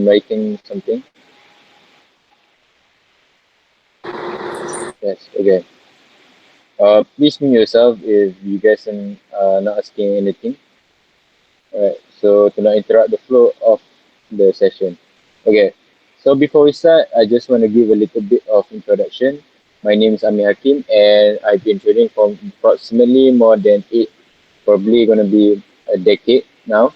I'm writing something. Yes, okay. Please mute yourself if you guys are not asking anything. Alright, so to not interrupt the flow of the session. Okay, so before we start, I just want to give a little bit of introduction. My name is Hakim, and I've been trading for approximately more than probably gonna be a decade now.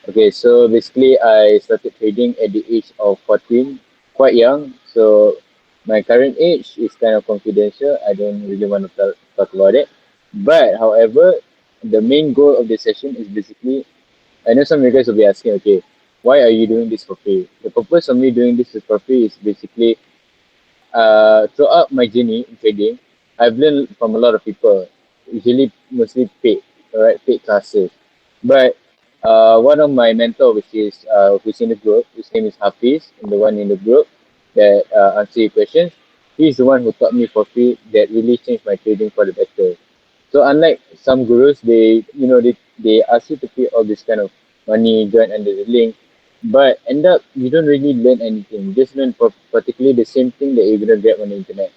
Okay, so basically I started trading at the age of 14, quite young. So my current age is kind of confidential. I don't really want to talk about it. But however, the main goal of the session is basically, I know some of you guys will be asking, okay, why are you doing this for free? The purpose of me doing this for free is basically throughout my journey in trading, I've learned from a lot of people, usually mostly paid, all right, paid classes. But one of my mentor, who's in the group, his name is Hafiz, and the one in the group that answer your questions, he's the one who taught me for free that really changed my trading for the better. So unlike some gurus, they ask you to pay all this kind of money, join under the link, but end up you don't really learn anything. You just learn particularly the same thing that you're gonna get on the internet.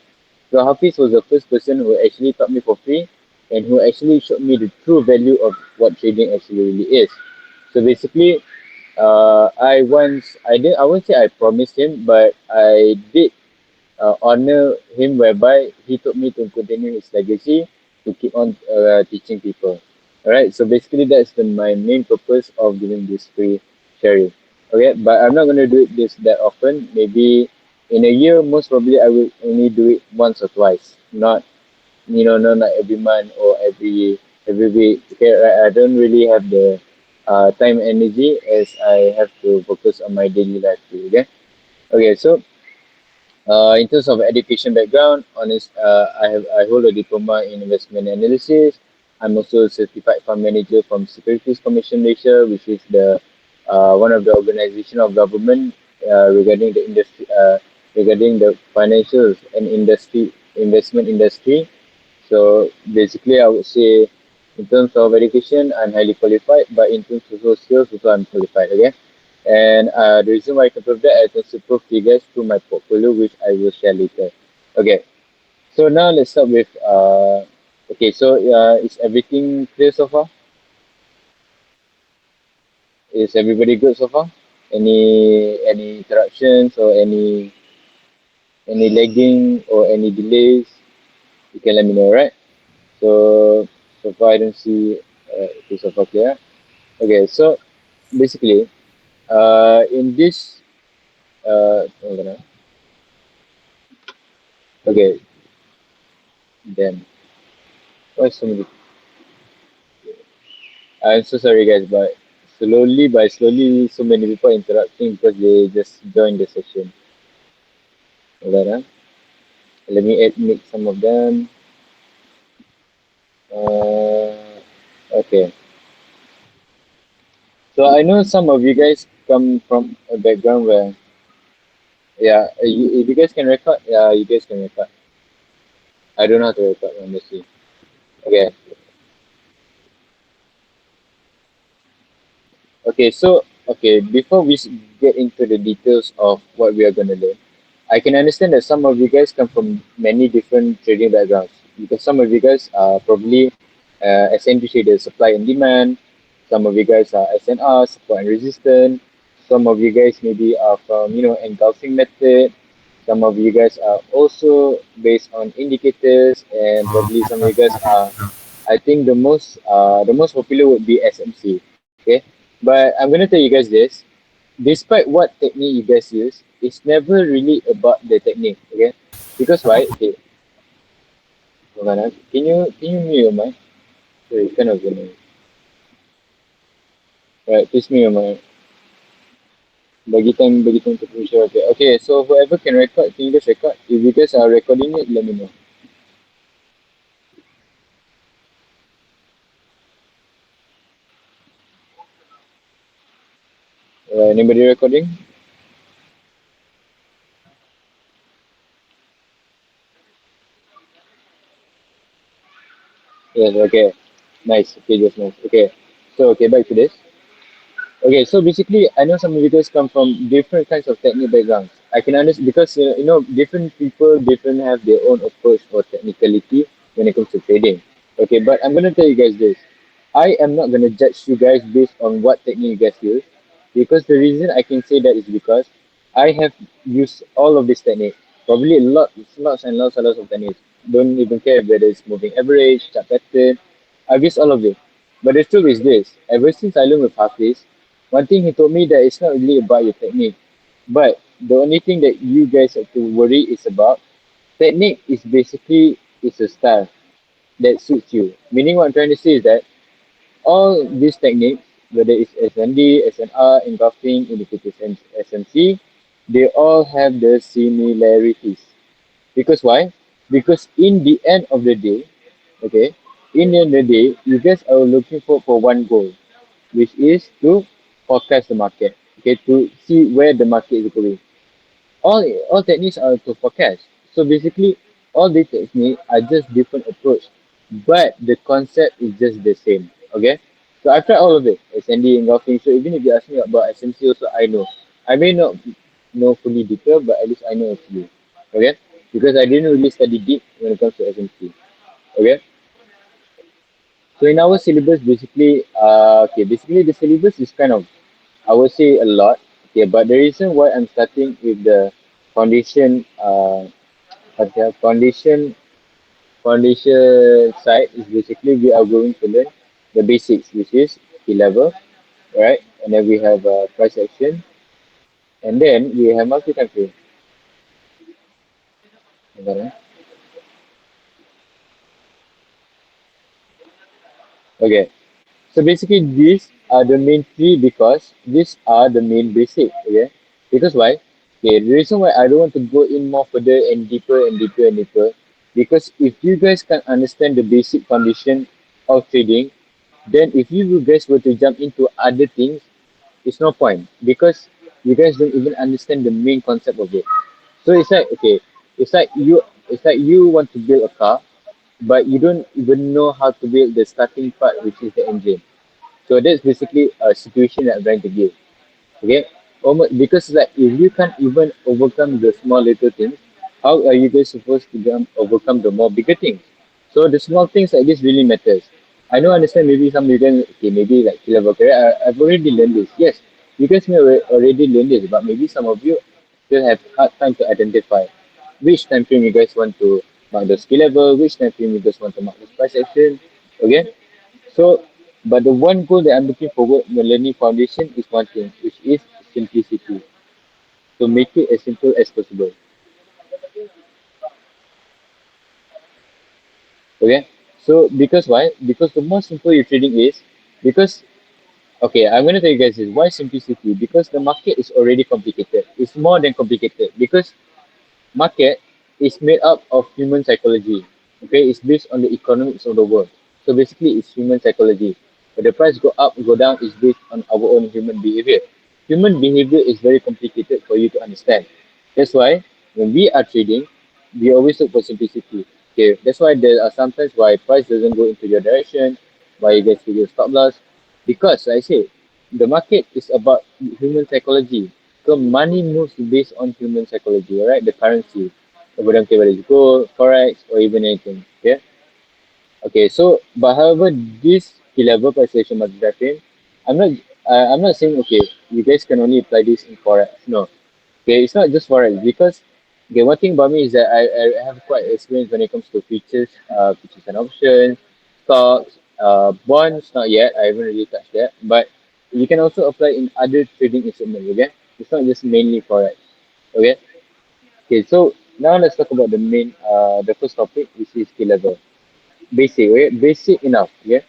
So Hafiz was the first person who actually taught me for free and who actually showed me the true value of what trading actually really is. So basically, I won't say I promised him, but I did honor him, whereby he told me to continue his legacy to keep on teaching people. All right, so basically that's my main purpose of doing this free sharing. Okay, but I'm not gonna do it this that often. Maybe in a year, most probably I will only do it once or twice, not not like every month or every week. Okay, right? I don't really have the time and energy as I have to focus on my daily life too. Okay, okay, so in terms of education background, I hold a diploma in investment analysis. I'm also a certified fund manager from Securities Commission Malaysia, which is the one of the organization of government regarding the financials and industry investment industry. So basically, I would say in terms of education, I'm highly qualified, but in terms of social skills, also I'm qualified. Okay. And the reason why I can prove that, I can prove to you guys through my portfolio, which I will share later. Okay, so now let's start with okay, so is everything clear so far? Is everybody good so far? Any interruptions or any lagging or any delays? You can let me know, right? So so far I don't see okay, so far clear. Okay, so basically in this hold on, okay, then what's so many. I'm so sorry, guys, but slowly, so many people interrupting because they just joined the session. Hold on, let me admit some of them. Okay. So I know some of you guys come from a background where, yeah, if you guys can record, yeah, you guys can record. I don't know how to record, honestly. Okay. Okay, before we get into the details of what we are going to learn, I can understand that some of you guys come from many different trading backgrounds because some of you guys are probably SNP traders, supply and demand. Some of you guys are SNR, support and resistance. Some of you guys maybe are from, engulfing method. Some of you guys are also based on indicators, and probably some of you guys are, I think the most popular would be SMC. Okay, but I'm gonna tell you guys this. Despite what technique you guys use, it's never really about the technique. Okay, because why? Okay, hold on, can you mute your mic? Sorry, kind of gonna. Right, please mute your mic. Bagi time to finish. Okay, okay. So whoever can record, can you guys record? If you guys are recording it, let me know. Anybody recording? Yes. Okay. Nice. Okay, just nice. Okay. So okay, back to this. Okay, so basically, I know some of you guys come from different kinds of technical backgrounds. I can understand because different people different have their own approach or technicality when it comes to trading. Okay, but I'm gonna tell you guys this: I am not gonna judge you guys based on what technique you guys use, because the reason I can say that is because I have used all of this technique, probably lots and lots of techniques. Don't even care whether it's moving average, chart pattern. I've used all of it. But the truth is this: ever since I learned with Hafiz, one thing he told me that it's not really about your technique, but the only thing that you guys have to worry is about technique is basically it's a style that suits you. Meaning what I'm trying to say is that all these techniques, whether it's SND, SNR, engulfing, indicator SMC, they all have the similarities. Because why? Because in the end of the day, okay, in the end of the day, you guys are looking for one goal, which is to forecast the market, okay, to see where the market is going. All techniques are to forecast. So basically, all the techniques are just different approach, but the concept is just the same. Okay. So I've tried all of it, SND engulfing. So even if you ask me about SMC, also I know. I may not know fully detail, but at least I know a few. Okay. Because I didn't really study deep when it comes to SMC. Okay. So in our syllabus, basically, basically the syllabus is kind of, I would say a lot. Okay, but the reason why I'm starting with the foundation, okay, foundation side is basically we are going to learn the basics, which is key level, right? And then we have price action, and then we have multi time frame. Okay, so basically, these are the main three because these are the main basic. Okay, because why? Okay, the reason why I don't want to go in more further and deeper and deeper and deeper, because if you guys can understand the basic condition of trading, then if you guys were to jump into other things, it's no point because you guys don't even understand the main concept of it. So it's like okay, it's like you want to build a car, but you don't even know how to build the starting part, which is the engine. So that's basically a situation that I'm trying to give. Okay, because like if you can't even overcome the small little things, how are you guys supposed to overcome the more bigger things? So the small things like this really matters. I know, understand. Maybe some you can okay, maybe like level. Okay, I've already learned this. Yes, you guys may already learn this, but maybe some of you still have hard time to identify which time frame you guys want to mark the skill level, which time frame you guys want to mark the price action. Okay, so, but the one goal that I'm looking forward in the learning foundation is one thing, which is simplicity. To make it as simple as possible. Okay. So because why? Because the more simple your trading is, because okay, I'm gonna tell you guys this. Why simplicity? Because the market is already complicated. It's more than complicated because market is made up of human psychology. Okay, it's based on the economics of the world. So basically, it's human psychology. But the price go up, go down is based on our own human behavior. Human behavior is very complicated for you to understand. That's why when we are trading, we always look for simplicity. Okay, that's why there are sometimes why price doesn't go into your direction, why you get to your stop loss, because I say the market is about human psychology. So money moves based on human psychology, alright? The currency. So we don't care whether it's gold, forex, or even anything. Yeah. Okay. So, but however, this key level persuasion multitasking, I'm not. I'm not saying okay. You guys can only apply this in forex. No. Okay. It's not just forex because okay. One thing about me is that I have quite experience when it comes to futures and options, stocks, bonds. Not yet. I haven't really touched that. But you can also apply in other trading instruments. Okay. It's not just mainly forex. Okay. Okay, so now let's talk about the first topic, which is skill level. Basic, okay? Basic enough, okay?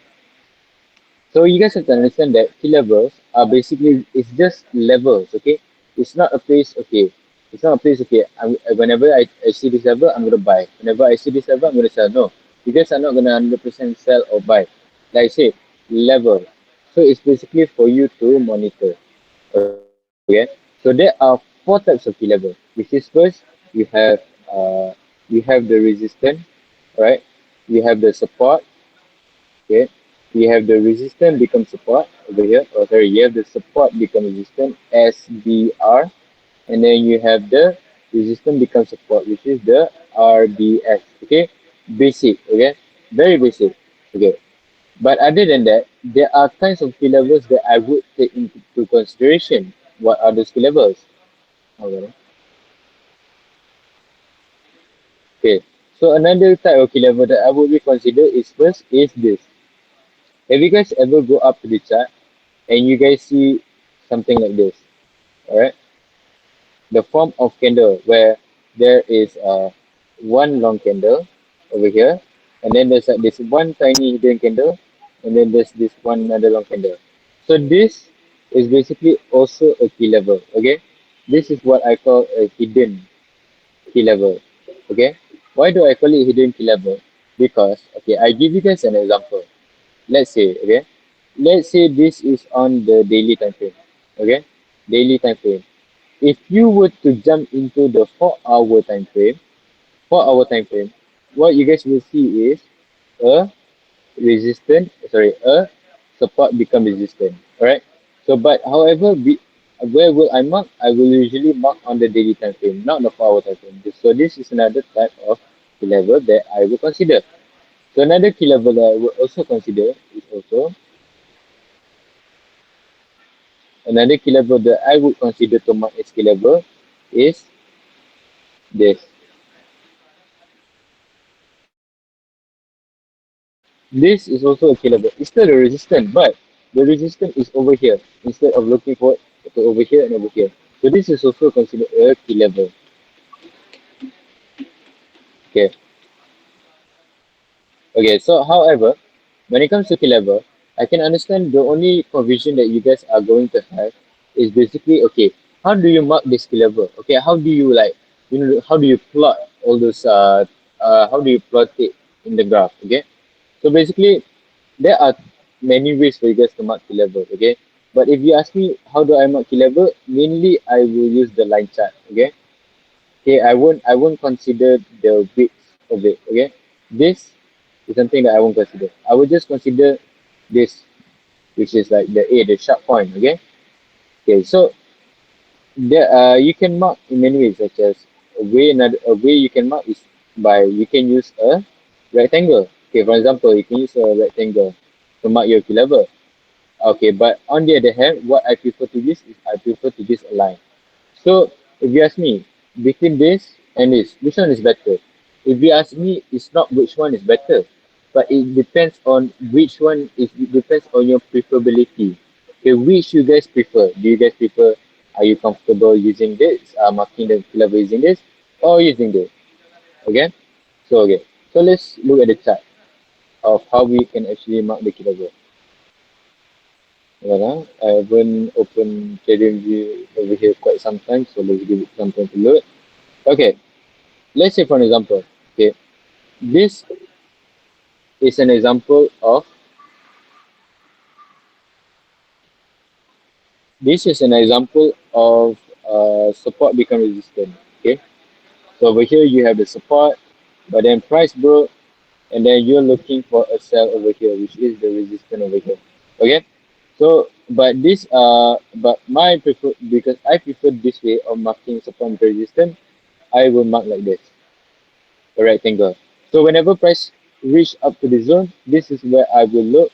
So you guys have to understand that skill levels are basically, it's just levels, okay? It's not a place, okay? It's not a place, okay? Whenever I see this level, I'm going to buy. Whenever I see this level, I'm going to sell. No, you guys are not going to 100% sell or buy. Like I say, level. So it's basically for you to monitor. Okay, so there are four types of key level, which is first you have uh you have the resistance, right? You have the support, okay. You have the resistance become support over here. Oh, sorry, you have the support become resistance SBR, and then you have the resistance become support, which is the RBS. Okay, basic. Okay, very basic. Okay, but other than that, there are kinds of key levels that I would take into consideration. What are those key levels? Okay. Okay. So another type of key level that I would reconsider is first is this. Have you guys ever go up to the chart and you guys see something like this? Alright. The form of candle where there is one long candle over here, and then there's like this one tiny hidden candle, and then there's this one another long candle. So this is basically also a key level. Okay. This is what I call a hidden key level. Okay. Why do I call it hidden key level? Because okay, I give you guys an example. Let's say okay, let's say this is on the daily time frame. Okay, daily time frame. If you were to jump into the 4 hour time frame, 4 hour time frame, what you guys will see is a a support become resistant. Alright. So, but however, where will I mark? I will usually mark on the daily time frame, not the 4 hour time frame. So this is another type of key level that I will consider. So another key level that I will also consider is also another key level that I would consider to mark as key level is this. This is also a key level. It's still a resistance, but the resistance is over here instead of looking for it to over here and over here. So this is also considered a key level. Okay. Okay. So however, when it comes to key level, I can understand the only confusion that you guys are going to have is basically okay. How do you mark this key level? Okay. How do you like how do you plot all those how do you plot it in the graph? Okay. So basically, there are many ways for you guys to mark key level, okay? But if you ask me how do I mark key level, mainly I will use the line chart, okay? Okay, I won't consider the width of it, okay? This is something that I won't consider. I will just consider this, which is like the sharp point, okay? Okay, so there you can mark in many ways, such as a way you can mark is by you can use a rectangle. Okay, for example, you can use a rectangle to mark your key level. Okay, but on the other hand, what I prefer to use is I prefer to use a line. So if you ask me between this and this, which one is better? If you ask me, it's not which one is better, but it depends on which one is it depends on your preferability. Okay, which you guys prefer? Do you guys prefer? Are you comfortable using this? Marking the level using this or using this? Okay. So let's look at the chart of how we can actually mark the level. Well, I haven't opened Trading View over here quite some time, so let's give it some time to load. Okay, let's say for an example, okay, this is an example of support become resistant. Okay, so over here you have the support, but then price broke, and then you're looking for a sell over here, which is the resistance over here. Okay, so but my prefer because I prefer this way of marking support and resistance. I will mark like this, a rectangle. So whenever price reach up to the zone, this is where I will look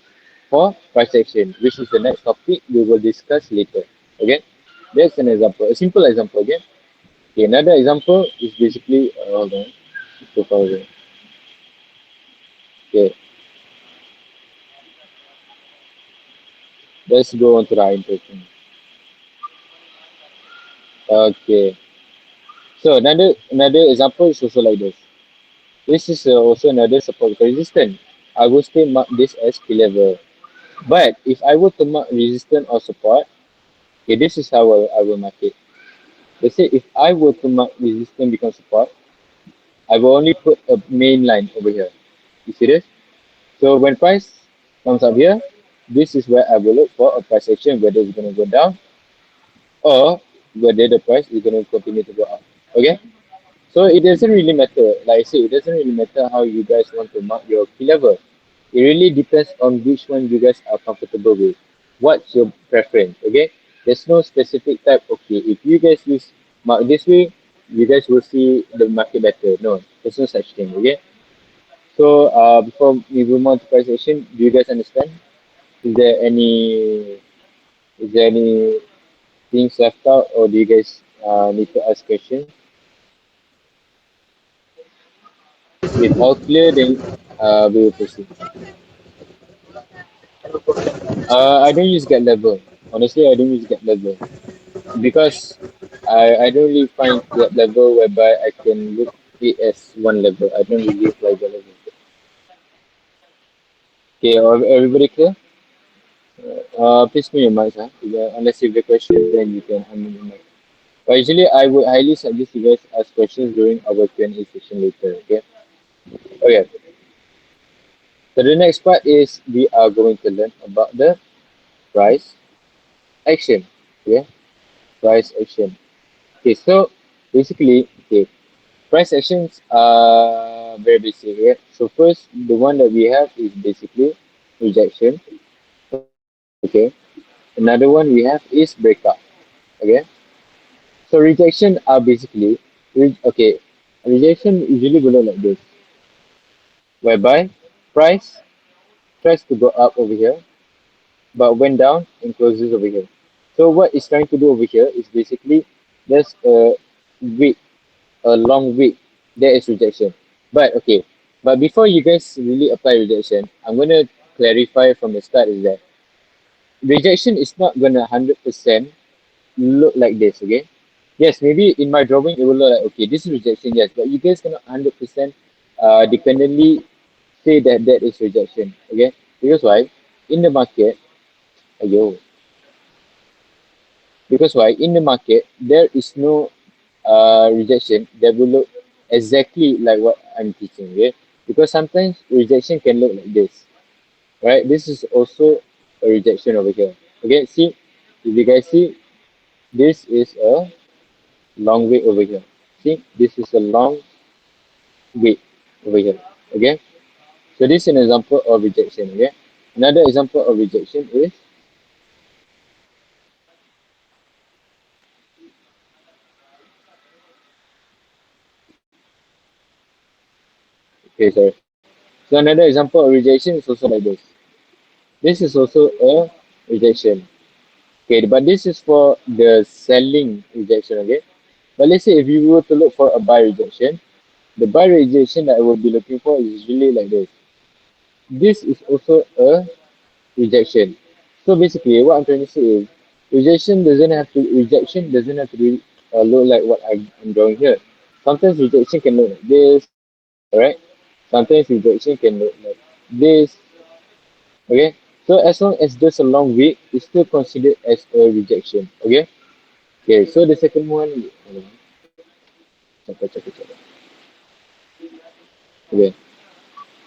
for price action, which is the next topic we will discuss later. Okay, that's an example, a simple example. Okay, another example is basically hold on, 2000. Okay, let's go on to the interesting. Okay, so another example is also like this. This is also another support resistance. I will still mark this as key level. But if I were to mark resistance or support, okay, this is how I will mark it. Let's say if I were to mark resistance become support, I will only put a main line over here. You see this? So when price comes up here, this is where I will look for a price action, whether it's going to go down or whether the price is going to continue to go up. Okay? So it doesn't really matter. Like I said, it doesn't really matter how you guys want to mark your key level. It really depends on which one you guys are comfortable with. What's your preference? Okay, there's no specific type. Okay, if you guys use mark this way, you guys will see the market better. No, there's no such thing. Okay, so before we move on to price action, do you guys understand? Is there any things left out, or do you guys need to ask questions? If all clear, then we will proceed. I don't use get level. Honestly, I don't use get level because I don't really find get level whereby I can look it as one level. I don't really apply get level. Okay, everybody clear? Please mute your mic, huh? Unless you have a question, then you can unmute your mic. But usually, I would highly suggest you guys ask questions during our Q&A session later. Okay. Okay. So the next part is we are going to learn about the price action. Yeah, price action. Okay, so basically, okay, price actions are very basic. Yeah. So first, the one that we have is basically rejection. Okay. Another one we have is breakup. Okay. So rejection are basically okay. Rejection usually go like this, whereby price tries to go up over here, but went down and closes over here. So what it's trying to do over here is basically there's a wick, a long wick. There is rejection. But okay, but before you guys really apply rejection, I'm gonna clarify from the start is that rejection is not gonna 100% look like this. Okay. Yes, maybe in my drawing it will look like okay, this is rejection. Yes, but you guys cannot 100% dependently say that that is rejection. Okay, because why? In the market, ayo, because why in the market there is no rejection that will look exactly like what I'm teaching, okay? Because sometimes rejection can look like this, right? This is also a rejection over here. Okay, see, if you guys see, this is a long way over here. See, this is a long way over here. Okay, so this is an example of rejection. Okay, another example of rejection is okay, sorry. So another example of rejection is also like this. This is also a rejection. Okay, but this is for the selling rejection, okay? But let's say if you were to look for a buy rejection, the buy rejection that I will be looking for is usually like this. This is also a rejection. So basically, what I'm trying to say is rejection doesn't have to be look like what I'm drawing here. Sometimes rejection can look like this, alright? Sometimes rejection can look like this, okay? So as long as there's a long way, it's still considered as a rejection, okay? Okay, so the second one, hold on, check. Okay,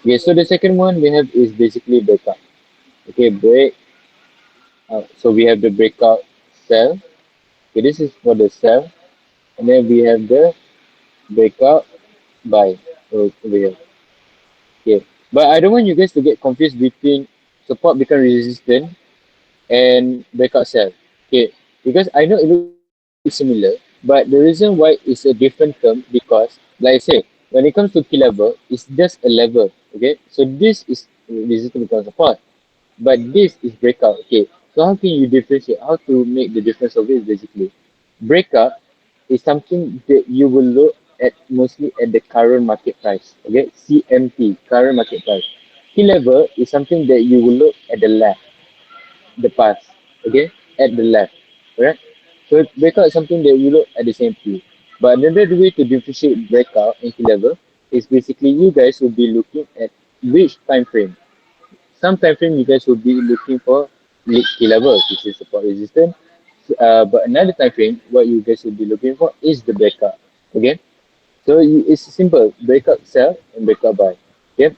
okay, so the second one we have is basically breakout. Okay, break. So we have the breakout cell. Okay, this is for the cell, and then we have the breakout buy over here. Okay, but I don't want you guys to get confused between support become resistant and breakout cell. Okay, because I know it looks similar, but the reason why it's a different term because, like I say, when it comes to key level, it's just a level. Okay, so this is resistance because support, but this is breakout. Okay, so how can you differentiate? How to make the difference of it is basically breakout is something that you will look at mostly at the current market price. Okay, CMT, current market price. Key level is something that you will look at the left, the past, okay, at the left, correct? So breakout is something that you look at the same view. But another way to differentiate breakout and key level is basically you guys will be looking at which time frame. Some time frame you guys will be looking for key level, which is support resistance. But another time frame, what you guys will be looking for is the breakout. Okay, so it's simple: breakout sell and breakout buy. Okay,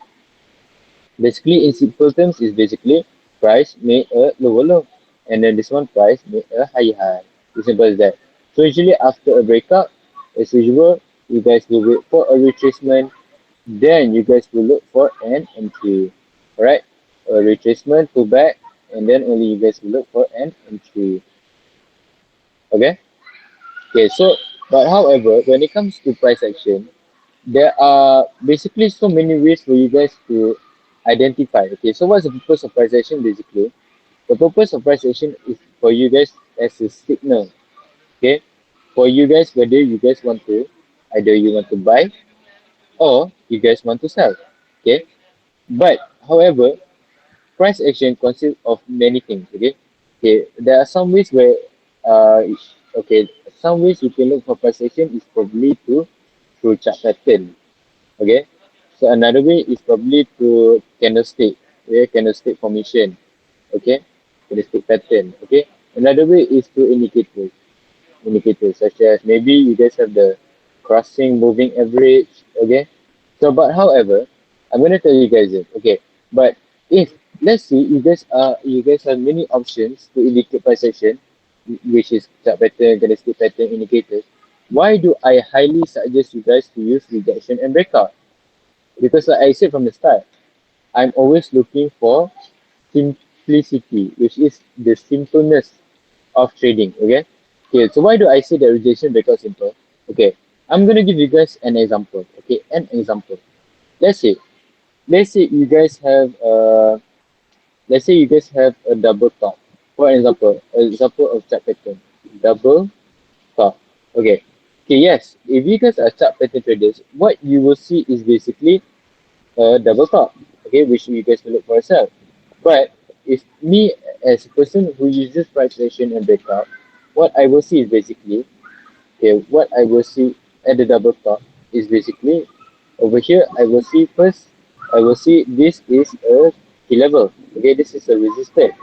basically, in simple terms, is basically price make a lower low, and then this one price make a higher high. As simple as that. So usually after a breakout, as usual, you guys will wait for a retracement. Then you guys will look for an entry. Alright? A retracement, pullback, and then only you guys will look for an entry. Okay? Okay, so but however, when it comes to price action, there are basically so many ways for you guys to identify. Okay, so what's the purpose of price action basically? The purpose of price action is for you guys as a signal. Okay, for you guys whether you guys want to either you want to buy or you guys want to sell. Okay, but however, price action consists of many things. Okay, okay, there are some ways where uh okay, some ways you can look for price action is probably to through chart pattern. Okay, so another way is probably to candlestick, okay, candlestick formation, okay, candlestick pattern, okay. Another way is to indicators such as maybe you guys have the crossing moving average, okay. So, but however, I'm gonna tell you guys it, okay. But if let's see, you guys have many options to indicate price action, which is chart pattern, candlestick pattern, indicators. Why do I highly suggest you guys to use rejection and breakout? Because like I said from the start, I'm always looking for simplicity, which is the simpleness of trading. Okay. Okay. So why do I say that rejection breakout simple? Okay. I'm gonna give you guys an example. Okay, an example. Let's say, let's say you guys have let's say you guys have a double top. For example of chart pattern, double top. Okay. Okay. Yes. If you guys are chart pattern traders, what you will see is basically a double top, okay, which you guys will look for yourself. But if me as a person who uses price action and breakout, what I will see is basically, okay, what I will see at the double top is basically over here. I will see first, I will see this is a key level, okay, this is a resistance,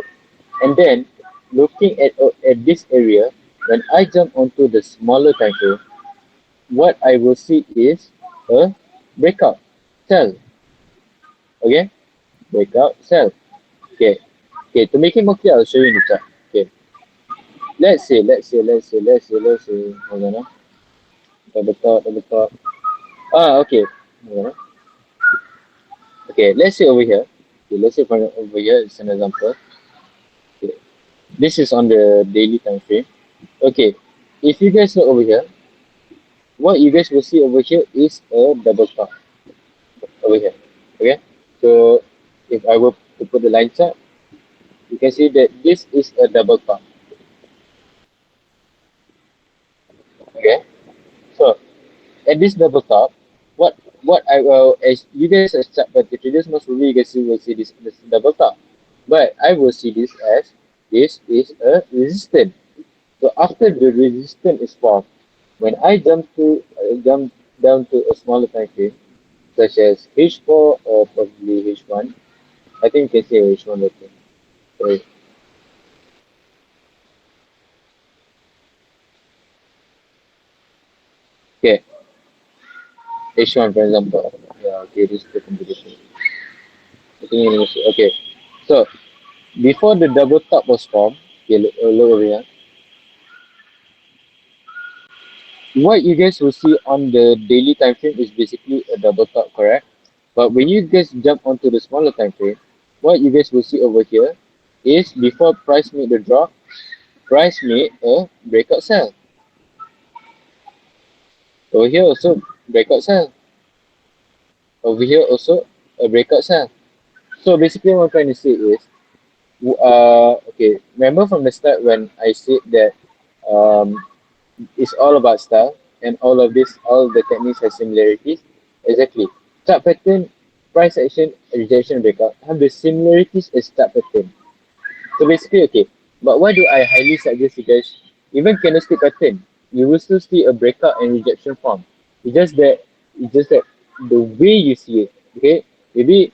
and then looking at this area, when I jump onto the smaller time frame, what I will see is a breakout, sell, okay, breakout, sell. Okay. Okay. To make it more clear, I'll show you in the chart. Okay. Let's say. Hold on. Double top, double top. Ah, okay. Hold on. Okay. Let's say over here. Okay. Let's say from over here, it's an example. Okay. This is on the daily time frame. Okay. If you guys look over here, what you guys will see over here is a double top over here. Okay. So if I were to put the line chart, you can see that this is a double top. Okay. So at this double top, what I will as you guys as chart but the traders most probably you guys will see this double top. But I will see this as this is a resistance. So after the resistance is formed, when I jump down to a smaller time frame, such as H4 or probably H1, I think you can say H1 okay. Sorry. Okay, H1 for example. Yeah, okay, this is the competition. I think you see. Okay. So before the double top was formed, okay, look over here. What you guys will see on the daily time frame is basically a double top, correct? But when you guys jump onto the smaller time frame, what you guys will see over here is before price made the drop, price made a breakout sell. Over here also breakout sell. Over here also a breakout sell. So basically what I'm trying to say is, okay, remember from the start when I said that um, it's all about style, and all the techniques have similarities. Exactly. Chart pattern, price action, rejection, breakout have the similarities as chart pattern. So basically, okay. But why do I highly suggest you guys, even candlestick pattern, you will still see a breakout and rejection form. It's just that, it's just that the way you see it, okay? Maybe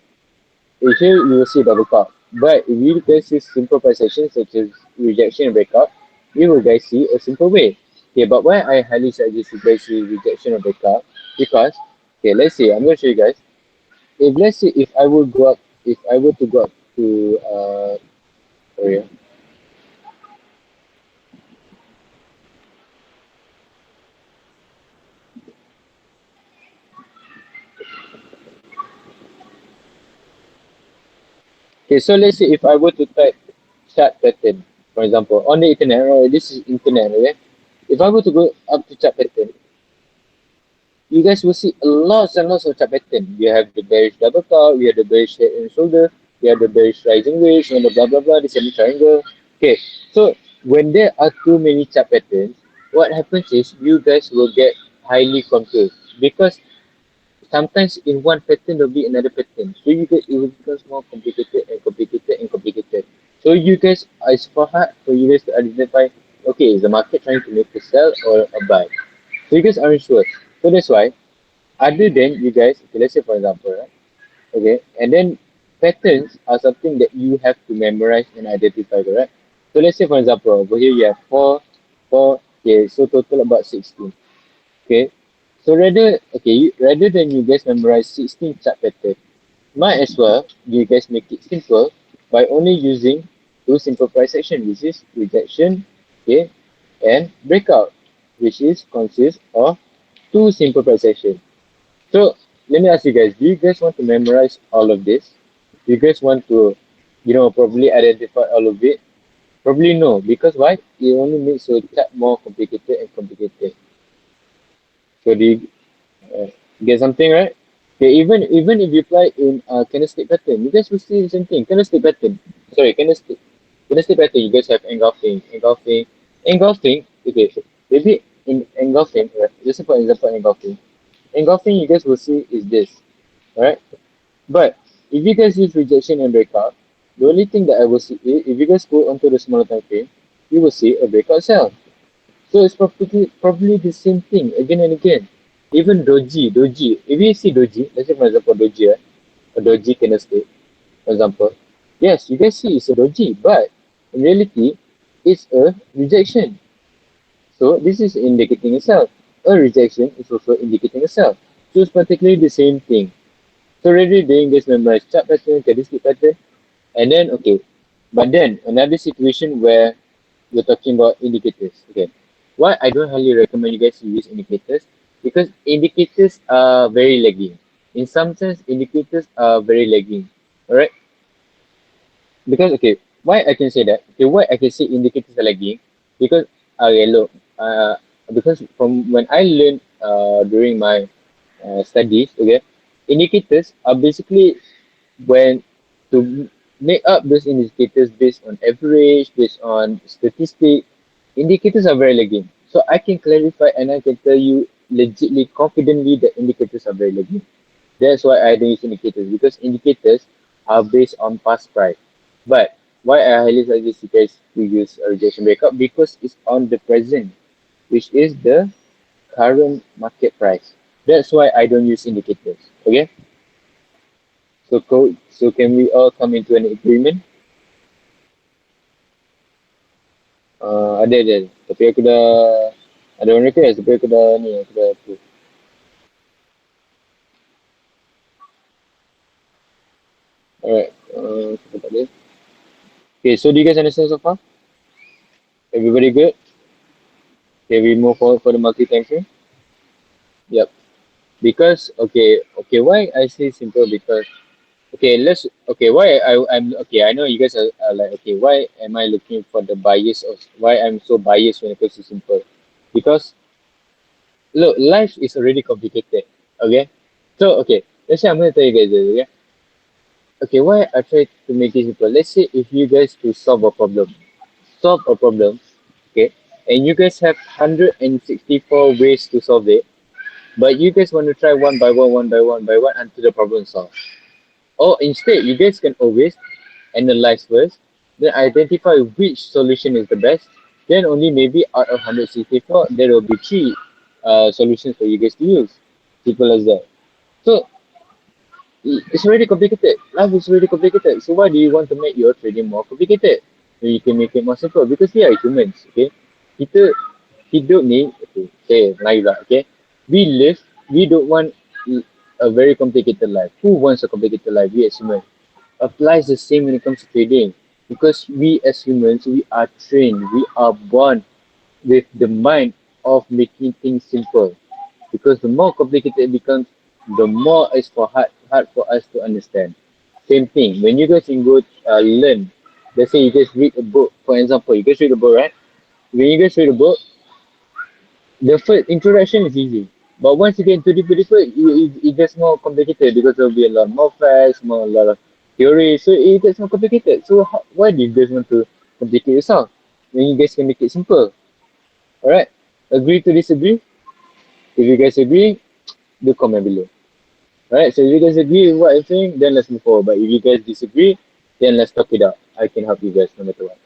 here you will see double top. But if you guys see simple price action such as rejection and breakout, you will guys see a simple way. Okay, but why I highly suggest you guys see rejection or breakout? Because okay, let's say I'm gonna show you guys. If let's say if I were to go up to sorry, Okay, so let's say if I were to type chart pattern, for example, on the internet, right, this is internet, okay? If I were to go up to chart pattern, you guys will see lots and lots of chart pattern. We have the bearish double top, we have the bearish head and shoulder, we have the bearish rising wedge, and the blah blah blah, the semi triangle. Okay, so when there are too many chart patterns, what happens is you guys will get highly confused because sometimes in one pattern there'll be another pattern. So you guys it will become more complicated and complicated and complicated. So you guys it's for hard for you guys to identify okay, is the market trying to make a sell or a buy? So you guys aren't sure. So that's why other than you guys, okay, let's say for example, right? Okay, and then patterns are something that you have to memorize and identify, correct? So let's say for example, over here you have four, okay, so total about 16. Okay, so rather than you guys memorize 16 chart pattern, might as well you guys make it simple by only using two simple price action, which is rejection, okay, and breakout, which is consists of two simple price action. So let me ask you guys, do you guys want to memorize all of this? Do you guys want to, probably identify all of it? Probably no, because why? It only makes your chart more complicated and complicated. So do you get something right? Okay, even if you apply in candlestick pattern, you guys will see the same thing. Candlestick pattern. Sorry, candlestick pattern. You guys have engulfing. Okay, maybe in engulfing, right? Just for example, engulfing. You guys will see is this, right? But if you guys use rejection and breakout, the only thing that I will see is if you guys go onto the smaller time frame, you will see a breakout sell. So it's probably the same thing again and again. Even doji. If you see doji, let's say for example doji, right? A doji candlestick, for example. Yes, you guys see it's a doji, but in reality, it's a rejection. So this is indicating a sell. A rejection is also indicating a sell. So it's particularly the same thing. So already doing this memorize chart pattern, candlestick pattern, and then okay. But then another situation where we're talking about indicators. Okay. Why I don't highly recommend you guys to use indicators? Because indicators are very lagging. In some sense, indicators are very lagging. Alright? Because okay, why I can say that? Okay, why I can say indicators are lagging? Because okay, look, because from when I learned during my studies, okay, indicators are basically when to make up those indicators based on average, based on statistic, indicators are very lagging. So I can clarify and I can tell you legitly, confidently that indicators are very lagging. That's why I don't use indicators because indicators are based on past price. But why I highly suggest you guys to use a rejection breakup because it's on the present, which is the current market price. That's why I don't use indicators. Okay? So can we all come into an agreement? Ada. Tapi aku dah ada orang request tapi aku dah ni aku dah tu. Alright. Kita tak ada. Okay, so do you guys understand so far? Everybody good? Okay, we move forward for the multi-time frame. Yep. Because why I say simple because why I'm okay, I know you guys are like okay, why am I looking for the bias of why I'm so biased when it comes to simple? Because look, life is already complicated. Okay? So okay, let's say I'm gonna tell you guys this, okay? Okay, why I try to make it simple? Let's say if you guys to solve a problem, okay, and you guys have 164 ways to solve it, but you guys want to try one by one until the problem is solved. Or instead, you guys can always analyze first, then identify which solution is the best. Then only maybe out of 164, there will be three solutions for you guys to use. Simple as that. So it's already complicated. Life is already complicated. So why do you want to make your trading more complicated? When you can make it more simple. Because we are humans, okay? Kita hidup ni, okay, Melayu lah, okay? We don't want a very complicated life. Who wants a complicated life? We as humans. Applies the same when it comes to trading. Because we as humans, we are trained. We are born with the mind of making things simple. Because the more complicated it becomes, the more it's hard for us to understand. Same thing. When you guys can go learn, let's say you guys read a book, for example, you guys read a book, right? When you guys read a book, the first introduction is easy. But once you get into deeper, it gets more complicated because there'll be a lot more facts, a lot of theory, so it gets more complicated. So why do you guys want to complicate yourself when you guys can make it simple? Alright? Agree to disagree? If you guys agree, do comment below. Alright, so if you guys agree with what I'm saying, then let's move forward. But if you guys disagree, then let's talk it out. I can help you guys no matter what.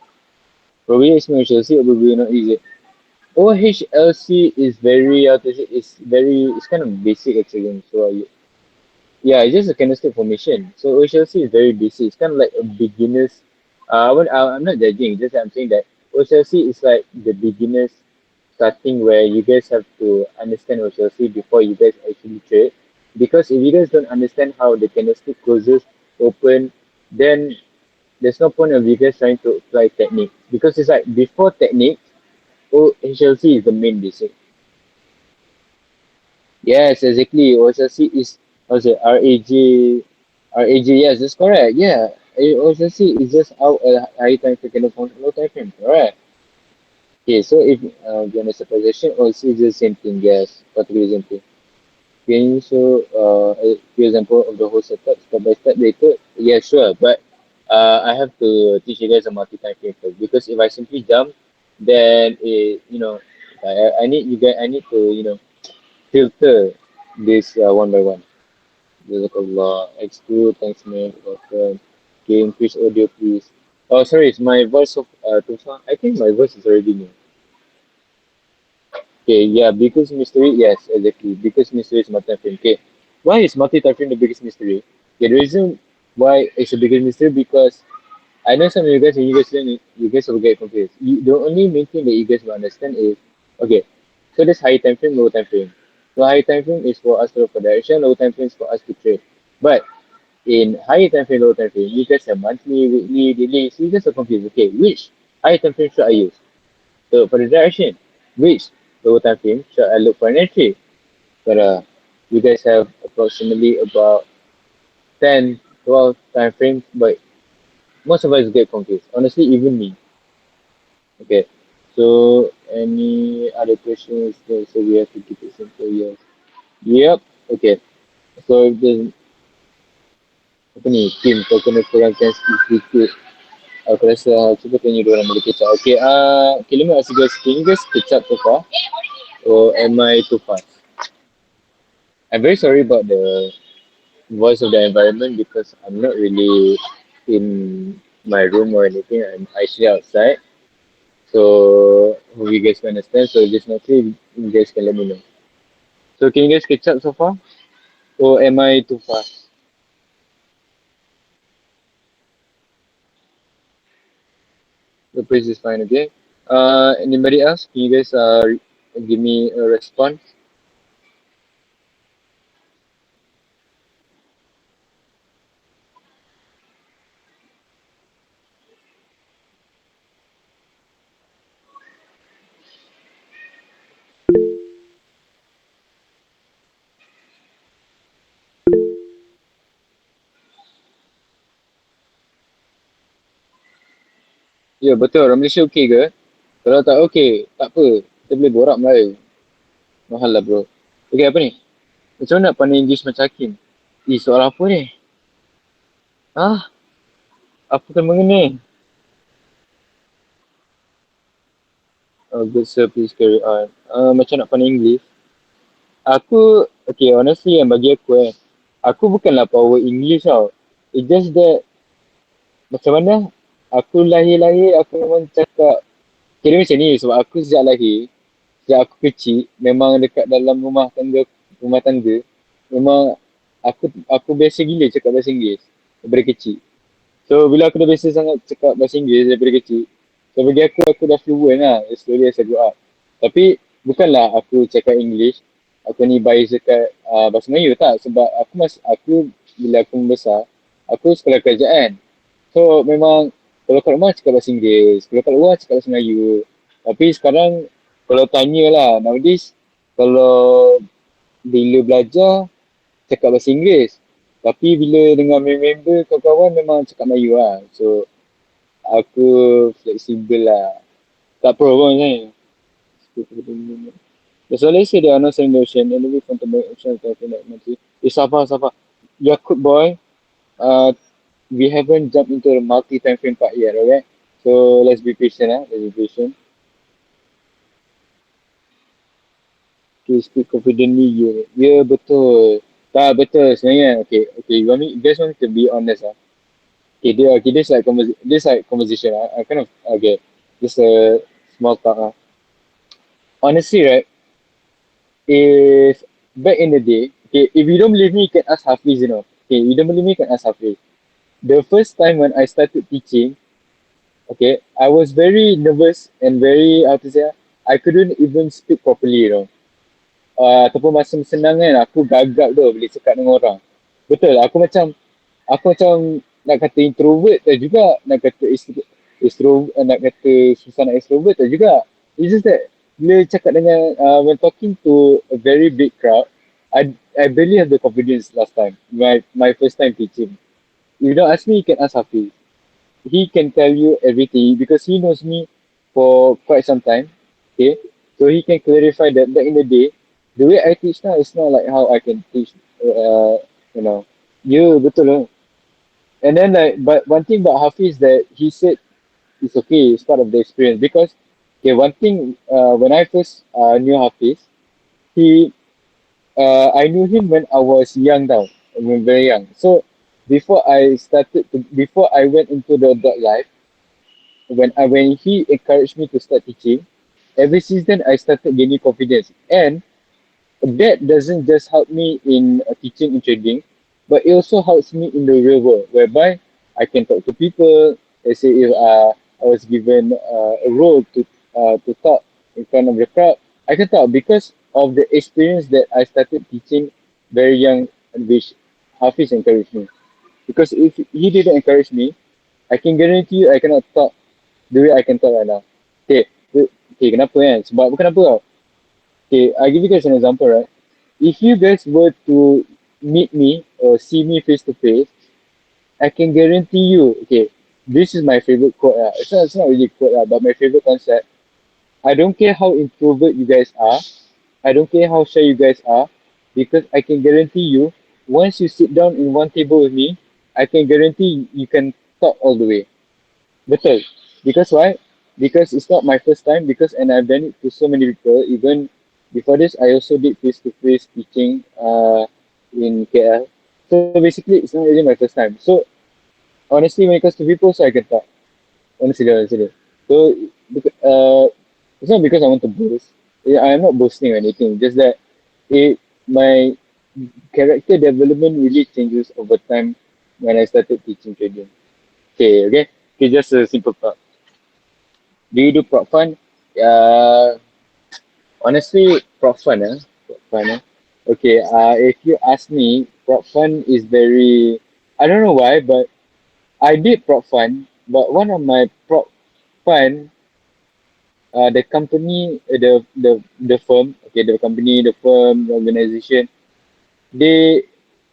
Probably it's not HLC or probably not easy. OHLC is very, how to say, it's kind of basic actually. So, yeah, it's just a candlestick formation. So, OHLC is very basic. It's kind of like a beginner's, I'm not judging, just I'm saying that OHLC is like the beginner's starting where you guys have to understand OHLC before you guys actually trade. Because if you guys don't understand how the candlestick closes open, then there's no point of you guys trying to apply technique. Because it's like before technique, OHLC is the main basic. Yes, exactly. OHLC is also RAJ. Yes, that's correct. Yeah, OHLC is just how a high time frame candle forms low time frame. Correct. Okay, so if you understand position, also is the same thing. Yes, particularly the same thing. Can you show a few example of the whole setup step by step later? Yeah, sure. But I have to teach you guys a multi-time frame first because if I simply jump, then I need you guys. I need to filter this one by one. Jazakallah. X2, thanks man. Welcome. Okay, increase audio please. Oh, sorry, it's my voice of Tufa. I think my voice is already new. Okay, yeah, biggest mystery, yes, exactly. Biggest mystery is multi-time. Okay, why is multi-time the biggest mystery? Okay, the reason why it's the biggest mystery because I know some of you guys, when you guys learn, you guys will get confused. The only main thing that you guys will understand is, okay, so there's high time frame, low time frame. So high time frame is for us to look for direction, low time frame is for us to trade. But in high time frame, low time frame, you guys have monthly, weekly, daily, so you guys are confused. Okay, which high time frame should I use? So for the direction, which low time frame should I look for an entry? But you guys have approximately about 10, 12 time frames, but most of us get confused. Honestly, even me. Okay. So any other questions? So we have to keep it simple. Yes. Yep. Okay. So the apa ni Kim kau kena kurangkan sikit. Aku rasa cuba tanya dua orang boleh kecap. Okay. Okay. Let me ask you guys. Can you guys kecap so far? Or am I too fast? I'm very sorry about the voice of the environment because I'm not really in my room or anything. I'm actually outside. So hope you guys can understand. So just naturally you guys can let me know. So can you guys catch up so far? Or am I too fast? The pace is fine, okay? Anybody else? Can you guys give me a response? Ya betul, orang Malaysia okay ke? Kalau tak okay, tak apa. Kita boleh borak Melayu. Mahal lah bro. Okay apa ni? Macam mana nak pandai English macam Hakim? Soal apa ni? Ah, apa kan mengenai? Good sir, please carry on. Macam nak pandai English? Aku, okay, honestly yang bagi aku aku bukanlah power English tau. It's just that, macam mana, aku lahir-lahir, aku memang cakap, kira macam ni, sebab aku sejak lahir, sejak aku kecil, memang dekat dalam rumah tangga, memang aku biasa gila cakap bahasa Inggeris daripada kecil. So, bila aku dah biasa sangat cakap bahasa Inggeris daripada kecil, so bagi aku dah fluent lah, slowly as I grow up. Tapi, bukanlah aku cakap English, aku ni bias dekat bahasa Melayu tak, sebab aku bila aku membesar, aku sekolah kerajaan. So, memang kalau kat rumah cakap bahasa Inggeris, kalau kat luar cakap bahasa Melayu. Tapi sekarang, kalau tanya lah, nowadays, kalau bila belajar, cakap bahasa Inggeris. Tapi bila dengan member kawan-kawan memang cakap Melayu lah. So aku fleksibel lah. Tak pro pun kan. That's why they say there are no sand ocean and we from the ocean Safa, Safa. You're good boy. We haven't jumped into the multi time frame part yet, alright? So let's be patient, let's be patient. To speak confidently, yeah, betul. Tak, betul sebenarnya. Okay, okay. You guys want to be honest, ah. Okay, okay, this like conversation. I kind of okay. Just a small talk. Honestly, right? If back in the day, okay, if you don't believe me, you can ask Hafiz. Okay, you don't believe me, you can ask Hafiz. The first time when I started teaching, okay, I was very nervous and very how to say, I couldn't even speak properly. Ataupun masa senang kan aku gagap tu boleh cakap dengan orang. Betul, aku macam nak kata introvert tak juga, nak kata nak kata susah nak extrovert tak juga. It's just that bila cakap dengan when talking to a very big crowd, I barely have the confidence last time. My first time teaching. If you don't ask me, you can ask Hafiz. He can tell you everything because he knows me for quite some time. Okay, so he can clarify that back in the day, the way I teach now is not like how I can teach. You know, you betul lah. And then like, but one thing about Hafiz that he said it's okay, it's part of the experience because okay, one thing when I first knew Hafiz, he I knew him when I was young now, when very young. So before I went into the adult life, when he encouraged me to start teaching, ever since then I started gaining confidence. And that doesn't just help me in teaching and trading, but it also helps me in the real world, whereby I can talk to people. Let's say if I was given a role to talk in front of the crowd, I can talk because of the experience that I started teaching very young, which Hafiz encouraged me. Because if he didn't encourage me, I can guarantee you I cannot talk the way I can talk right now. Okay, okay, kenapa kan? Sebab bukan apa tau. Okay, I give you guys an example, right? If you guys were to meet me or see me face to face, I can guarantee you, okay, this is my favorite quote. It's not really a quote, but my favorite concept. I don't care how introvert you guys are. I don't care how shy you guys are, because I can guarantee you, once you sit down in one table with me, I can guarantee you can talk all the way. Betul. Because why? Because it's not my first time. Because and I've done it to so many people. Even before this, I also did face-to-face teaching in KL. So basically, it's not really my first time. So honestly, when it comes to people, so I can talk. Honestly. So it's not because I want to boast. I'm not boasting or anything. Just that my character development really changes over time when I started teaching trading. Okay, just a simple thought. Do you do prop fund? Honestly, prop fund, prop fund, Okay, if you ask me, prop fund is very. I don't know why, but I did prop fund. But one of my prop fund, the company, the firm, okay, the company, the firm, the organization, they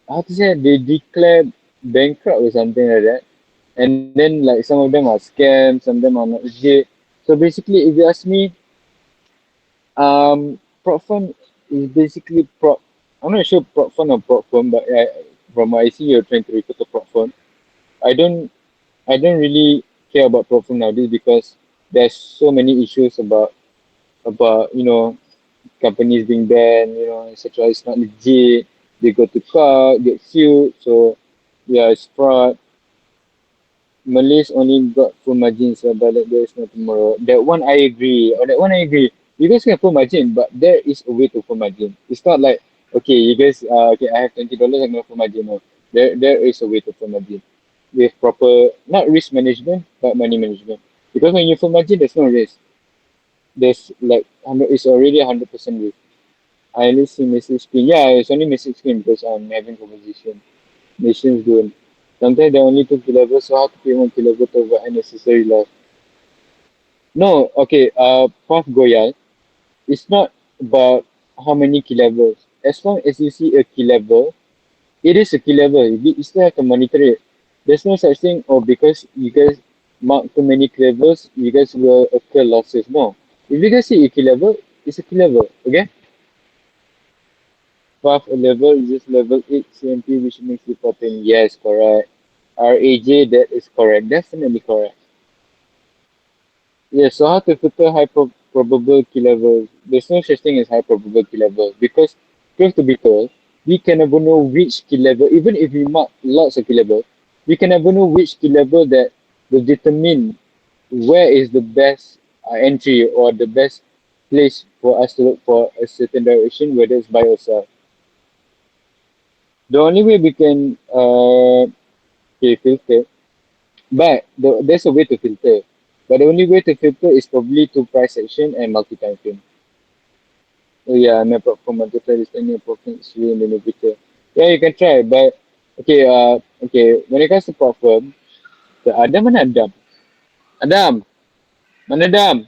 how to say they declare bankrupt or something like that. And then like some of them are scams, some of them are not legit. So basically, if you ask me, prop fund is basically prop. I'm not sure prop fund or prop firm, but from what I see, you're trying to refer to prop firm. I don't, I don't really care about prop firm nowadays because there's so many issues about companies being banned, etc. It's not legit. They go to court, get sued. So yeah, it's fraud. Malays only got full margins, but like there is no tomorrow. That one I agree. Or that one I agree. You guys can full margin, but there is a way to full margin. It's not like okay, you guys okay, I have $20, I'm gonna full margin. No. There is a way to full margin. With proper not risk management but money management. Because when you full margin there's no risk. There's like 100 it's already 100% risk. I only see message screen. Yeah, it's only message screen because I'm having conversation. Nations don't. Sometimes they only took levels, so how to pay 1 to avoid unnecessary loss? No, okay, Prof. Goyal, it's not about how many key levels. As long as you see a key level, It is a key level. You still have to monitor it. There's no such thing, or because you guys mark too many key levels, you guys will occur losses. No. If you guys see a key level, it's a key level. Okay? Path a level is just level 8 CMP, which makes it important. Yes, correct. RAJ, that is correct. Definitely correct. Yeah, so how to filter high probable key levels? There's no such thing as high probable key levels because, truth to be told, we can never know which key level, even if we mark lots of key level, we can never know which key level that will determine where is the best entry or the best place for us to look for a certain direction, whether it's by yourself. The only way we can okay, filter, but there's a way to filter. But the only way to filter is probably to price action and multi-time frame. Oh yeah, I'm apart from multiply listening approximately in the near future. Yeah, you can try, but okay, okay. When it comes to platform, the Adam mana Adam? Adam, mana Adam?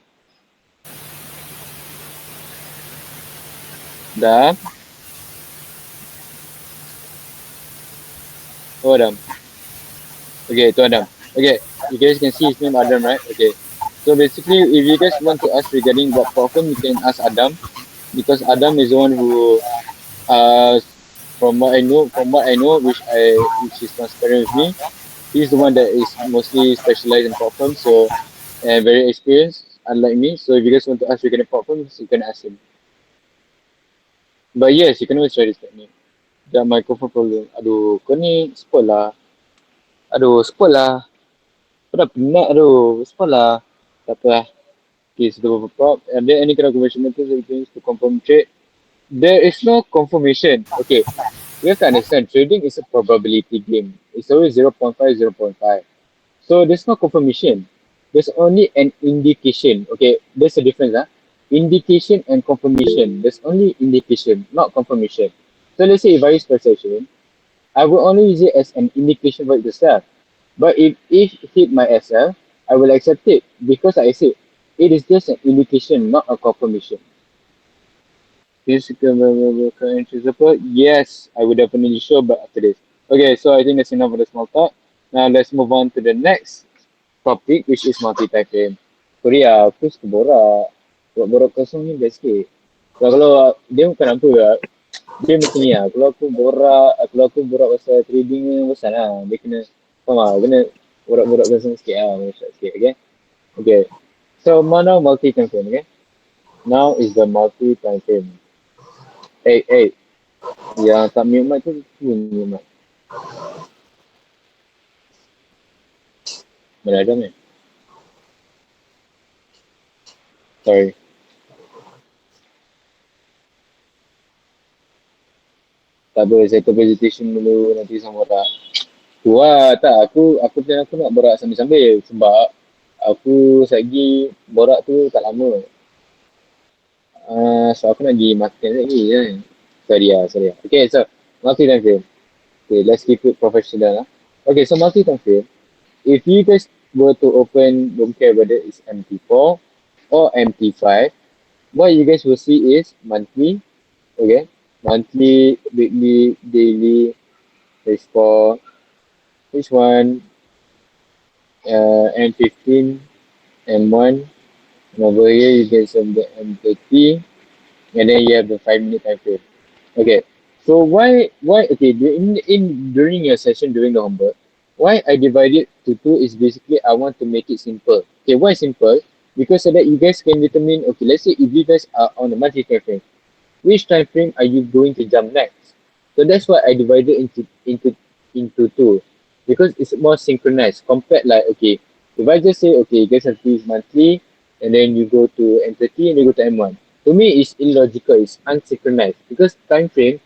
Adam, oh Adam. Okay, to Adam. Okay, you guys can see his name Adam, right? Okay. So basically, if you guys want to ask regarding what platform, you can ask Adam because Adam is the one who, from what I know, which is transparent with me, he's the one that is mostly specialized in platform, so and very experienced, unlike me. So if you guys want to ask regarding platforms, you can ask him. But yes, you can always try this technique. The microphone problem. Aduh, kau ni spoil lah. Aduh, spoil lah. Kau dah penat aduh. Spoil lah. Tak apa lah. Okay, so the prop. And then any kind of convention methods that you use to confirm trade. There is no confirmation. Okay, you have to understand trading is a probability game. It's always 0.5, 0.5. So there's no confirmation. There's only an indication. Okay, there's a difference. Indication and confirmation. There's only indication, not confirmation. So let's say if I use perception, I will only use it as an indication for it to sell. But if it hit my SL, I will accept it because I said it is just an indication, not a confirmation. Physical entries support? Yes, I would definitely show, but after this. Okay, so I think that's enough for the small talk. Now let's move on to the next topic, which is multityping. Sorry aku suka borak. Buat borak kosong ni best sikit. Kalau dia bukan apa ya, dia macam ni lah. Kalau aku borak pasal trading ni bosan lah. Dia kena, faham lah, kena borak-borak kosong sikit lah. Borak sikit, okay? Okay. So, now multi-time frame, okay? Now is the multi-time frame. Hey, yang tak mute mic tu bunyi mic. Mana ada ni? Sorry. Tak apa, saya presentation dulu nanti sama tak. Tu lah, tak. Aku plan aku nak borak sambil-sambil sebab aku lagi borak tu tak lama. So aku nak pergi makan lagi kan. Sorry lah. Okay, so multi-time frame. Okay, let's keep it professional lah. Okay, so multi-time frame. If you guys were to open, don't care whether it's MT4 or MT5, what you guys will see is monthly, okay? Monthly, weekly, daily, there's for each one, M15, M1, and over here you get some the M30, and then you have the 5 minute time frame. Okay, so why okay during your session during the homework, why I divide it to two is basically I want to make it simple. Okay, why simple? Because so that you guys can determine, okay, let's say if you guys are on a monthly time frame, which time frame are you going to jump next? So that's why I divided into two, because it's more synchronized compared like, okay, if I just say, okay, you guys have to use monthly and then you go to M30 and you go to M1, to me it's illogical, it's unsynchronized because time frame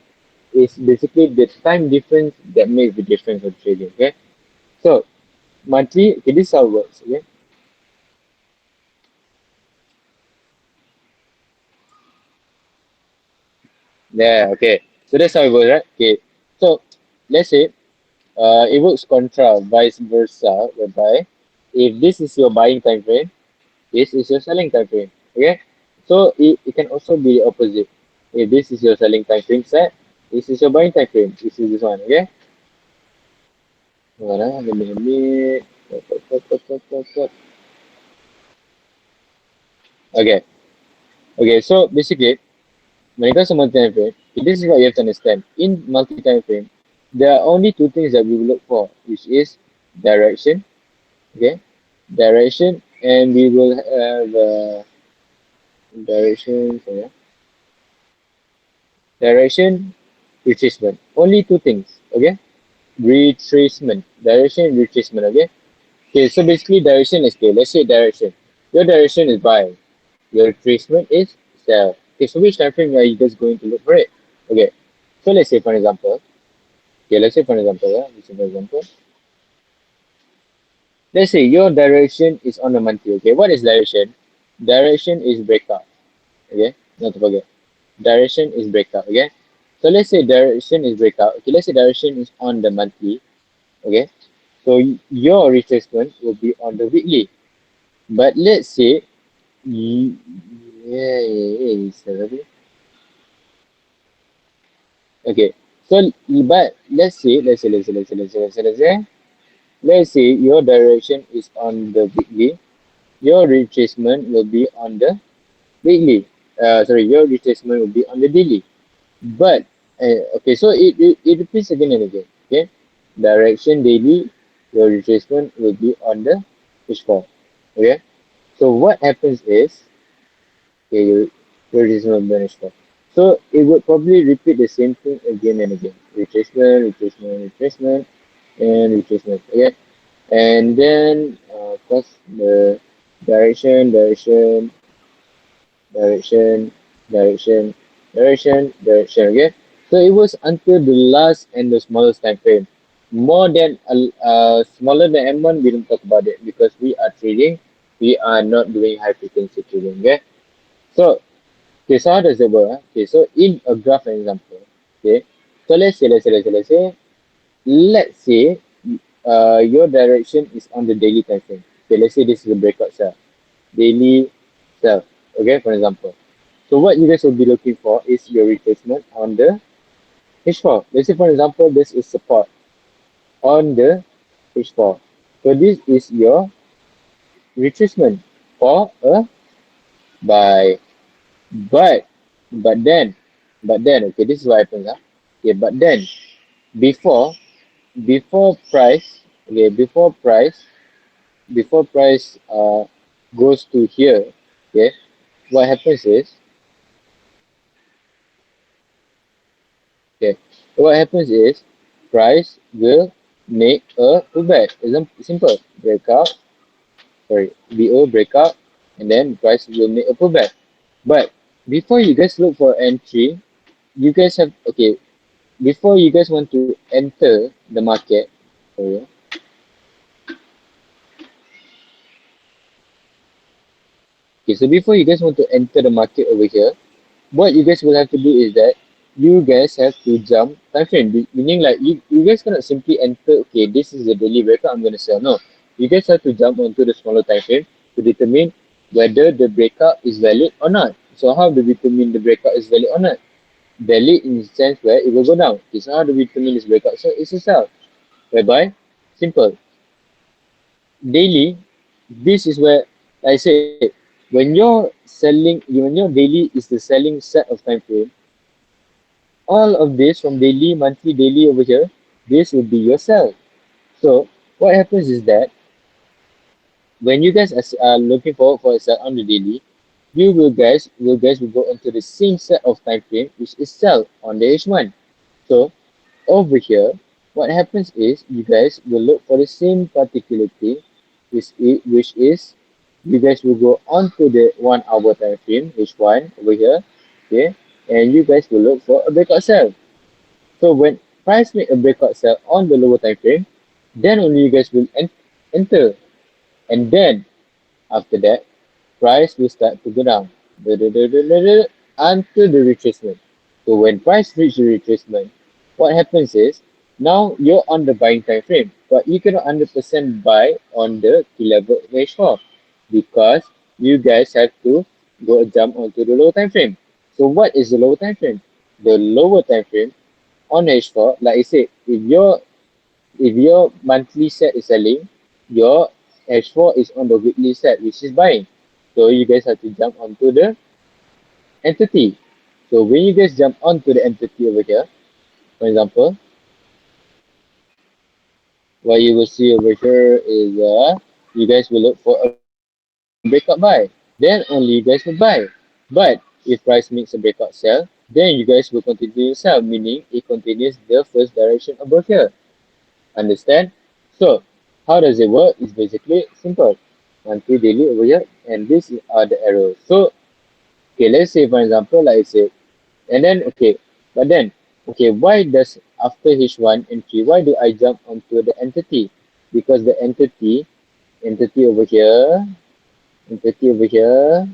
is basically the time difference that makes the difference of trading. Okay, so monthly, okay, this is how it works. Okay, yeah, okay, so that's how it goes, right? Okay, so let's say it works contra, vice versa, whereby if this is your buying time frame, this is your selling time frame. Okay, so it can also be the opposite. If this is your selling time frame set, This is your buying time frame. This is this one, okay? Hold on, give me a minute. Okay, okay. So basically, when it comes to multi-time frame, this is what you have to understand. In multi-time frame, there are only two things that we will look for, which is direction, okay? Direction, and we will have direction, so yeah, direction, retracement. Only two things, okay? Retracement, direction, retracement, okay? Okay, so basically direction is okay. Let's say direction. Your direction is buy. Your retracement is sell. Okay, so which time frame are you guys going to look for it? Okay, so let's say for example, okay, let's say for example, yeah, let's say for example, let's say your direction is on the monthly. Okay, what is direction? Direction is breakout. Okay, not to forget. Direction is breakout. Okay, so let's say direction is breakout. Okay, let's say direction is on the monthly. Okay, so your retracement will be on the weekly. But let's say, y- yeah, yeah, yeah, sorry. Okay, so but let's say your direction is on the weekly, your retracement will be on the weekly. Sorry, your retracement will be on the daily. But okay, so it repeats again and again. Okay, direction daily, your retracement will be on the H4. Okay, so what happens is, okay, your retracement will be on H4. So it would probably repeat the same thing again and again. Retracement, and retracement. Okay, and then of course the direction, direction, direction. Okay, so it was until the last and the smallest time frame. More than smaller than M1, we don't talk about it because we are trading. We are not doing high frequency trading. Okay, so okay, so how does it work? Okay, so in a graph, for example. Okay, so let's say your direction is on the daily time frame. Okay, let's say this is a breakout cell, daily cell. Okay, for example. So what you guys will be looking for is your retracement on the H4. Let's say for example, this is support on the H4. So this is your retracement for a buy. But but then okay, this is what happens. Okay, but then before price, okay, before price goes to here, okay, what happens is, okay, what happens is price will make a pullback. Example simple, breakout, sorry, BO breakout, and then price will make a pullback. But before you guys look for entry, you guys have, okay, before you guys want to enter the market, sorry, okay, so before you guys want to enter the market over here, what you guys will have to do is that you guys have to jump time frame. Meaning like you guys cannot simply enter, okay, this is the daily breakout, I'm gonna sell. No. You guys have to jump onto the smaller time frame to determine whether the breakout is valid or not. So how do we determine the breakout is valid or not? Valid in the sense where it will go down. Okay, so how do we determine this breakout? So it's a sell. Whereby, simple. Daily, this is where I say when you're selling, when your daily is the selling set of time frame, all of this from daily, monthly, daily over here, this would be your sell. So what happens is that when you guys are looking forward for a sell on the daily, you will go into the same set of time frame which is sell on the H1. So over here, what happens is you guys will look for the same particular thing, which is you guys will go onto the 1 hour time frame, H1 over here, okay, and you guys will look for a breakout sell. So when price make a breakout sell on the lower time frame, then only you guys will enter, and then after that, price will start to go down until the retracement. So when price reach the retracement, what happens is now you're on the buying time frame, but you cannot 100% buy on the key level H4 because you guys have to go jump onto the lower time frame. So what is the lower time frame? The lower time frame on H4, like I said, if your monthly set is selling, your H4 is on the weekly set, which is buying. So you guys have to jump onto the entity. So when you guys jump onto the entity over here, for example, what you will see over here is you guys will look for a breakout buy. Then only you guys will buy. But if price makes a breakout sell, then you guys will continue to sell, meaning it continues the first direction above here. Understand? So how does it work? It's basically simple. Monthly, daily over here, and these are the arrows. So okay, let's say for example, like I said, and then okay, but then okay, why does after H1 entry, why do I jump onto the entity? Because the entity over here, entity over here,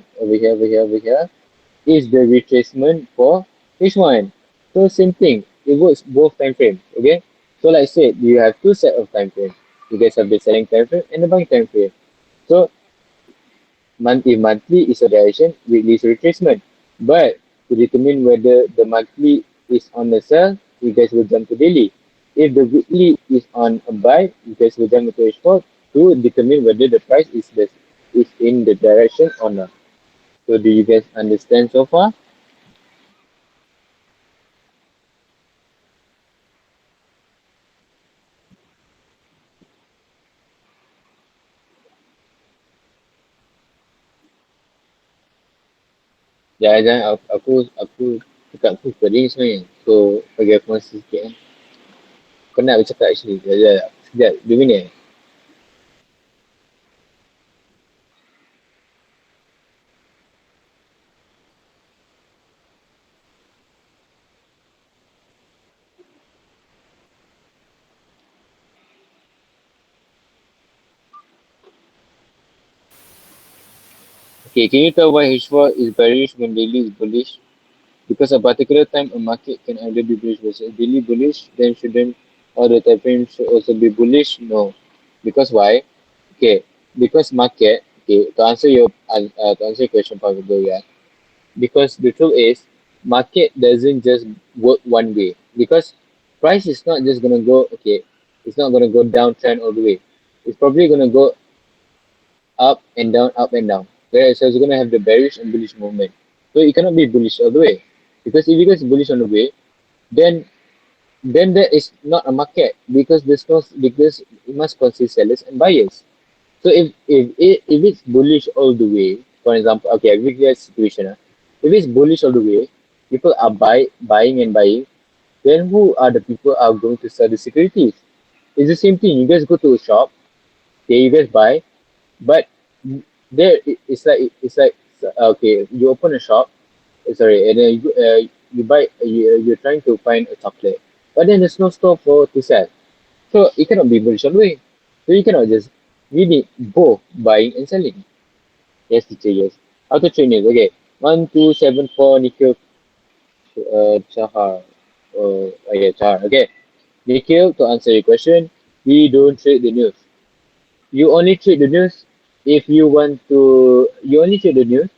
is the retracement for H1. So same thing, it works both time frame. Okay, so like I said, you have two set of time frame. You guys have the selling time frame and the buying time frame. So monthly is a direction, weekly is a retracement. But to determine whether the monthly is on the sell, you guys will jump to daily. If the weekly is on a buy, you guys will jump to H4 to determine whether the price is in the direction or not. So do you guys understand so far? Jangan aku cakap aku tadi sebenarnya. So bagi aku masa sikit eh. Kau nak bercakap actually. Sekejap 2 minit. Okay, can you tell why H4 is bearish when daily is bullish? Because a particular time a market can either be bullish versus daily bullish, then shouldn't all the time frame should also be bullish? No. Because why? Okay, because market, okay, to answer your question probably, yeah. Because the truth is market doesn't just work one way. Because price is not just gonna go, okay, it's not gonna go downtrend all the way. It's probably gonna go up and down, up and down. Whereas so it's gonna have the bearish and bullish movement. So it cannot be bullish all the way. Because if it goes bullish on the way, then there is not a market because because it must consist sellers and buyers. So if it's bullish all the way, for example, okay, I give you a situation. If it's bullish all the way, people are buying and buying, then who are the people are going to sell the securities? It's the same thing. You guys go to a shop, okay, you guys buy, but it's like okay, you open a shop, sorry, and then you buy, you're trying to find a chocolate, but then there's no store for to sell, so it cannot be bullish all the way. So you cannot just, you need both buying and selling. Yes, teacher, yes. How to train it? Okay, 1274 Nikhil Chahar. Yeah, Chahar. Okay, Nikhil, to answer your question, we don't trade the news. You only trade the news if you want to. You only trade the news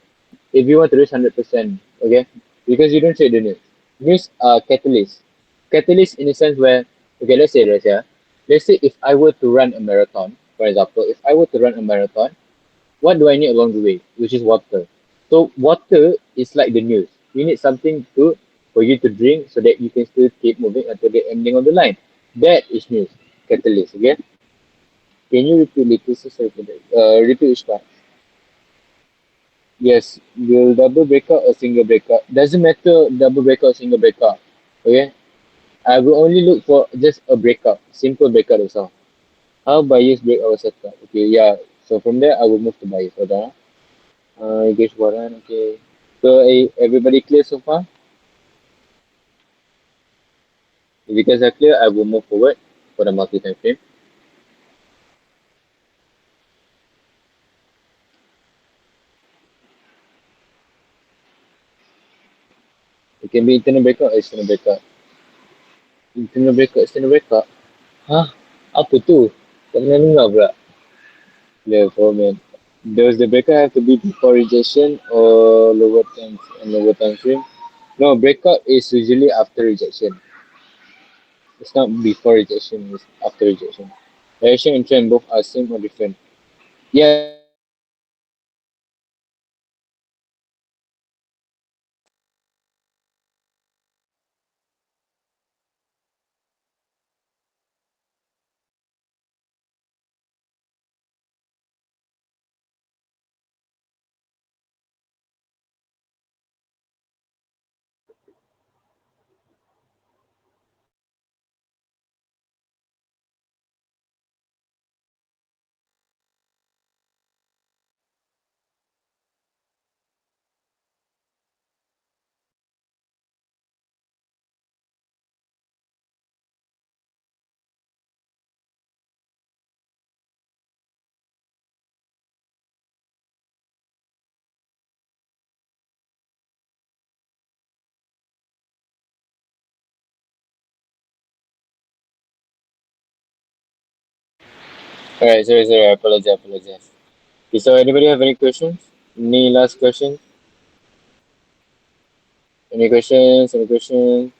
if you want to reach 100%. Okay, because you don't trade the news. News are catalysts. Catalysts in the sense where, okay, let's say this, yeah. Let's say if I were to run a marathon, for example, if I were to run a marathon, what do I need along the way? Which is water. So water is like the news. You need something to for you to drink so that you can still keep moving until the ending of the line. That is news. Catalyst. Okay. Can you repeat little? So sorry for that. Repeat which part? Yes, will double breakout or single breakout? Doesn't matter double breakout or single breakout. Okay. I will only look for just a breakout, simple breakout as well. How buyers break our setup? Okay, yeah. So from there, I will move to buyers. Hold on. Engage warrant. Okay. So everybody clear so far? If you guys are clear, I will move forward for the multi time frame. It can be internal breakout or external breakout. Internal breakout, external breakout. Hah? Apa tu? Tak pernah dengar pula. Clear for man. Does the breakout have to be before rejection or lower time frame? No, breakout is usually after rejection. It's not before rejection, it's after rejection. Direction and trend both are same or different. Yeah, so it's same. Alright, sorry, apologize. Okay, so anybody have any questions? Any last questions? Any questions? Any questions?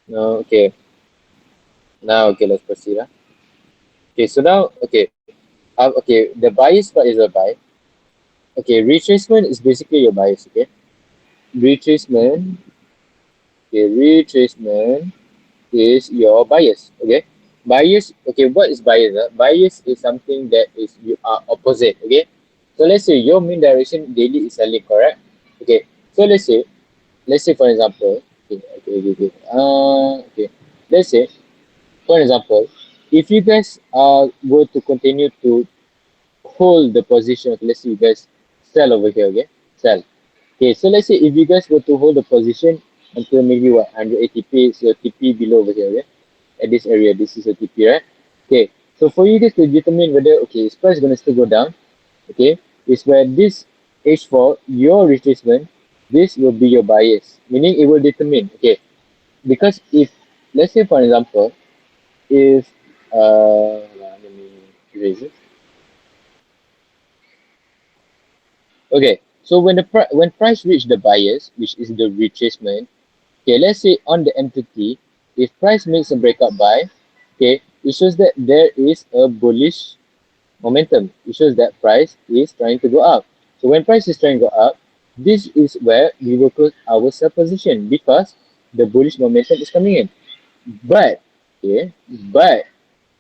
No, okay. Now, okay, let's proceed. Okay, so now, okay, the bias part is a buy. Okay, retracement is basically your bias. Okay, retracement. Okay, retracement is your bias. Okay, bias. Okay, what is bias? Bias is something that is you are opposite. Okay, so let's say your mean direction daily is slightly correct. Okay, so let's say for example. Okay. Let's say for example, if you guys were to continue to hold the position. Okay, let's say you guys sell over here. Okay, sell. Okay, so let's say if you guys were to hold the position until maybe what 180 p, so TP below over here. Okay, at this area, this is a TP, right? Okay, so for you guys to determine whether okay, is price gonna still go down? Okay, is where this H4 your retracement, this will be your bias, meaning it will determine. Okay, because if let's say for example, if let me erase it. Okay, so when price reach the bias, which is the retracement, okay, let's say on the entity, if price makes a breakout buy, okay, it shows that there is a bullish momentum. It shows that price is trying to go up. So when price is trying to go up, this is where we will close our sell position because the bullish momentum is coming in. But okay, but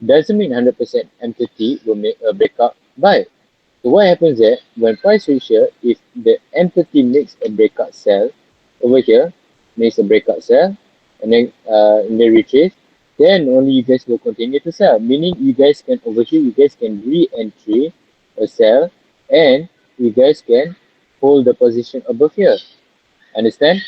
doesn't mean 100% entity will make a breakout buy. So what happens there when price reach here, if the entity makes a breakout sell over here, makes a breakout sell, and then in the retrace, then only you guys will continue to sell. Meaning you guys can over here, you guys can re-entry a sell, and you guys can hold the position above here. Understand?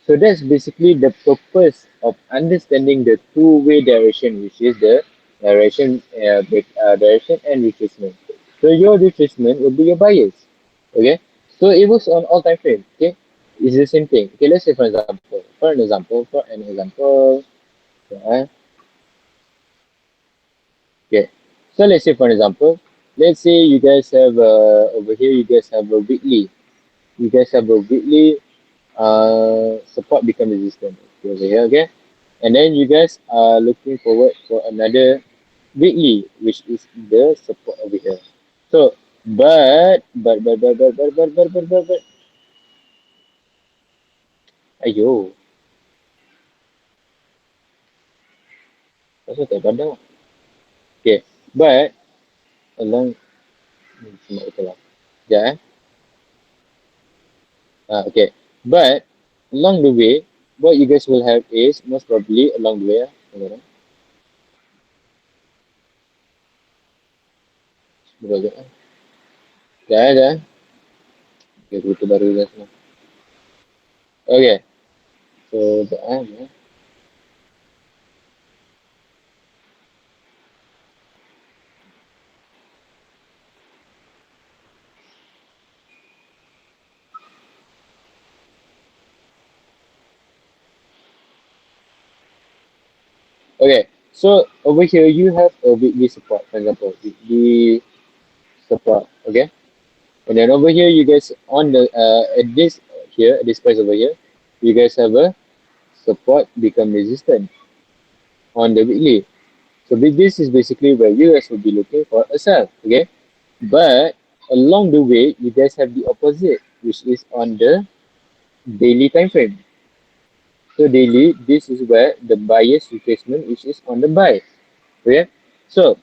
So that's basically the purpose of understanding the two-way direction, which is the direction and retracement. So your retracement will be your bias. Okay. So it works on all time frame. Okay. It's the same thing. Okay. Let's say for an example. Yeah. Okay. So let's say for example, let's say you guys have over here. You guys have a weekly. You guys have a weekly support become resistant over here, okay? And then you guys are looking forward for another weekly, which is the support over here. So, but, ayo, pasal tak pandang. Okay, but along, cuma itulah. Sekejap okay, but along the way, what you guys will have is most probably along the way, sekarang, sekejap, sekejap, sekejap, okay, buku baru dah semua. Okay, so, sekejap, Okay, so over here you have a weekly support, for example, weekly support, okay? And then over here you guys on the at this here, at this price over here, you guys have a support become resistant. on the weekly. So this is basically where you guys will be looking for a sell. Okay, but along the way, you guys have the opposite, which is on the daily time frame. So daily, this is where the buyer's retracement, which is on the buy. Okay, so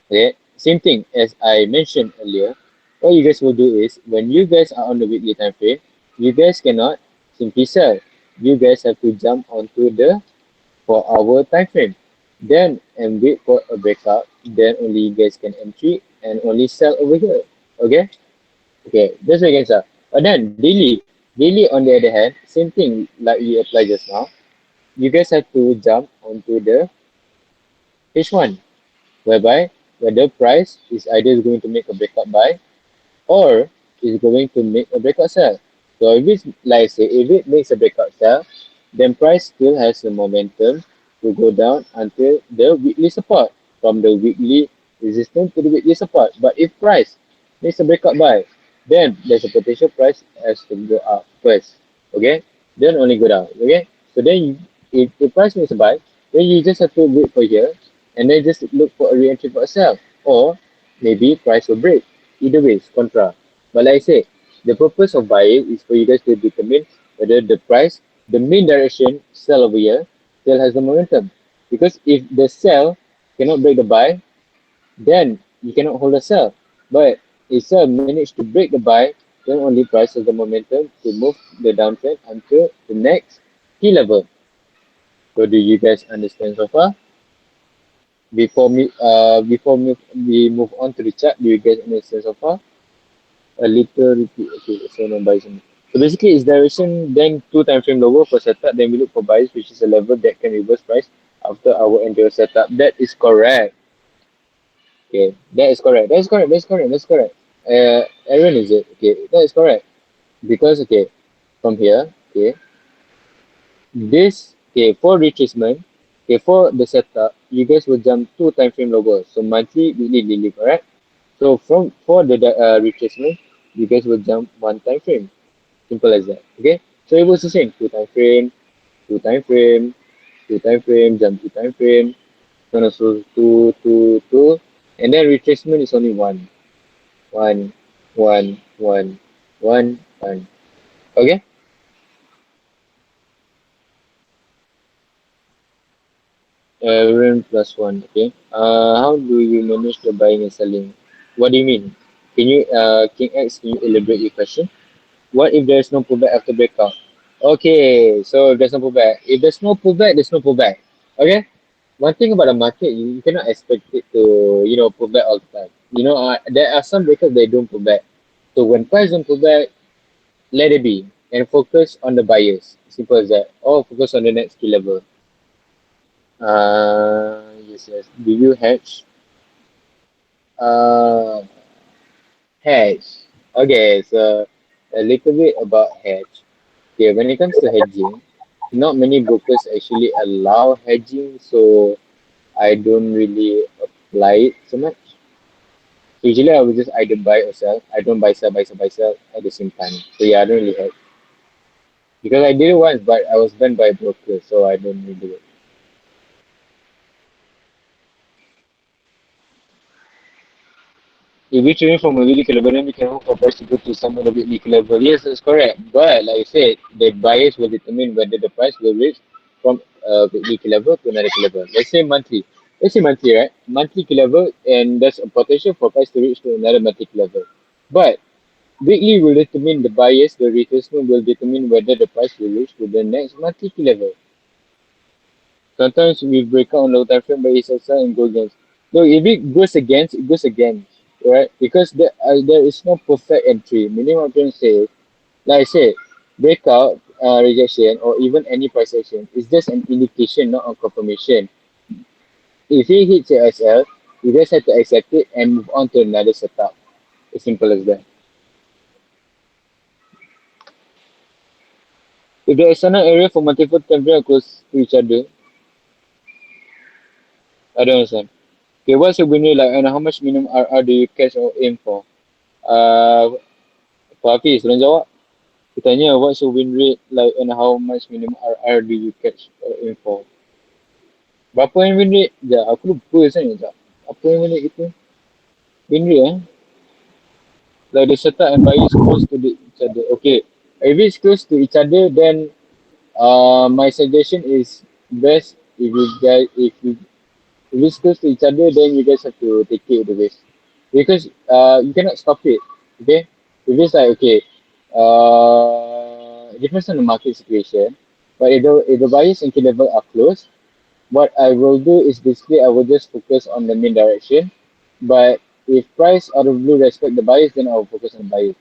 okay, same thing as I mentioned earlier. What you guys will do is when you guys are on the weekly time frame, you guys cannot simply sell. You guys have to jump onto the 4 hour time frame. Then and wait for a breakout. Then only you guys can entry and only sell over here. Okay? Okay, that's what you guys are. But then daily on the other hand, same thing like we applied just now. You guys have to jump onto the H1, whereby where the price is either going to make a breakout buy or is going to make a breakout sell. So if it's like I say, if it makes a breakout sell, then price still has the momentum to go down until the weekly support, from the weekly resistance to the weekly support. But if price makes a breakout buy, then there's a potential price has to go up first. Okay, then only go down. Okay, so then if the price makes a buy, then you just have to wait for here and then just look for a re-entry for a sell, or maybe price will break. Either way, it's contra. But like I say, the purpose of buying is for you guys to determine whether the price, the main direction, sell over here, still has the momentum. Because if the sell cannot break the buy, then you cannot hold the sell. But if sell managed to break the buy, then only price has the momentum to move the downtrend until the next key level. So do you guys understand so far? We move on to the chart, do you guys understand so far? A little repeat. Okay, so no buys. So basically, it's direction, then two time frame lower for setup, then we look for buys, which is a level that can reverse price after our entire setup. That is correct. Okay, that is correct. That's correct. That's correct. That's correct. Aaron, is it? Okay, that is correct. Because okay, from here, okay, this okay for retracement, okay for the setup, you guys will jump two time frame lower. So monthly, weekly, daily, correct? So from for the retracement, you guys will jump one time frame. Simple as that. Okay. So it was the same. Two time frame, two time frame, jump two time frame, so on, so two, and then retracement is only one, one. Okay. Rent plus one. Okay. How do you manage the buying and selling? What do you mean? Can you, King X, can you elaborate your question? What if there's no pullback after breakout? Okay, so if there's no pullback. If there's no pullback, there's no pullback. Okay? One thing about the market, you cannot expect it to, pull back all the time. There are some breakers they don't pull back. So when price don't pull back, let it be and focus on the buyers. Simple as that. Or focus on the next key level. Yes, yes. Do you hedge? Uh, Hedge. Okay, so a little bit about hedge. Okay, when it comes to hedging, not many brokers actually allow hedging, so I don't really apply it so much. Usually, I will just either buy or sell. I don't buy, sell at the same time. So yeah, I don't really hedge because I did it once, but I was done by a broker, so I don't really do it. If we change from a weekly level, then we can hope for price to go to some other weekly level. Yes, that's correct. But like I said, the buyers will determine whether the price will reach from a weekly level to another level. Let's say monthly. Let's say monthly, right? Monthly level, and there's a potential for price to reach to another monthly level. But weekly will determine the buyers, the retracement will determine whether the price will reach to the next monthly level. Sometimes we break out on low time frame, but it's also and go against. So if it goes against, it goes against, right? Because there is no perfect entry. Meaning what I'm trying to say, like I said, breakout, rejection, or even any price action is just an indication, not a confirmation. If it hits your SL, you just have to accept it and move on to another setup. As simple as that. If the external area for multiple time frame are close to each other, I don't understand. Okay, what's your winner like and how much minimum RR do you catch or aim for? Uh, for Hafiz, tolong jawab. Dia tanya, what's your win rate like and how much minimum RR do you catch or aim for? Berapa yang win rate? Sekejap, aku lupa sebenarnya. Sekejap. Apa yang win rate kita? Win rate Like the setup and buyers close to each other. Okay. If it's close to each other, then my suggestion is best if it's close to each other, then you guys have to take it the risk because you cannot stop it. Okay. If it's like okay, it depends on the market situation. But if the buyers and key level are close, what I will do is basically I will just focus on the main direction. But if price out of blue respect the buyers, then I will focus on the buyers.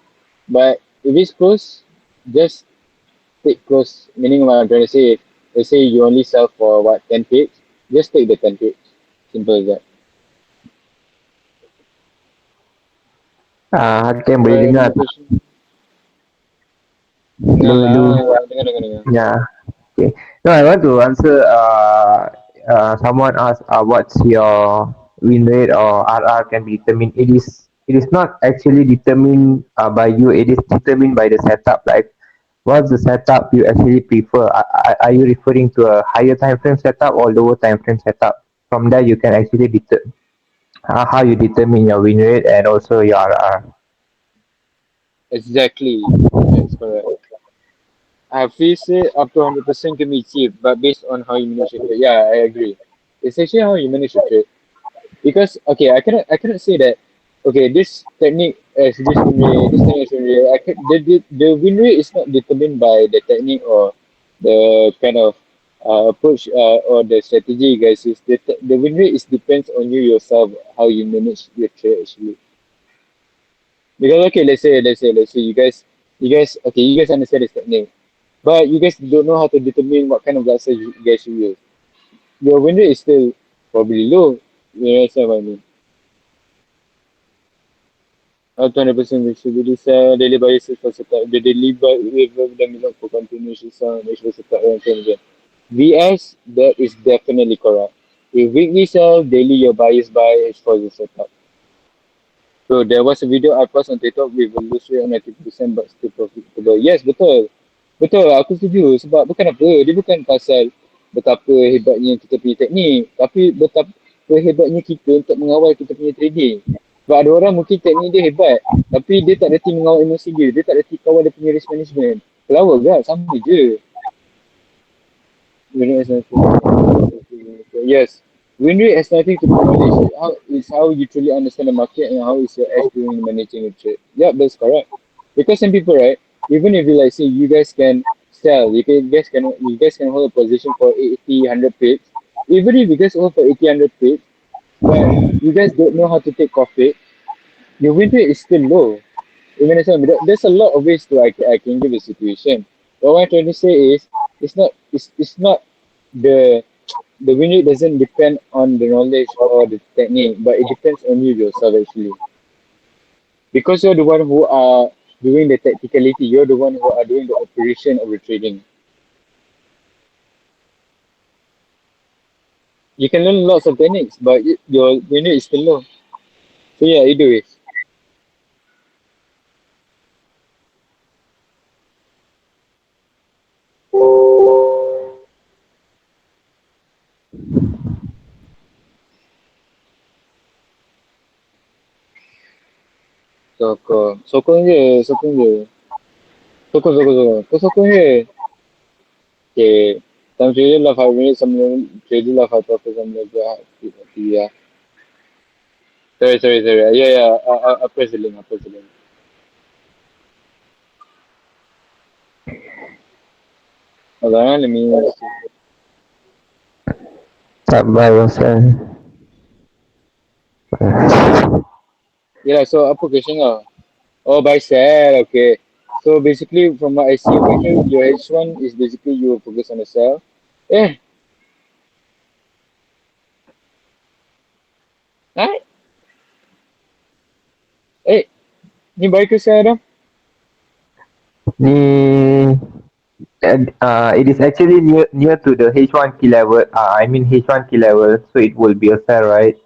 But if it's close, just take close. Meaning what I'm trying to say, if let's say you only sell for what 10 pips, just take the 10 pips. Simple as that. Hakim boleh Right, dengar any tak? question? Dengar Hello, lah, hello. dengar dengar dengar. Yeah. Okay. No, I want to answer. Someone asked, what's your win rate or RR can be determined. It is not actually determined by you. It is determined by the setup. Like, what's the setup you actually prefer? Are you referring to a higher time frame setup or lower time frame setup? From there, you can actually how you determine your win rate and also your RR. Exactly, that's correct. Hafiz said up to 100% can be achieved, but based on how you manage the trade. Yeah, I agree. It's actually how you manage the trade. Because okay, I cannot say that okay this technique as this win rate, this technique as win rate. The win rate is not determined by the technique or the kind of approach or the strategy you guys use. The win rate is depends on you yourself how you manage your trade actually. Because okay, let's say you guys okay you guys understand this technique, but you guys don't know how to determine what kind of glasses you guys should use. Your win rate is still probably low. You understand what I mean? 200% visibility sell daily biases for setup. The daily buy wave them look for continuation sound which was setup around 10%. VS, that is definitely correct. If weekly sell, daily your bias buy is for the setup. So there was a video I post on TikTok with a loose rate on 90% but still profitable. Yes, betul. Betul, aku setuju. Sebab bukan apa, dia bukan pasal betapa hebatnya kita punya teknik. Tapi betapa hebatnya kita untuk mengawal kita punya trading. Sebab ada orang mungkin teknik dia hebat. Tapi dia tak reti mengawal emosi dia. Dia tak reti kawal dia punya risk management. Kelawar kan? Sama je. Win rate has nothing Yes. Win rate has nothing to do with knowledge. It's how you truly understand the market and how is your edge during managing the trade. Yeah, that's correct. Because some people, right, even if you like say you guys can sell, you guys can hold a position for 80, 100 pips. Even if you guys hold for 80, 100 pips, but you guys don't know how to take profit, your win rate is still low. Even if there's a lot of ways to I can give a situation. But what I'm trying to say is it's not the the win rate doesn't depend on the knowledge or the technique, but it depends on you yourself actually. Because you're the one who are doing the tacticality, you're the one who are doing the operation of the trading. You can learn lots of techniques, but your win rate is still low. So yeah, either way. Sokong je, sokong je. Sokong. Kau sokong je. Okay. Some trader lah 5 minutes, some trader lah 5 profit, some level yeah. Sorry. Yeah. I'll press the link. I'll press the link. Hold on, let me see. Sabar, Wilson. Yeah, so apa question lah? Oh, buy sell. Okay. So basically, from what I see over here, your H1 is basically you focus on the sell. Eh, ah, ni buy ke sell dah? Ni it is actually near to the H1 key level. I mean H1 key level, so it will be a sell, right?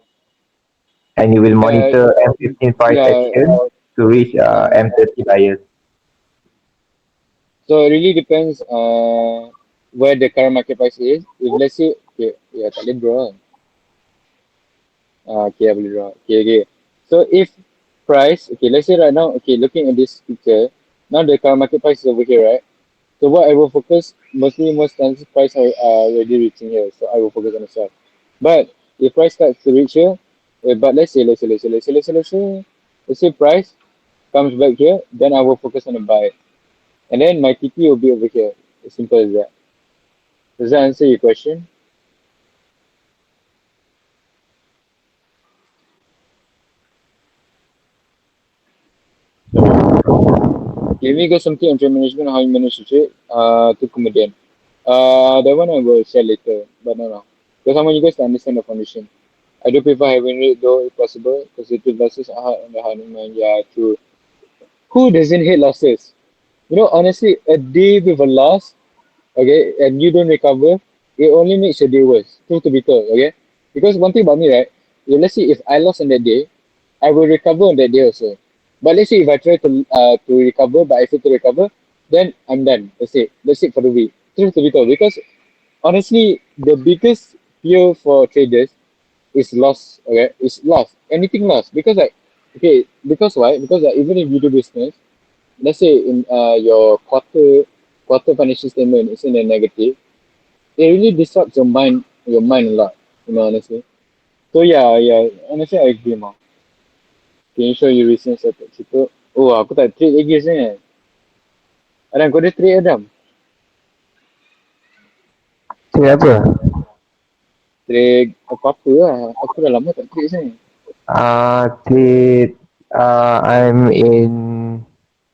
And you will Uh, monitor M15 price yeah. action to reach Uh, M30 bias. so it really depends. where the current market price is. If let's say, okay, yeah, tak boleh draw. Okay, I boleh draw. Okay, okay. So if price, okay, let's say right now, okay, looking at this picture, now the current market price is over here, right? So what I will focus mostly most times price are already reaching here, so I will focus on the sell. But if price starts to reach here, but let's say price comes back here, then I will focus on the buy, and then my TP will be over here. As simple as that. Does that answer your question? Sorry. Give me go something on trade management, how you manage to trade. To kemudian. That one I will share later, but no, no. Because I want you guys to understand the foundation. I do prefer having it though if possible, because the losses are hard on the honeymoon. Yeah, true. Who doesn't hate losses? You know, honestly, a day with a loss, okay, and you don't recover, it only makes your day worse. Truth to be told, okay? Because one thing about me, right? Let's say if I lost on that day, I will recover on that day also. But let's say if I try to recover, but I fail to recover, then I'm done. That's it for the week. Truth to be told, because honestly, the biggest fear for traders is loss. Okay, it's loss. Anything loss because like okay, because why? Because like, even if you do business, let's say in your quarter financial statement is in a negative, it really disrupts your mind a lot. You know, honestly. So yeah, yeah. Honestly, I agree, ma. Can you show your recent setup situ? Oh, aku tak trade lagi sebenarnya. Adam, kau ada trade Adam? Trade apa? Trade apa-apa lah. Aku dah lama tak trade sebenarnya. Trade. I'm in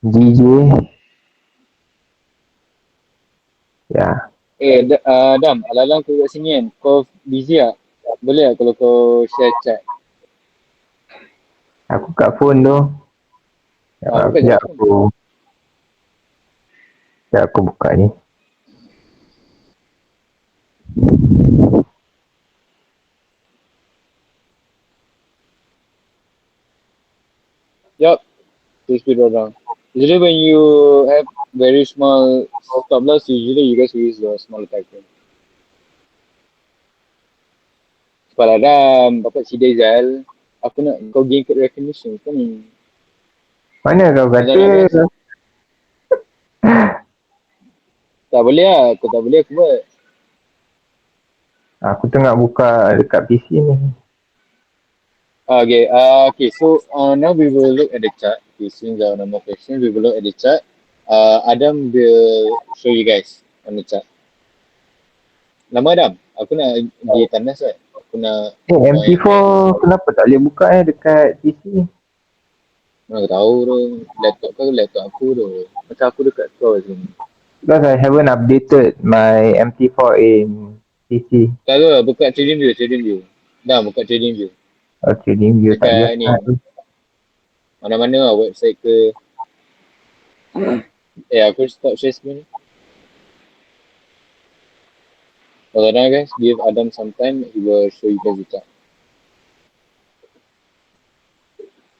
GJ. Yeah. Adam, alang-alang aku kat sini kan. Kau busy tak? Boleh tak kalau kau share chat? Aku kat phone tu. Bukan je Sekejap phone. aku buka ni. Yup, please be down. Usually when you have very small stop loss, usually you guys will use the small attack. Kepala Adam, bapak si Dezal. Aku nak kau gain recognition kan. Mana kau Macam kata? nak guys? Tak boleh lah. Kau tak boleh aku buat. Aku tengah buka dekat PC ni. Okay, okay. So now we will look at the chart. Okay, since there are no more questions, we will look at the chart. Adam will show you guys on the chart. Nama Adam. Aku nak di tandas kan. Aku nak join. MP4 kenapa tak boleh buka dekat PC? Mana aku tahu tu. Laptop kau laptop aku tu. Macam aku dekat kau sini. Because I haven't updated my MP4 in PC. Tak tahu lah. Buka trading view. Trading view. Dah buka trading view. Okay, ni view tak Dekat ni. biasa. Mana-mana lah. Website ke. Aku stop share screen. Kalau dah guys. Give Adam some time. He will show you guys the chart.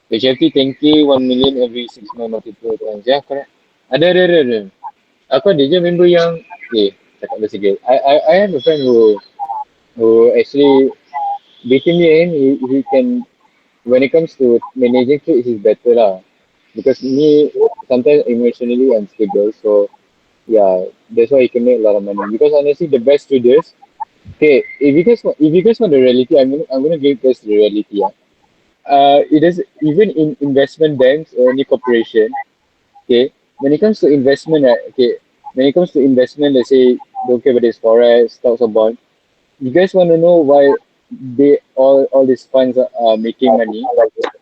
HFT 10k 1 million every 6 months multiple times. Ya, correct. Ada. Aku ada je member yang cakap bahasa sikit. I have a friend who actually between me and he can when it comes to managing trades he's better lah. Because me sometimes emotionally unstable, so yeah, that's why he can make a lot of money. Because honestly, the best traders, okay, if you guys want the reality, I'm gonna give you guys the reality. Yeah. It is even in investment banks or any corporation. Okay, when it comes to investment, right? Okay, when it comes to investment, let's say don't care whether it's forex, stocks or bond. You guys want to know why they all these funds are making money?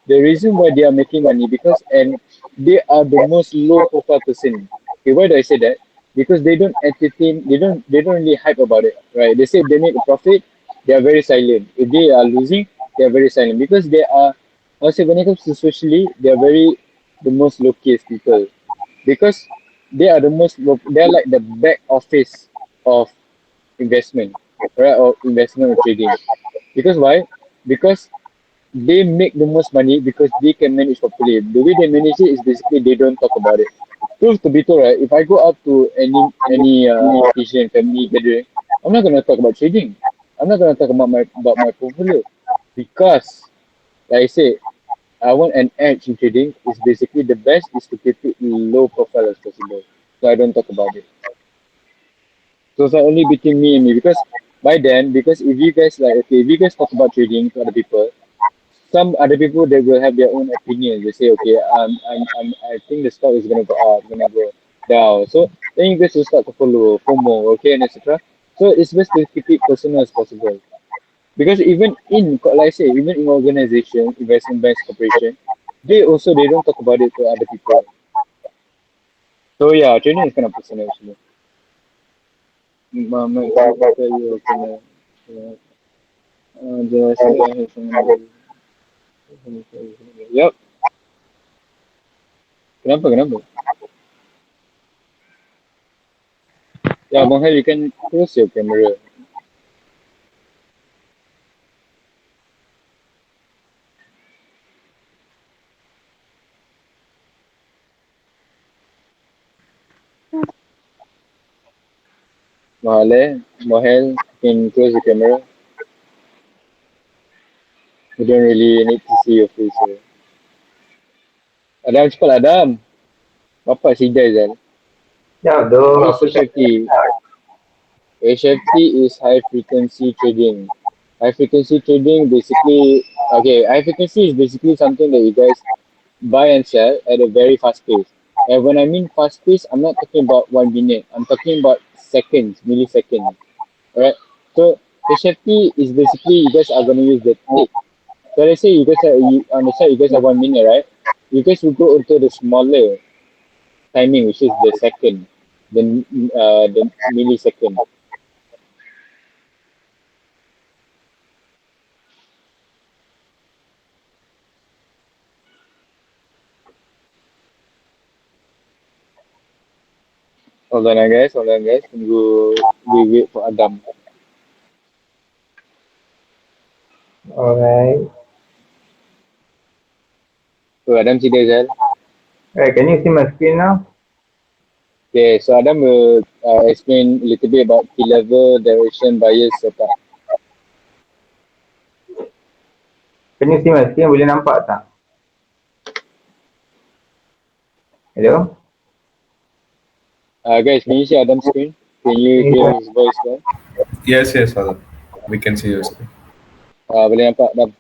The reason why they are making money because and they are the most low profile person. Okay, why do I say that? Because they don't entertain, they don't really hype about it, right? They say if they make a profit, they are very silent. If they are losing, they are very silent because they are. I say when it comes to socially, they are very the most low-key people because they are the most they are like the back office of investment, right? Or investment or trading. Because why? Because they make the most money because they can manage properly. The way they manage it is basically they don't talk about it. truth to be told, right, if I go up to any occasion, family gathering, I'm not gonna talk about trading. I'm not gonna talk about my portfolio because, like I said, I want an edge in trading. Is basically the best is to keep it low profile as possible, so I don't talk about it. So it's like only between me and me because by then, because if you guys like okay, if you guys talk about trading to other people, some other people they will have their own opinions. They say, okay, I think the stock is gonna go up, gonna go down. So then you guys will start to follow FOMO, okay, and etc. So it's best to keep it personal as possible. Because even in, like I say, even in organization, investment banks, corporation, they don't talk about it to other people. So yeah, trading is kind of personal actually. Mama, kata you kena, just have some. Yep. Kenapa? Yeah, Mohel, you can close your camera. Mohel, you can close the camera. You don't really need to see your face here. Adam, cepat Adam. Bapak sidai Zal. Ya, doh What is aku cakap. HFT? HFT is high frequency trading. High frequency trading basically, okay, high frequency is basically something that you guys buy and sell at a very fast pace. And when I mean fast pace, I'm not talking about 1 minute. I'm talking about seconds, milliseconds. Alright. So HFT is basically you guys are gonna use the tick. So let's say you guys are on the side you guys have 1 minute, right? You guys will go into the smaller timing, which is the second, the millisecond. Hold on guys. Tunggu we wait for Adam. Alright. So Adam tidak Zal. Alright, can you see my screen now? Okay, so Adam will explain a little bit about key level, direction, bias, setup. Can you see my screen? Boleh nampak tak? Hello? Guys, can you see Adam's screen? Can you Can you hear see? his voice well? Yes, Father. We can see your screen. Boleh nampak Adam?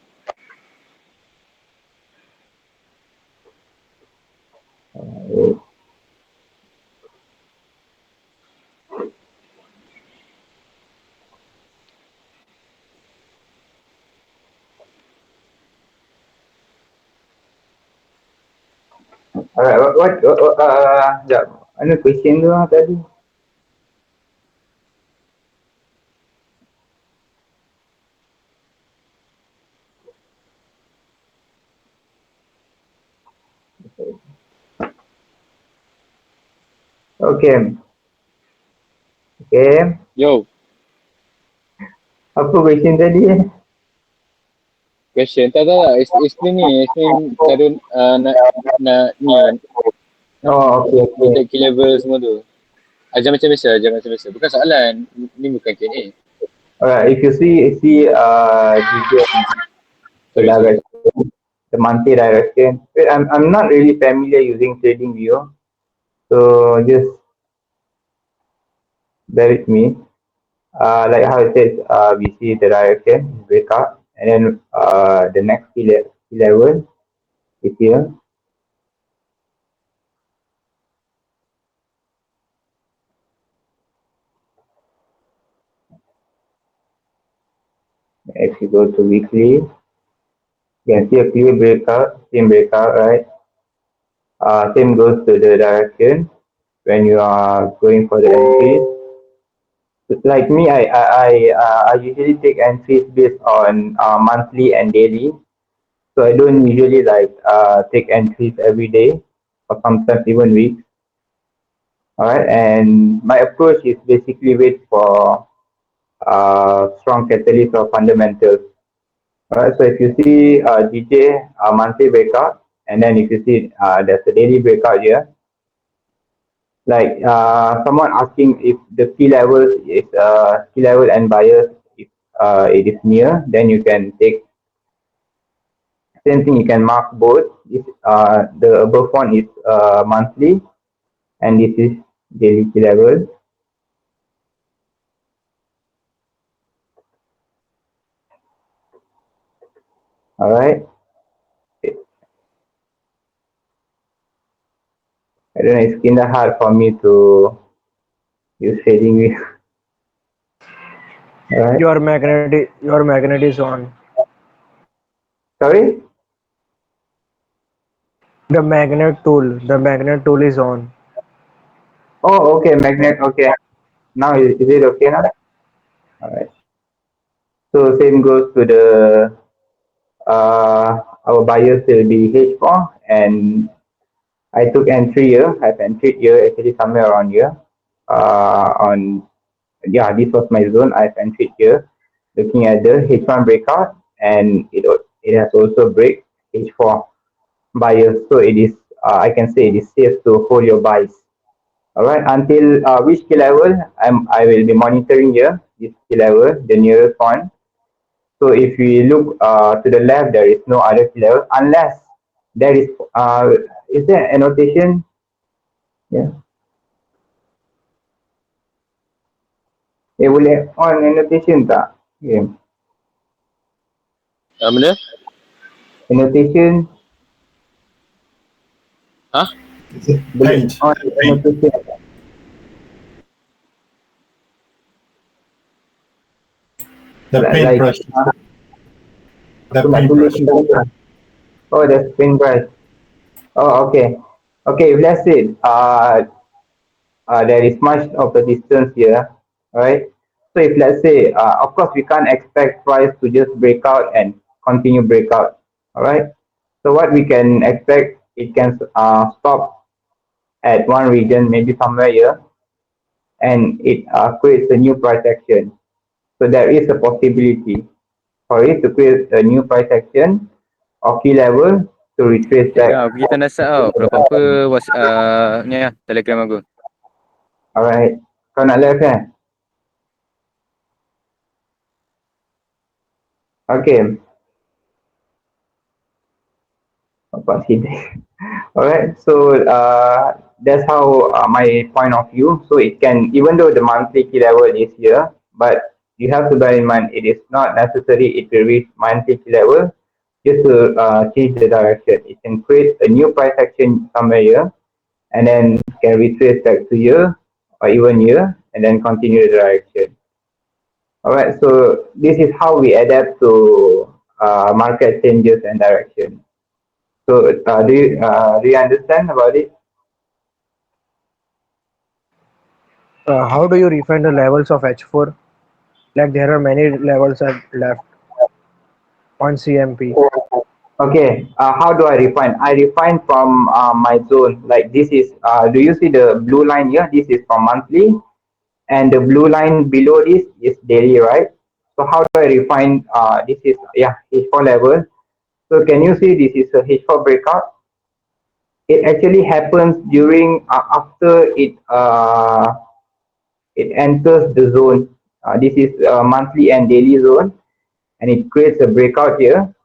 Alright, sekejap. Mana question tu tadi? Okay. Okay. Yo, Apa question tadi? question. Tak. Explain ni. Explain cara nak ni kan. Oh, okay, okay. Detect key level semua tu. Ajar macam biasa. Bukan soalan. Ni bukan Q&A. Alright, if you see video Sorry. direction, the monthly direction. I'm not really familiar using trading view, so just bear with me. Like how it says, we see the direction breakout, and then the next key level is here. If you go to weekly, you can see a clear breakout, same breakout, right? Same goes to the direction when you are going for the entries. Like me, I usually take entries based on monthly and daily. So I don't usually like take entries every day or sometimes even weeks. All right, and my approach is basically wait for strong catalyst or fundamentals. All right, so if you see DJ monthly breakout, and then if you see there's a daily breakout here, Like someone asking if the key level and bias, if it is near, then you can take same thing. You can mark both. If the above one is monthly and this is daily key level. All right. I don't know. It's kind of hard for me to use shading with. All right. Your magnet is on. Sorry. The magnet tool is on. Oh, okay. Magnet. Okay. Now is it okay now? All right. So same goes to the our bias will be H4 and I took entry here. I've entered here actually somewhere around here. On yeah, this was my zone. I've entered here, looking at the H1 breakout, and it has also break H4 bias. So it is I can say it is safe to hold your buys. All right, until which key level I will be monitoring here. This key level, the nearest one. So if we look to the left, there is no other key level unless there is there annotation? Yeah. Boleh on annotation tak? Okay. Benda? Annotation Hah? It's a boleh page. on annotation tak? The Like paintbrush. The aku nak tulis paintbrush. ni. Oh, the paintbrush. Oh, okay. Okay, if let's say there is much of a distance here, right? So if let's say, of course, we can't expect price to just break out and continue breakout, all right? So what we can expect, it can stop at one region, maybe somewhere here, and it creates a new price action. So there is a possibility for it to create a new price action or key level to retrace Sekejap back. lah, pergi tanda start tau. Kalau apa-apa, ni lah, telegram aku. Alright, kau nak live kan? Okay, Bapak Siddiq. Alright, so that's how my point of view. So it can, even though the monthly key level is here, but you have to bear in mind it is not necessary it will reach monthly key level just to change the direction. It can create a new price action somewhere here and then can retrace back to here or even here and then continue the direction. Alright, so this is how we adapt to market changes and direction. So do you understand about it? How do you refine the levels of H4? Like there are many levels at left on CMP. Okay, how do I refine? I refine from my zone. Like this is, do you see the blue line here? This is from monthly, and the blue line below this is daily, right? So how do I refine? This is yeah H4 level. So can you see this is a H4 breakout? It actually happens during after it enters the zone. This is monthly and daily zone, and it creates a breakout here.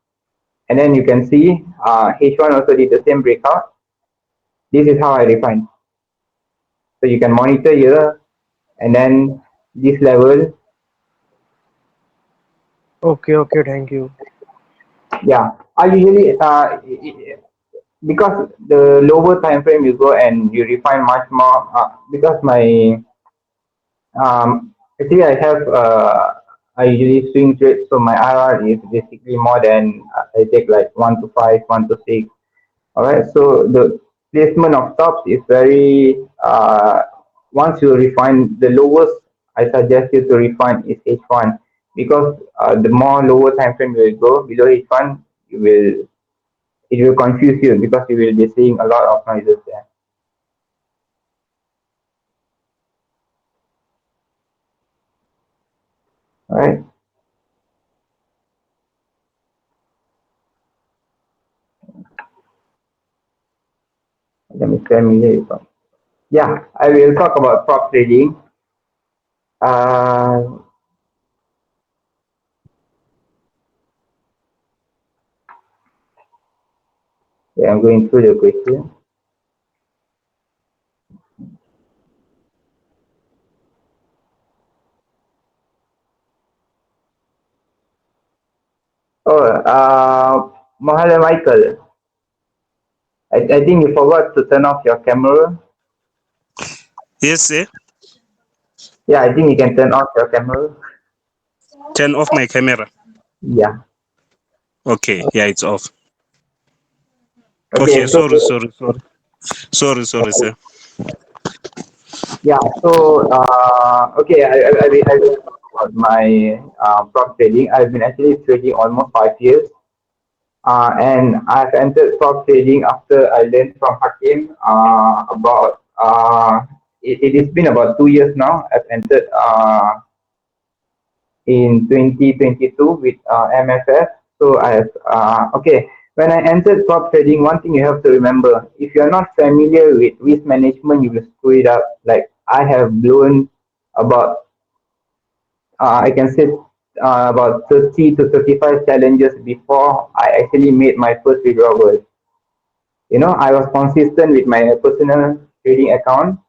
And then you can see H1 also did the same breakout. This is how I refine. So you can monitor here, and then this level, Okay, thank you. yeah. I usually because the lower time frame you go and you refine much more because my actually I usually swing trade, so my IR is basically more than I take like 1 to 5, 1 to 6. All right, so the placement of stops is very once you refine the lowest I suggest you to refine is H1 because the more lower time frame you will go below H1, you will it will confuse you because you will be seeing a lot of noises there. All right. Let me share me here. Yeah, I will talk about prop trading. Uh, yeah, I'm going through the question. Oh, Mahala Michael, I think you forgot to turn off your camera. Yes, eh? Yeah, I think you can turn off your camera. Turn off my camera. Yeah. Okay, yeah, it's off. Okay, Okay, so sorry, sir. yeah, so okay, I will talk about my prop trading. I've been actually trading almost 5 years. And I've entered prop trading after I learned from Hakim about it has been about 2 years now. I've entered in 2022 with MFS. So I have okay. When I entered prop trading, one thing you have to remember: if you're not familiar with risk management, you will screw it up. Like I have blown about I can say about 30 to 35 challenges before I actually made my first withdrawal. I was consistent with my personal trading account,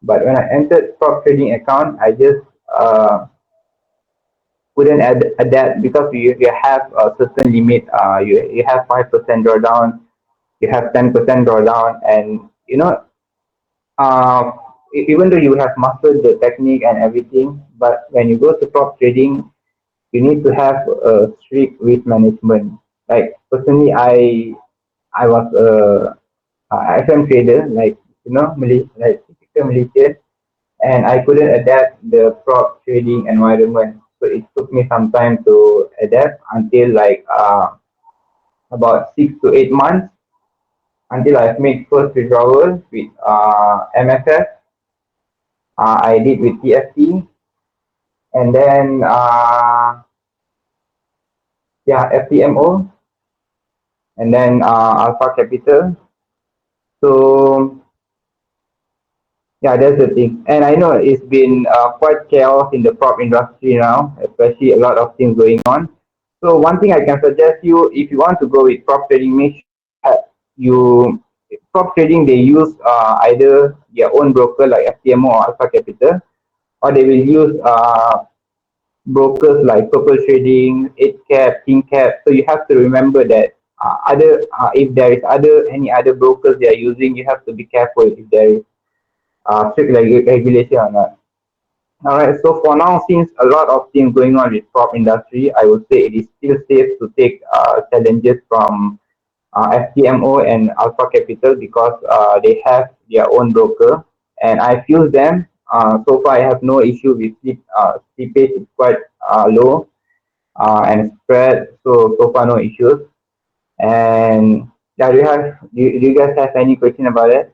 but when I entered prop trading account, I just couldn't adapt because you have a certain limit. You have 5% drawdown, you have 10% drawdown, and uh, even though you have mastered the technique and everything, but when you go to prop trading, you need to have a strict risk management. Like personally, I was a FM trader, like like typical Malaysian, and I couldn't adapt the prop trading environment. So it took me some time to adapt until like about 6 to 8 months until I've made first withdrawal with MFF. I did with TFT, and then yeah, FTMO, and then Alpha Capital. So yeah, that's the thing. And I know it's been quite chaos in the prop industry now, especially a lot of things going on. So one thing I can suggest you, if you want to go with prop trading, make sure that you prop trading they use either their own broker like FTMO or Alpha Capital, or they will use brokers like Purple Trading, 8 Cap, King Cap. So you have to remember that other if there is any other brokers they are using, you have to be careful if there is strict regulation or not. All right. So for now, since a lot of things going on with prop industry, I would say it is still safe to take challenges from FTMO and Alpha Capital because they have their own broker, and I feel them. So far, I have no issue with slippage. It's quite low and spread. So far, no issues. And yeah, do you guys have any question about it?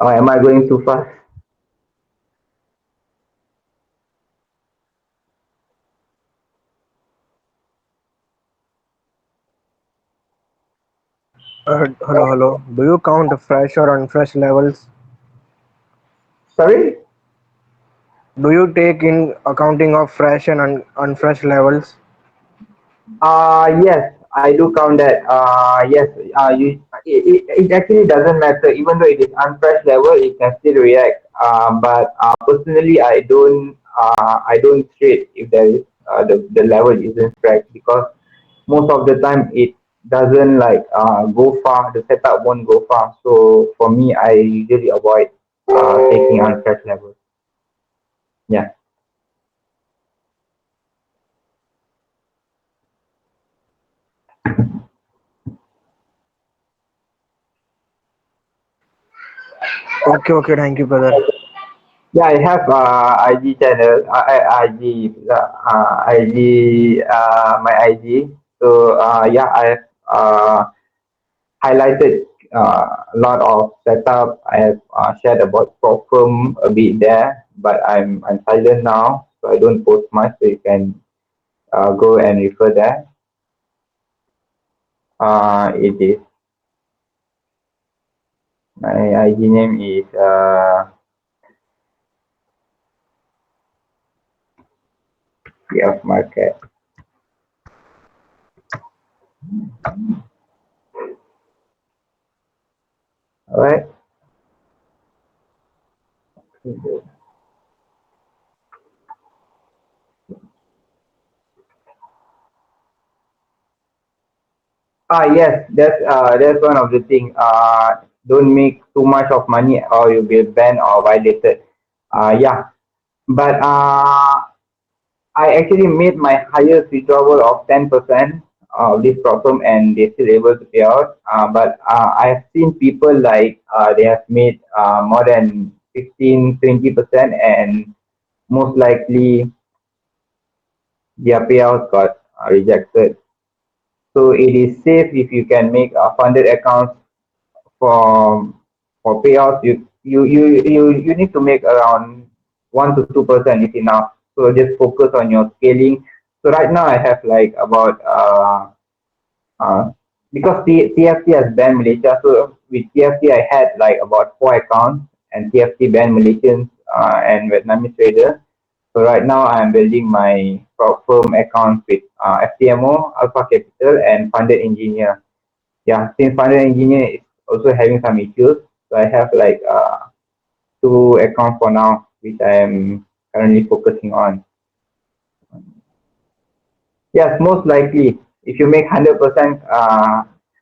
Or am I going too fast? Hello. Do you count fresh or unfresh levels? Sorry. Do you take in accounting of fresh and unfresh levels? Yes, I do count that. Yes, it actually doesn't matter. Even though it is unfresh level, it can still react. But personally, I don't trade if there is the level isn't fresh because most of the time it doesn't like go far. The setup won't go far. So for me, I usually avoid taking unfresh level. Yeah. Okay. Thank you, brother. Yeah, I have IG channel, IG, my IG. So yeah, I've highlighted a lot of setup. I have shared about problem a bit there, but I'm silent now, so I don't post much. So you can go and refer there. It is. My IG name is PF Market. Alright. Yes, that's one of the thing. Don't make too much of money or you'll be banned or violated. Yeah, but I actually made my highest withdrawal of 10% of this problem and they still able to pay out. But I've seen people like they have made more than 15, 20% and most likely their payout got rejected. So it is safe if you can make funded accounts for payouts. You need to make around 1 to 2% is enough. So just focus on your scaling. So right now I have like about uh, because TFT has banned Malaysia. So with TFT I had like about 4 accounts and TFT banned Malaysians and Vietnamese traders. So right now I'm building my firm accounts with FTMO, Alpha Capital, and Funded Engineer. Yeah, since Funded Engineer is also having some issues, so I have like 2 accounts for now, which I am currently focusing on. Yes, most likely if you make 100%,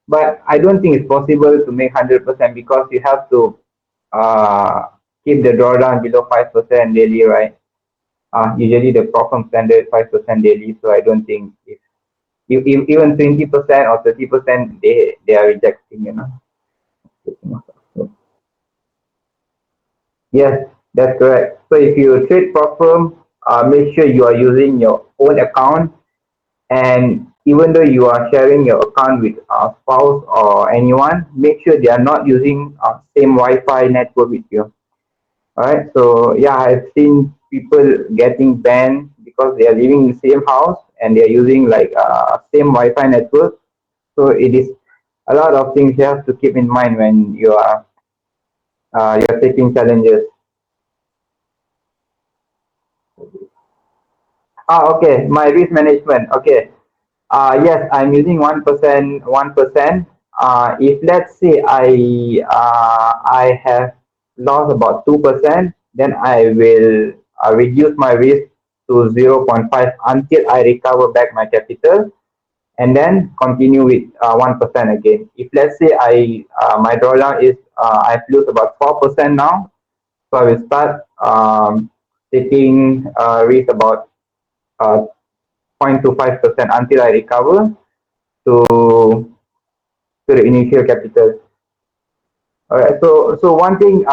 but I don't think it's possible to make 100% because you have to uh, keep the drawdown below 5% daily, right? Usually the problem standard 5% daily, so I don't think if even 20% or 30% they are rejecting, you know. Yes, that's correct. So if you trade prop firm, make sure you are using your own account, and even though you are sharing your account with a spouse or anyone, make sure they are not using same Wi-Fi network with you. All right. So yeah, I've seen people getting banned because they are living in the same house and they are using like same Wi-Fi network. So it is a lot of things you have to keep in mind when you're taking challenges. Okay. My risk management. Okay. Yes, I'm using 1%. 1%. If let's say I have lost about 2%, then I will reduce my risk to 0.5 until I recover back my capital, and then continue with 1% again. If let's say I my drawdown is I've lost about 4% now, so I will start taking risk about 0.25% until I recover to the initial capital. All right. So one thing,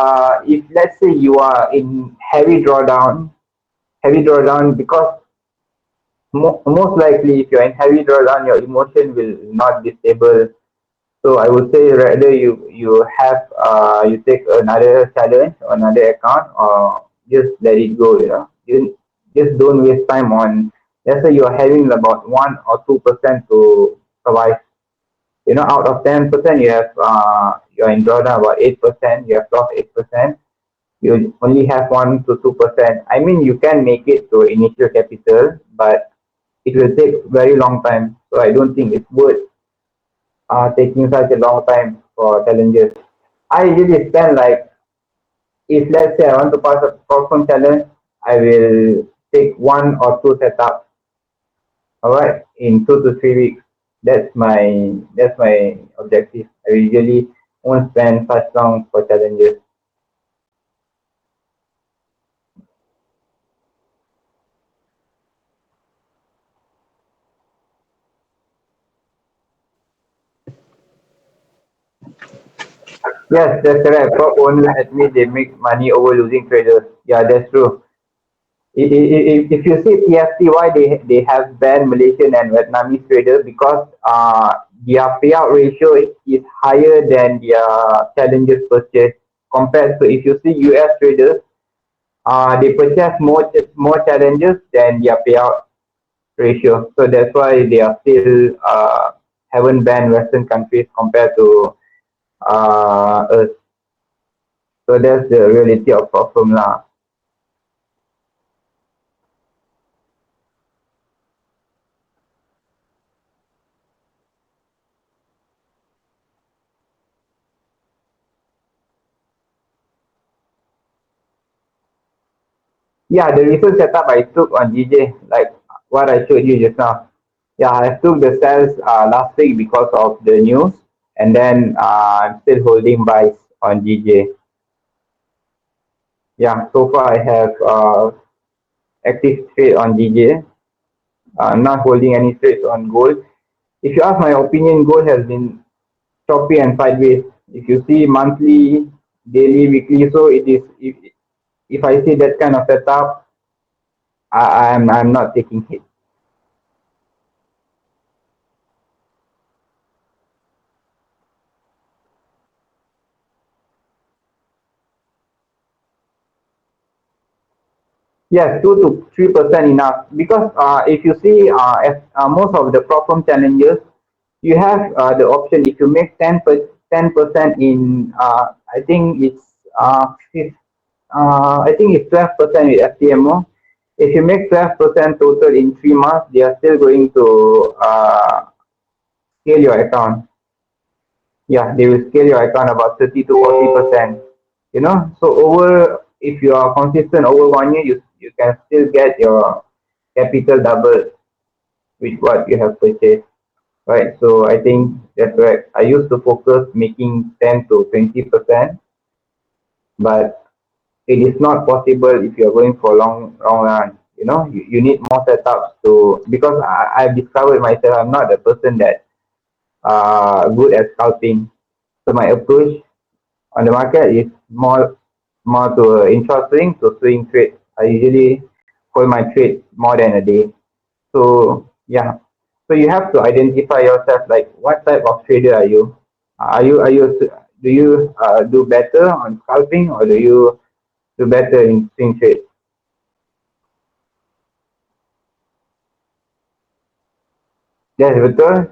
if let's say you are in heavy drawdown, because most likely if you're in heavy drawdown, your emotion will not be stable. So I would say rather you take another challenge or another account or just let it go. You just don't waste time on. Let's say you are having about 1 or 2% to survive. Out of 10%, you're in drawdown about 8%. You have lost 8%. You only have 1 to 2%. I mean, you can make it to initial capital, but it will take very long time. So I don't think it's worth taking such a long time for challenges. I usually spend like, if let's say I want to pass a problem challenge, I will take 1 or 2 setups. All right, in 2 to 3 weeks. That's my objective. I usually won't spend such long for challenges. Yes, that's correct. Prop owners admit they make money over losing traders. Yeah, that's true. If you see TFT, why they have banned Malaysian and Vietnamese traders, because their payout ratio is higher than their challenges purchase, compared to if you see US traders, they purchase more challenges than their payout ratio. So that's why they are still haven't banned Western countries compared to us. So that's the reality of problem lah. Yeah, the recent setup I took on GJ, like what I showed you just now. Yeah, I took the sales last week because of the news, and then I'm still holding buys on GJ. Yeah, so far I have active trade on GJ. I'm not holding any trades on gold. If you ask my opinion, gold has been choppy and sideways. If you see monthly, daily, weekly, so it is. If I see that kind of setup, I'm not taking hit. Yes, 2 to 3% enough because if you see most of the problem challenges, you have the option if you make 10% in I think it's I think it's 12% with FTMO. If you make 12% total in 3 months, they are still going to scale your account. Yeah, they will scale your account about 30 to 40%. You know, so over if you are consistent over 1 year, you can still get your capital double with what you have purchased. Right. So I think that's right. I used to focus making 10 to 20%, but it is not possible if you're going for long run. You know, you need more setups to because I've discovered myself I'm not the person that good at scalping. So my approach on the market is more to intra swing to swing trade. I usually hold my trade more than a day. So yeah. So you have to identify yourself like what type of trader are you? Are you do you do better on scalping or do you do better in swing trade? Yes, betul.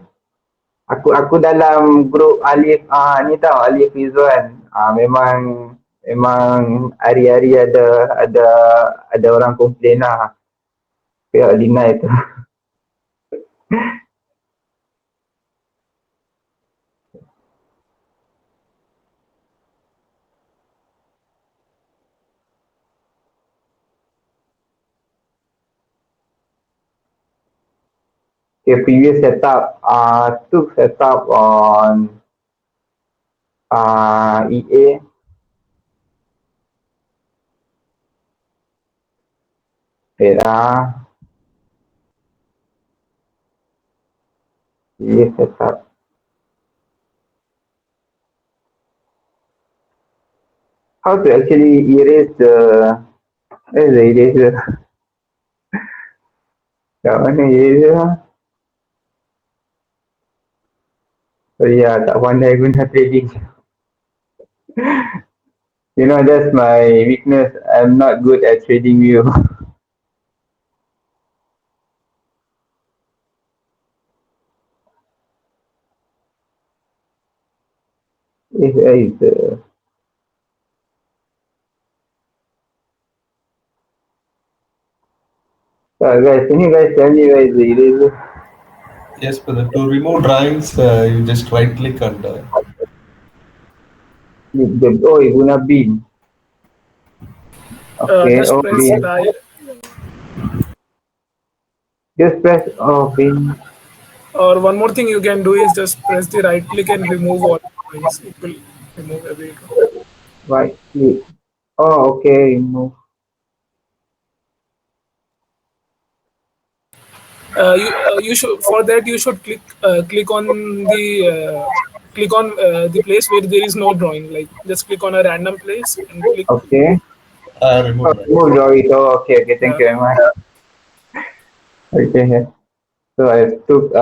Aku dalam grup Alif ni tau, Alif Rizwan. Memang memang hari-hari ada orang komplain lah. Pihak deny tu. Okay, previous setup took setup on EA. Wait previous setup. How to actually erase the where is the eraser? Kat mana eraser? Oh yeah, tak pandai guna trading. You know, that's my weakness. I'm not good at trading view. Where is the guys, can you guys tell me where is the eraser? Yes, brother. To remove drawings, you just right click and Oh, guna bin. Okay, Just oh press bin. die, Just press bin. or one more thing you can do is just press the right click and remove all drawings. It will remove every draw. Right click. Oh, okay, remove. You should for that you should click on the place where there is no drawing. Like just click on a random place and click Okay. remove. Oh, remove that. remove drawing. Oh, okay, thank Yeah. you very much. Okay, so I took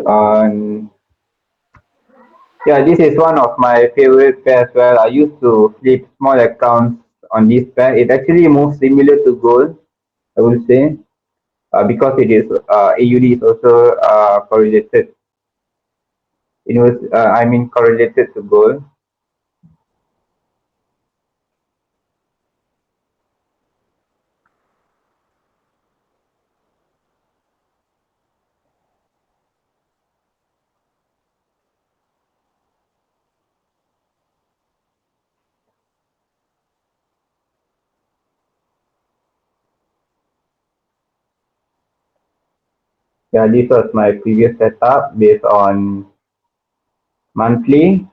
on yeah, this is one of my favorite pairs where I used to flip small accounts on this pair. It actually moves similar to gold, I would say. because it is AUD is also correlated. Correlated to gold. Yeah, this was my previous setup based on monthly.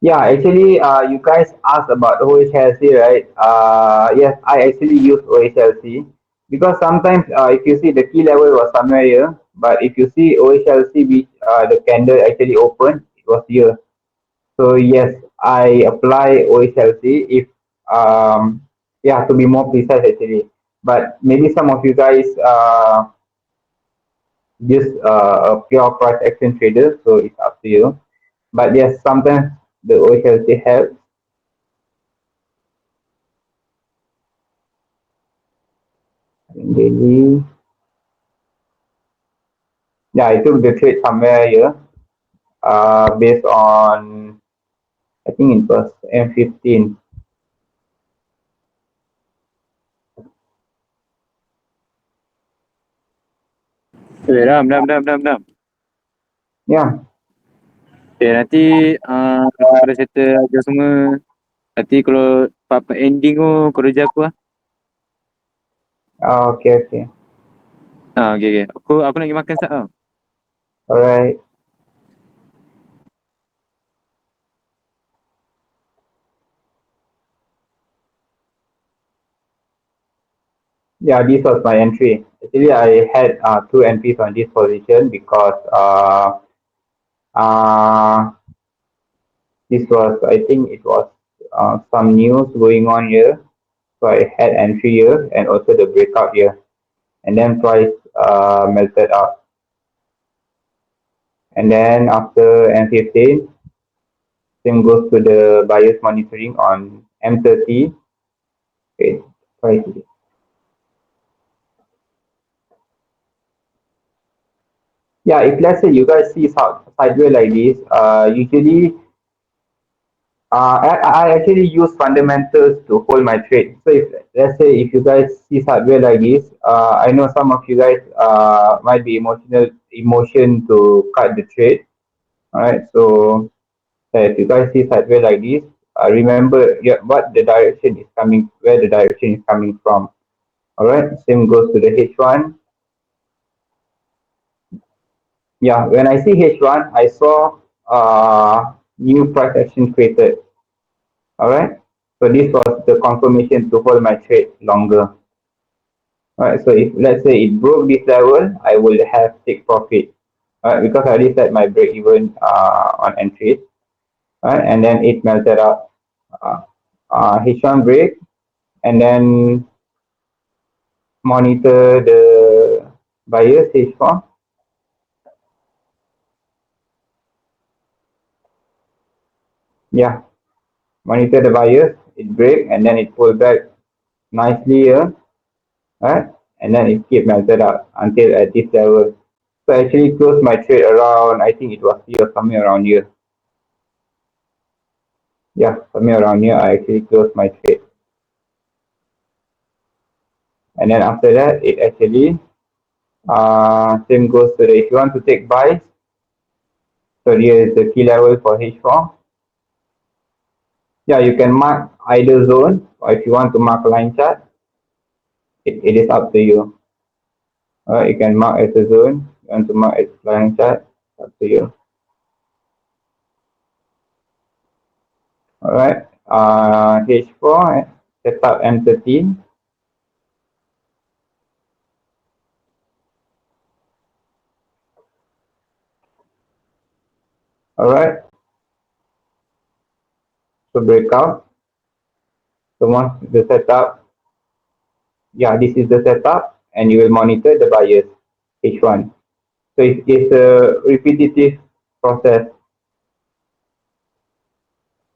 Yeah, actually, you guys asked about OHLC, right? Yes, I actually use OHLC because sometimes if you see the key level was somewhere here, but if you see OHLC, which the candle actually opened, it was here. So yes, I apply OHLC if yeah, to be more precise actually. But maybe some of you guys just a pure price action trader, so it's up to you. But yes, sometimes the OHLC helps. Daily, yeah, I took the trade somewhere here. Based on I think it was M15. Dam. Yeah. Nanti aku pada settle aja semua. Nanti kalau apa ending tu kerja aku lah. Okay, okay. Okay. Aku nak pergi makan sat tau. Alright. Yeah, this was my entry. Actually, I had two entries on this position because uh, this was, I think it was some news going on here. So I had entry here and also the breakout here. And then price melted out. And then after M15, same goes to the buyers monitoring on M30. Okay, price. Yeah, if let's say you guys see sideways like this, usually I actually use fundamentals to hold my trade. So if let's say if you guys see sideways like this, I know some of you guys might be emotion to cut the trade. All right, so if you guys see sideways like this, remember what the direction is coming, where the direction is coming from. All right, same goes to the H1. Yeah, when I see H1, I saw new price action created. All right. So this was the confirmation to hold my trade longer. All right. So if let's say it broke this level, I will have take profit. All right, because I already set my break even on entry. All right, and then it melted out. H1 break, and then monitor the buyers H4. Yeah, monitor the buyers. It break and then it pull back nicely here. Right, and then it keep melted out until at this level. So I actually closed my trade around, I think it was here, somewhere around here. Yeah, somewhere around here, I actually closed my trade. And then after that, it actually, same goes to the, if you want to take buys, so here is the key level for H4. Yeah, you can mark either zone, or if you want to mark line chart, it is up to you. You can mark as a zone, you want to mark as line chart, up to you. Alright, H4, set up M13. Alright, so breakout. So once the setup, yeah, this is the setup, and you will monitor the bias H1. So it's a repetitive process.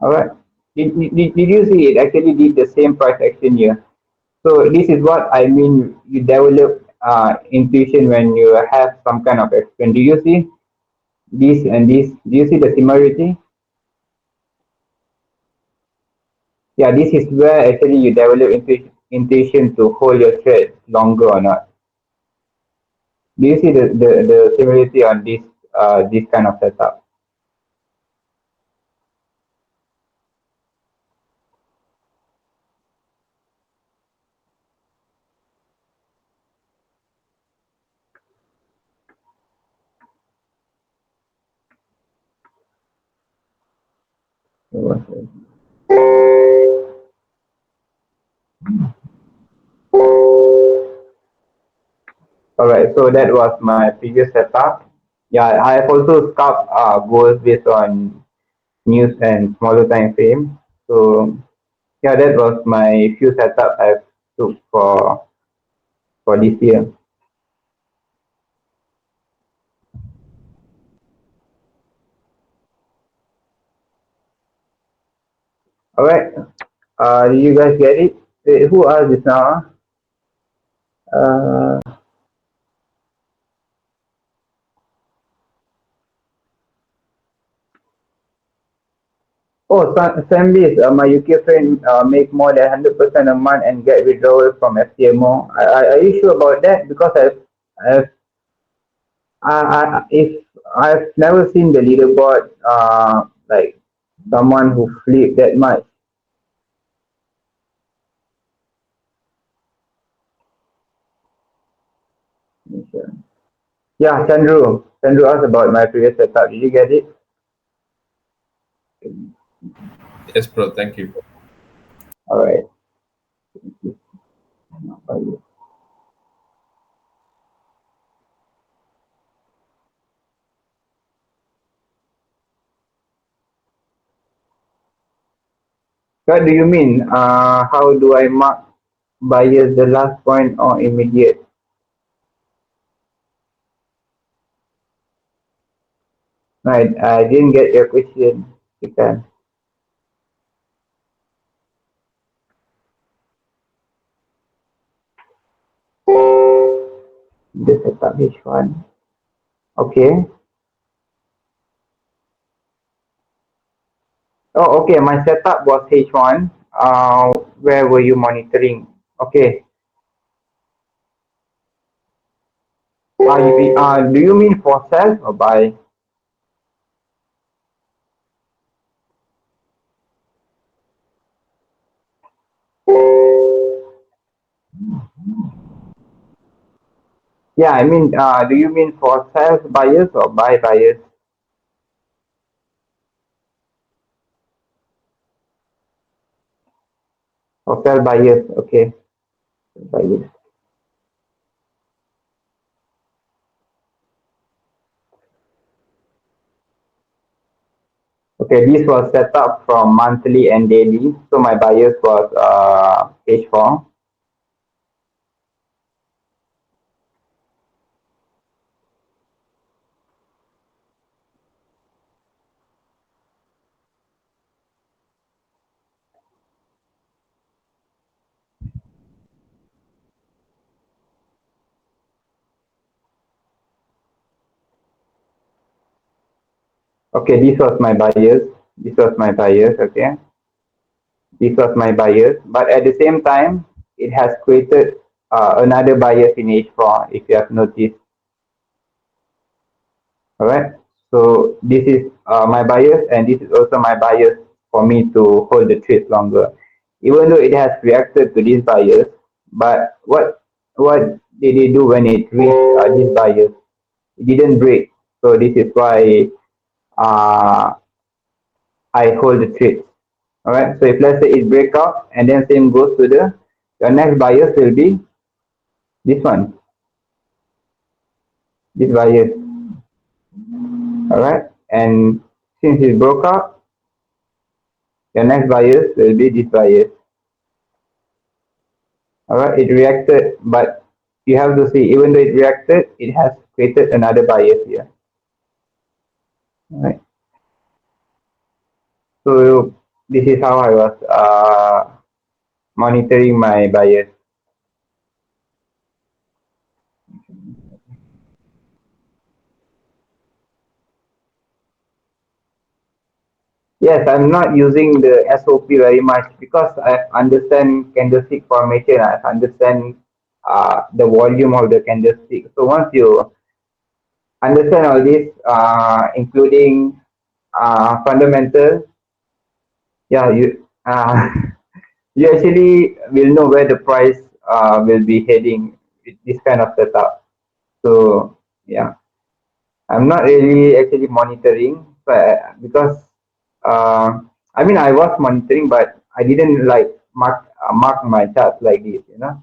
All right. Did you see it actually did the same price action here? So this is what I mean. You develop intuition when you have some kind of action. Do you see this and this? Do you see the similarity? Yeah, this is where actually you develop intuition to hold your trade longer or not. Do you see the similarity on this kind of setup? All right, so that was my previous setup. Yeah, I have also scalped goals based on news and smaller time frame. So yeah, that was my few setup I've took for this year. All right, do you guys get it? Who asked this now? Uh, oh, Sam my UK friend make more than 100% a month and get withdrawal from FCMO. Are you sure about that? Because I've if I've never seen the leaderboard like someone who flipped that much. Yeah, Chandru. Chandru asked about my previous setup. Did you get it? Yes, bro. Thank you. All right. What do you mean? How do I mark bias the last point or immediate? Right. I didn't get your question. Ikan. The setup H1. Okay. Oh, okay. My setup was H1. Where were you monitoring? Okay. Do you mean for sell or buy? Yeah, I mean, do you mean for sell buyers or buy buyers? Or sell buyers? Okay, buyers. Okay, this was set up from monthly and daily. So my buyers was H4. Okay, this was my buyers. This was my buyers. Okay, this was my buyers. But at the same time, it has created another bias in H4. If you have noticed, all right. So this is my bias, and this is also my bias for me to hold the trade longer, even though it has reacted to this bias. But what did they do when it reached this bias? It didn't break. So this is why uh, I hold the trade. All right. So if let's say it break out and then same goes to the your next bias will be this one, this bias. All right. And since it broke out, your next bias will be this bias. Alright, it reacted, but you have to see, even though it reacted, it has created another bias here. Alright, so this is how I was monitoring my bias. Yes, I'm not using the SOP very much because I understand candlestick formation. I understand the volume of the candlestick. So once you understand all this, including fundamental, yeah, you you actually will know where the price will be heading with this kind of setup. So yeah, I'm not really actually monitoring, but because I mean I was monitoring, but I didn't like mark my chart like this, you know.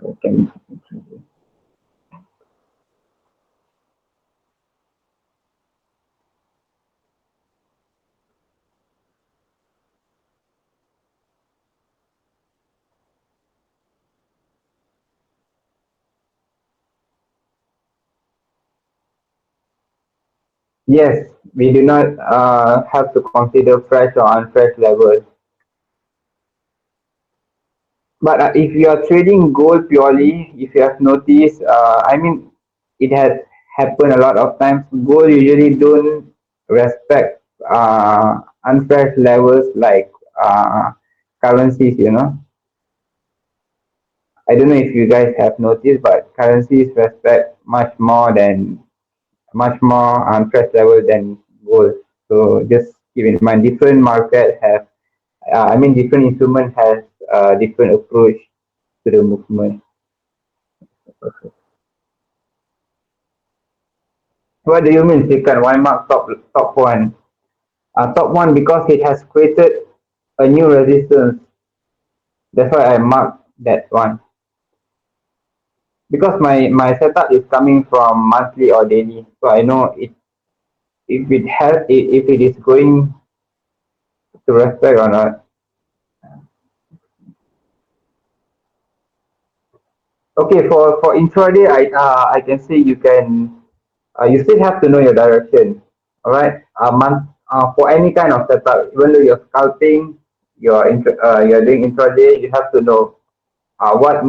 Okay. Yes, we do not have to consider fresh or unfresh levels. But if you are trading gold purely, if you have noticed, I mean, it has happened a lot of times. Gold usually don't respect unfresh levels like currencies, you know. I don't know if you guys have noticed, but currencies respect much more unfresh level than gold. So just keep in mind, different market have, I mean, different instrument has different approach to the movement. What do you mean, second? Why mark top one? Top one because it has created a new resistance. That's why I marked that one. Because my setup is coming from monthly or daily, so I know it if it has if it is going to respect or not. Okay, for intraday, I can say you can you still have to know your direction. All right, for any kind of setup, even though you're scalping, you're doing intraday, you have to know what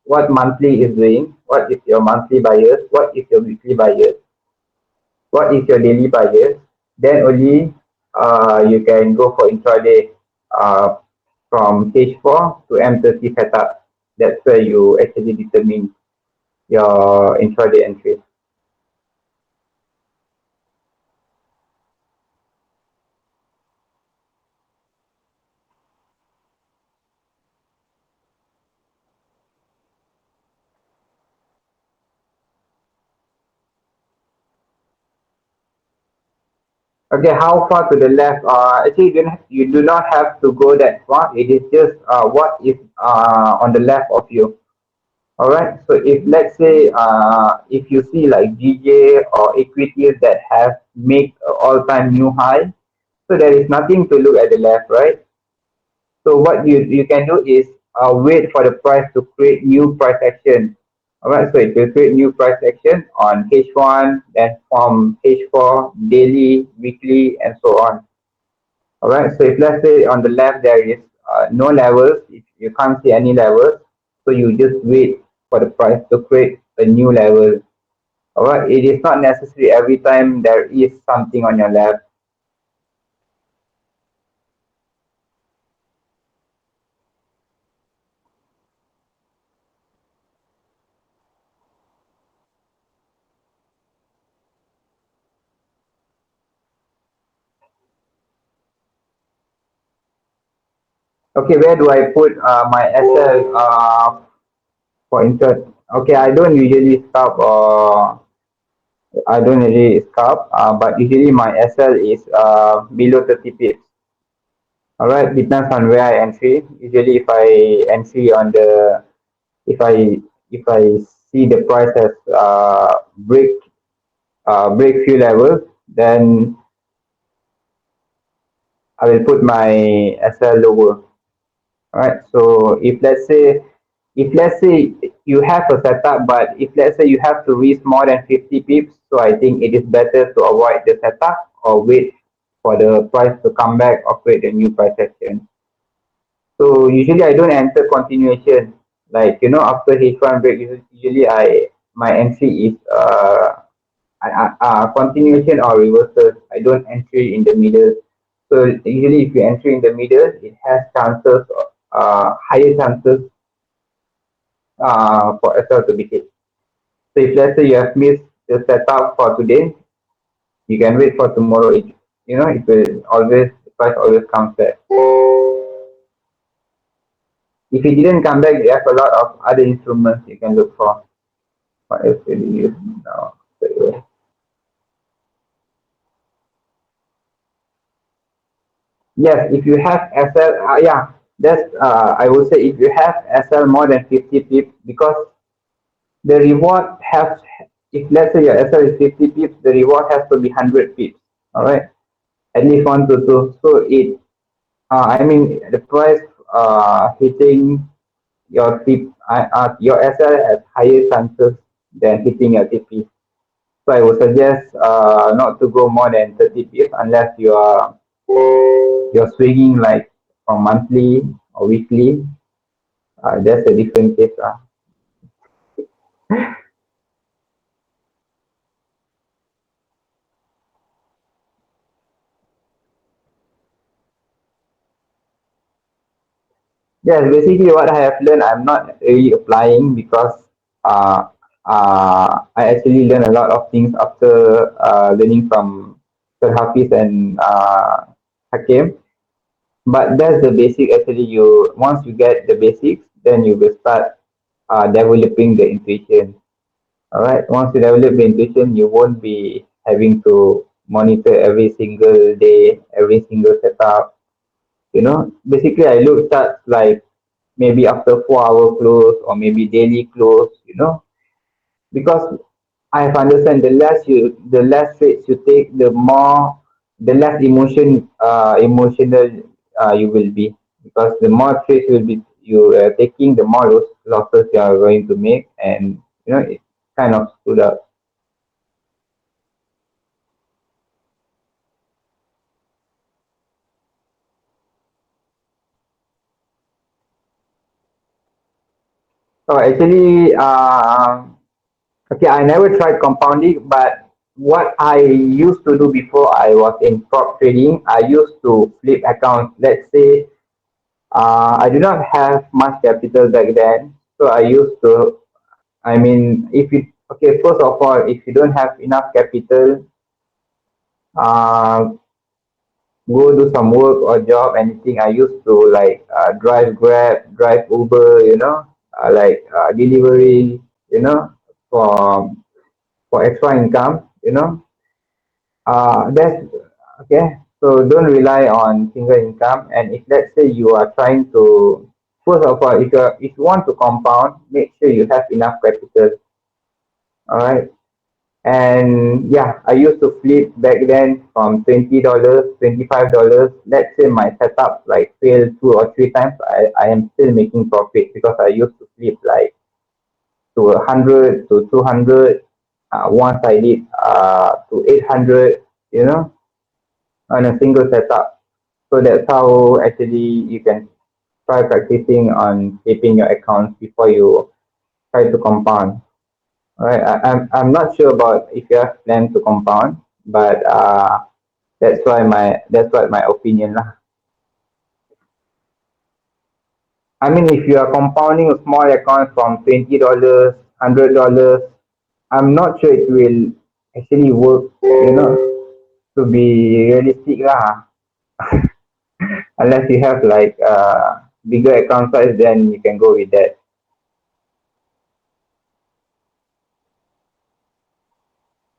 what monthly is doing, what is your monthly bias, what is your weekly bias, what is your daily bias. Then only you can go for intraday uh, from stage 4 to M30 setup. That's where you actually determine your intraday entry. Okay, how far to the left? Actually, you do not have to go that far. It is just what is on the left of you. All right. So if let's say if you see like GJ or equities that have made all-time new high, so there is nothing to look at the left, right? So what you can do is wait for the price to create new price action. All right. So it will create new price action on H1, then from H4, daily, weekly, and so on. All right. So if let's say on the left there is no levels, if you can't see any levels, so you just wait for the price to create a new level. All right. It is not necessary every time there is something on your left. Okay, where do I put my SL for inter? Okay, I don't usually scalp or I don't really scalp, but usually my SL is below 30 pips. All right, depends on where I entry. Usually, if I entry on the if I if I see the price has break few levels, then I will put my SL lower. Alright, so if let's say you have a setup, but if let's say you have to risk more than 50 pips, so I think it is better to avoid the setup or wait for the price to come back or create a new price action. So usually I don't enter continuation. Like after H1 break, usually I my entry is continuation or reversal. I don't entry in the middle. So usually if you enter in the middle, it has chances, higher chances for SL to be hit. So if let's say you have missed the setup for today, you can wait for tomorrow. It will always the price always comes back. If it didn't come back, you have a lot of other instruments you can look for. What else will you use now? So, yes, if you have SL, yeah, that's I would say if you have SL more than 50 pips, because the reward has, if let's say your SL is 50 pips, the reward has to be 100 pips. All right, at least one to two. So I mean, the price hitting your SL has higher chances than hitting your TP. So I would suggest not to go more than 30 pips unless you're swinging like from monthly or weekly. That's a different case. Yes, basically what I have learned, I'm not really applying because uh, I actually learned a lot of things after learning from Sir Hafiz and Hakim. But that's the basic. Actually, you once you get the basics, then you will start developing the intuition. All right. Once you develop the intuition, you won't be having to monitor every single day, every single setup. Basically, I look at like maybe after 4 hour close or maybe daily close. Because I have understand the less trades you take, the less emotional you will be, because the more trades you are taking, the more losses you are going to make, and it kind of stood up. So actually, okay, I never tried compounding, but what I used to do before I was in prop trading, I used to flip accounts. Let's say I do not have much capital back then, so I used to. I mean, if you okay, first of all, if you don't have enough capital, uh, go do some work or job, anything. I used to like drive Grab, drive Uber, like delivery, for extra income, that's okay. So don't rely on single income. And if let's say you are trying to, first of all, if you want to compound, make sure you have enough capital. All right. And yeah, I used to flip back then from $20, $25. Let's say my setup like failed 2 or 3 times, I am still making profit because I used to flip like to 100 to 200. Once I did to 800, on a single setup. So that's how actually you can try practicing on keeping your accounts before you try to compound. All right, I'm not sure about if you have planned to compound, but that's what my opinion lah. I mean, if you are compounding a small account from $20, $100, I'm not sure it will actually work. To be realistic lah. Unless you have like bigger account size, then you can go with that.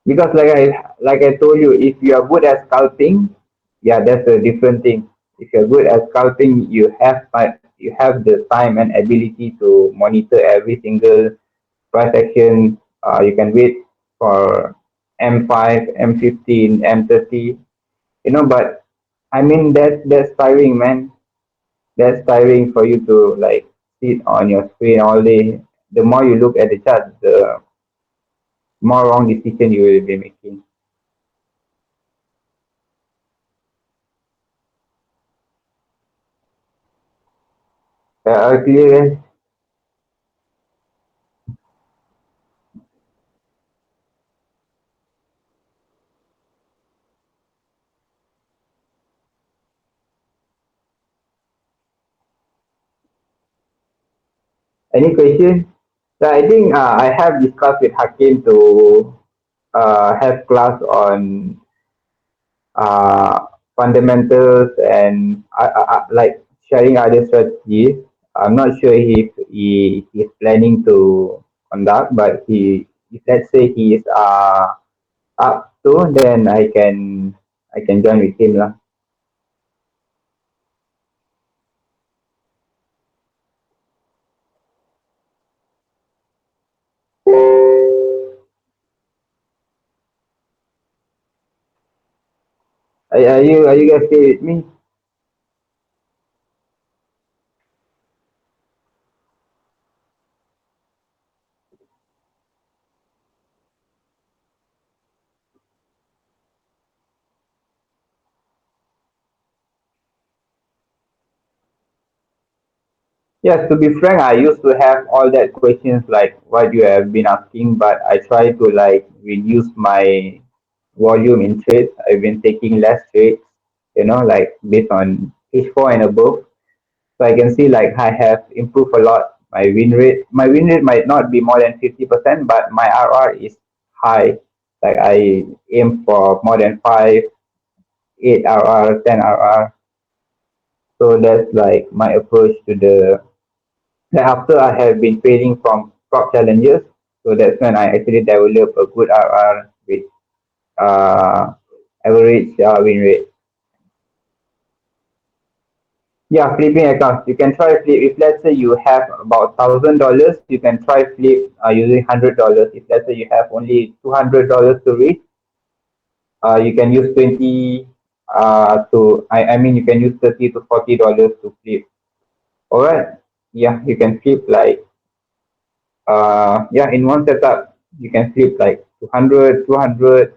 Because like I told you, if you are good at scalping, yeah, that's a different thing. If you're good at scalping, you have the time and ability to monitor every single price action. You can wait for M5, M15, M30. But I mean that's tiring, man. That's tiring for you to like sit on your screen all day. The more you look at the chart, the more wrong decision you will be making. Clear, guys? Any question? So I think I have discussed with Hakim to have class on uh, fundamentals and like sharing other strategies. I'm not sure if he is planning to conduct, but he if let's say he is up to, then I can join with him lah. Are you guys stay with me? Yes, to be frank, I used to have all that questions like what you have been asking, but I try to like reduce my volume in trades. I've been taking less trades, like based on H4 and above. So I can see like I have improved a lot. My win rate might not be more than 50%, but my RR is high. Like I aim for more than 5, 8 RR, 10 RR. So that's like my approach to the. Then after I have been trading from prop challenges, so that's when I actually develop a good RR with uh, average win rate. Yeah, flipping accounts. You can try flip. If let's say you have about $1,000, you can try flip using $100. If let's say you have only $200 to reach, you can use 20 to I mean you can use $30 to $40 to flip. All right. Yeah, you can flip like yeah, in one setup you can flip like 200, 200.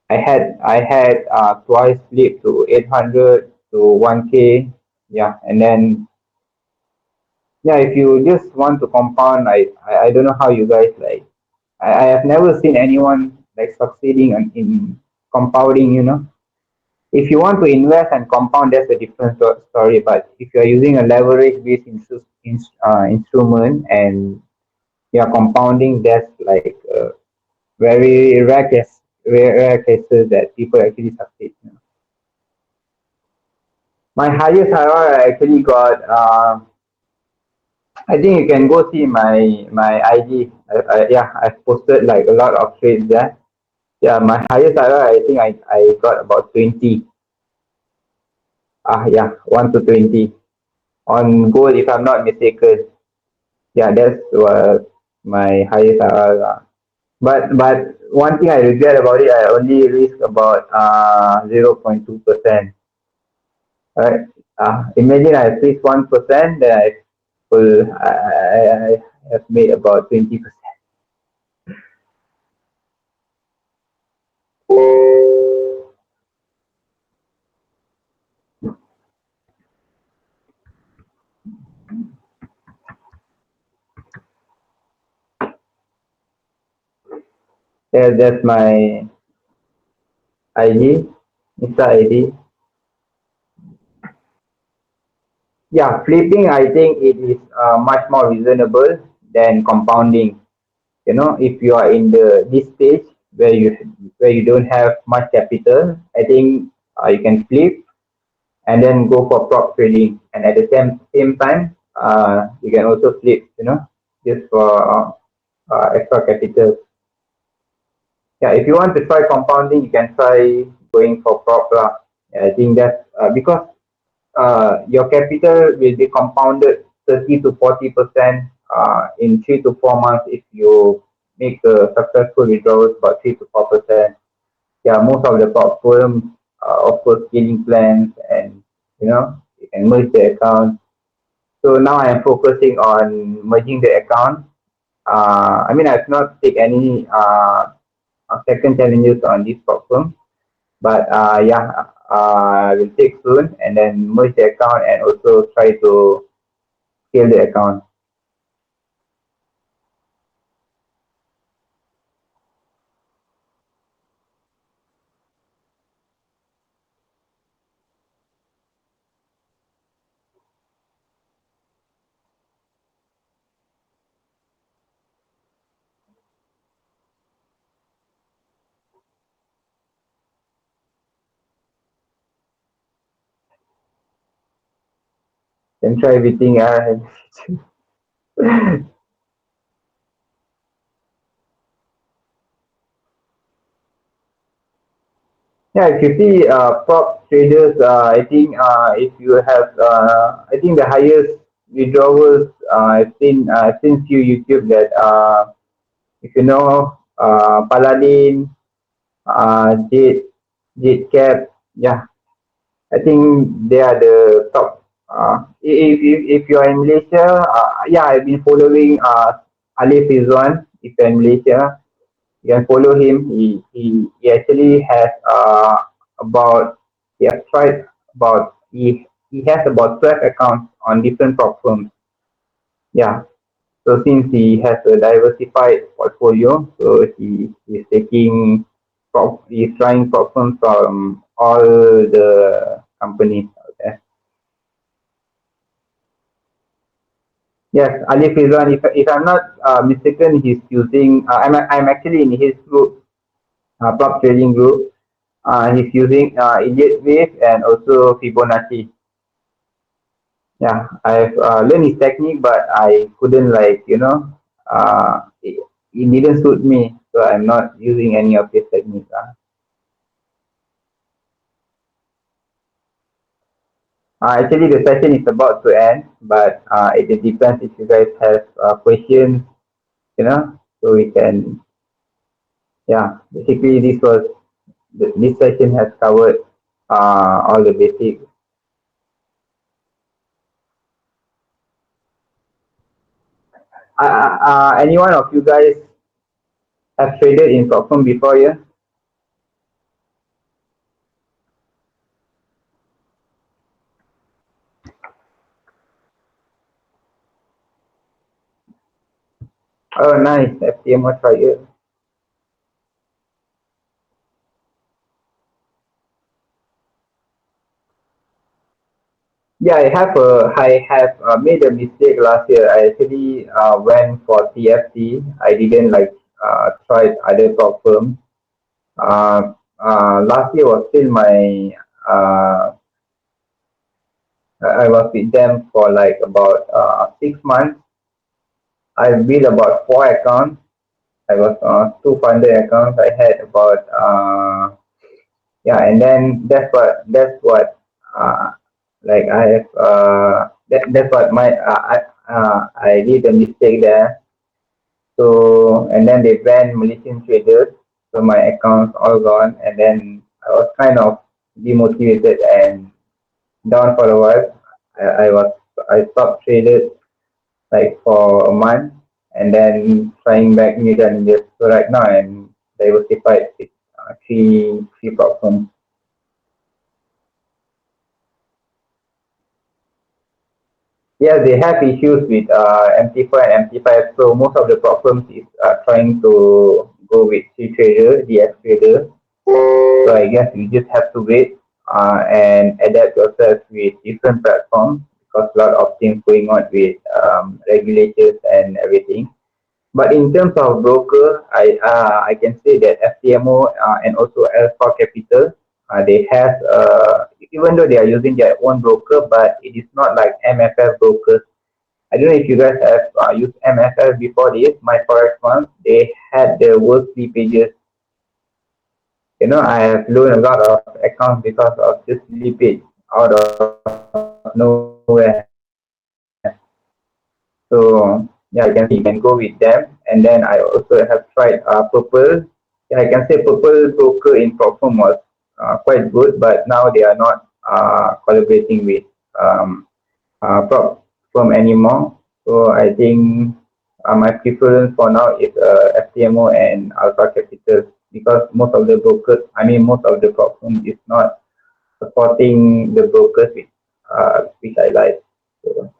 I had twice flip to 800 to 1K. Yeah, and then yeah, if you just want to compound, I don't know how you guys like. I have never seen anyone like succeeding in compounding. If you want to invest and compound, that's a different story. But if you are using a leverage-based instrument and you are compounding, that's like very rare cases that people actually succeed. My highest IRR I actually got. I think you can go see my IG. Yeah, I've posted like a lot of trades there. Yeah, my highest IRR I think I got about 20. Yeah, 1 to 20 on gold if I'm not mistaken. Yeah, that's my highest IRR. But one thing I regret about it, I only risk about 0.2%. Right? Imagine I risk 1%, then I have made about 20%. Yeah, that's my ID, Insta ID. Yeah, flipping, I think it is much more reasonable than compounding. If you are in this stage where you don't have much capital, I think you can flip and then go for prop trading, and at the same time, you can also flip. Just for extra capital. Yeah, if you want to try compounding, you can try going for prop lah. Yeah, I think that's because your capital will be compounded 30 to 40% in 3 to 4 months if you make a successful withdrawals about 3 to 4%. Yeah, most of the prop firms offer scaling plans, and you can merge the account. So now I am focusing on merging the account. I mean, I've not take any second challenges on this platform, but yeah, I will take soon and then merge the account and also try to scale the account. Then try everything. Yeah, if you see prop traders, I think if you have, I think the highest withdrawals I've seen few YouTube that if you know Paladin, Jade Cap, yeah, I think they are the top. If you are in Malaysia, yeah, I've been following Alif Rizwan. If you're in Malaysia, you can follow him. He actually has about he has tried about he has about 12 accounts on different platforms. Yeah. So since he has a diversified portfolio, so he's taking he's trying platforms from all the companies out there. Yes, Alif Rizwan. If I'm not mistaken, he's using. I'm actually in his group, prop trading group. He's using Idiot Wave and also Fibonacci. Yeah, I've learned his technique, but I couldn't it didn't suit me, so I'm not using any of his techniques. Actually, the session is about to end, but it depends if you guys have questions, so we can. Yeah, basically this session has covered all the basics. Any one of you guys have traded in platform before, yeah? Oh, nice. FTMO trial. Yeah, I have made a mistake last year. I actually went for TFT. I didn't try other top firms. Last year was still my I was with them for like about 6 months. I built about 4 accounts. I was two funded accounts. I had about yeah, and then that's what I have that's what I did a mistake there. So and then they banned Malaysian traders, so my accounts all gone, and then I was kind of demotivated and down for a while. I was I stopped traded like for a month, and then trying back new challenges. So right now I'm diversified with three platforms. Yeah, they have issues with MT4 and MT5. So most of the problems is trying to go with C trader, DX trader. So I guess you just have to wait and adapt yourself with different platforms because a lot of things going on with regulators and everything. But in terms of broker, I can say that FTMO and also Alpha Capital, they have even though they are using their own broker, but it is not like MFF brokers. I don't know if you guys have used MFF before this. My forex one, they had the worst pages. I have loaned a lot of accounts because of this slippage out of nowhere. So yeah, you can go with them. And then I also have tried Purple. Yeah, I can say Purple broker in platform was quite good, but now they are not collaborating with prop firm anymore. So I think my preference for now is FTMO and Alpha Capital, because most of the brokers, I mean most of the prop firms is not supporting the brokers which I like. So,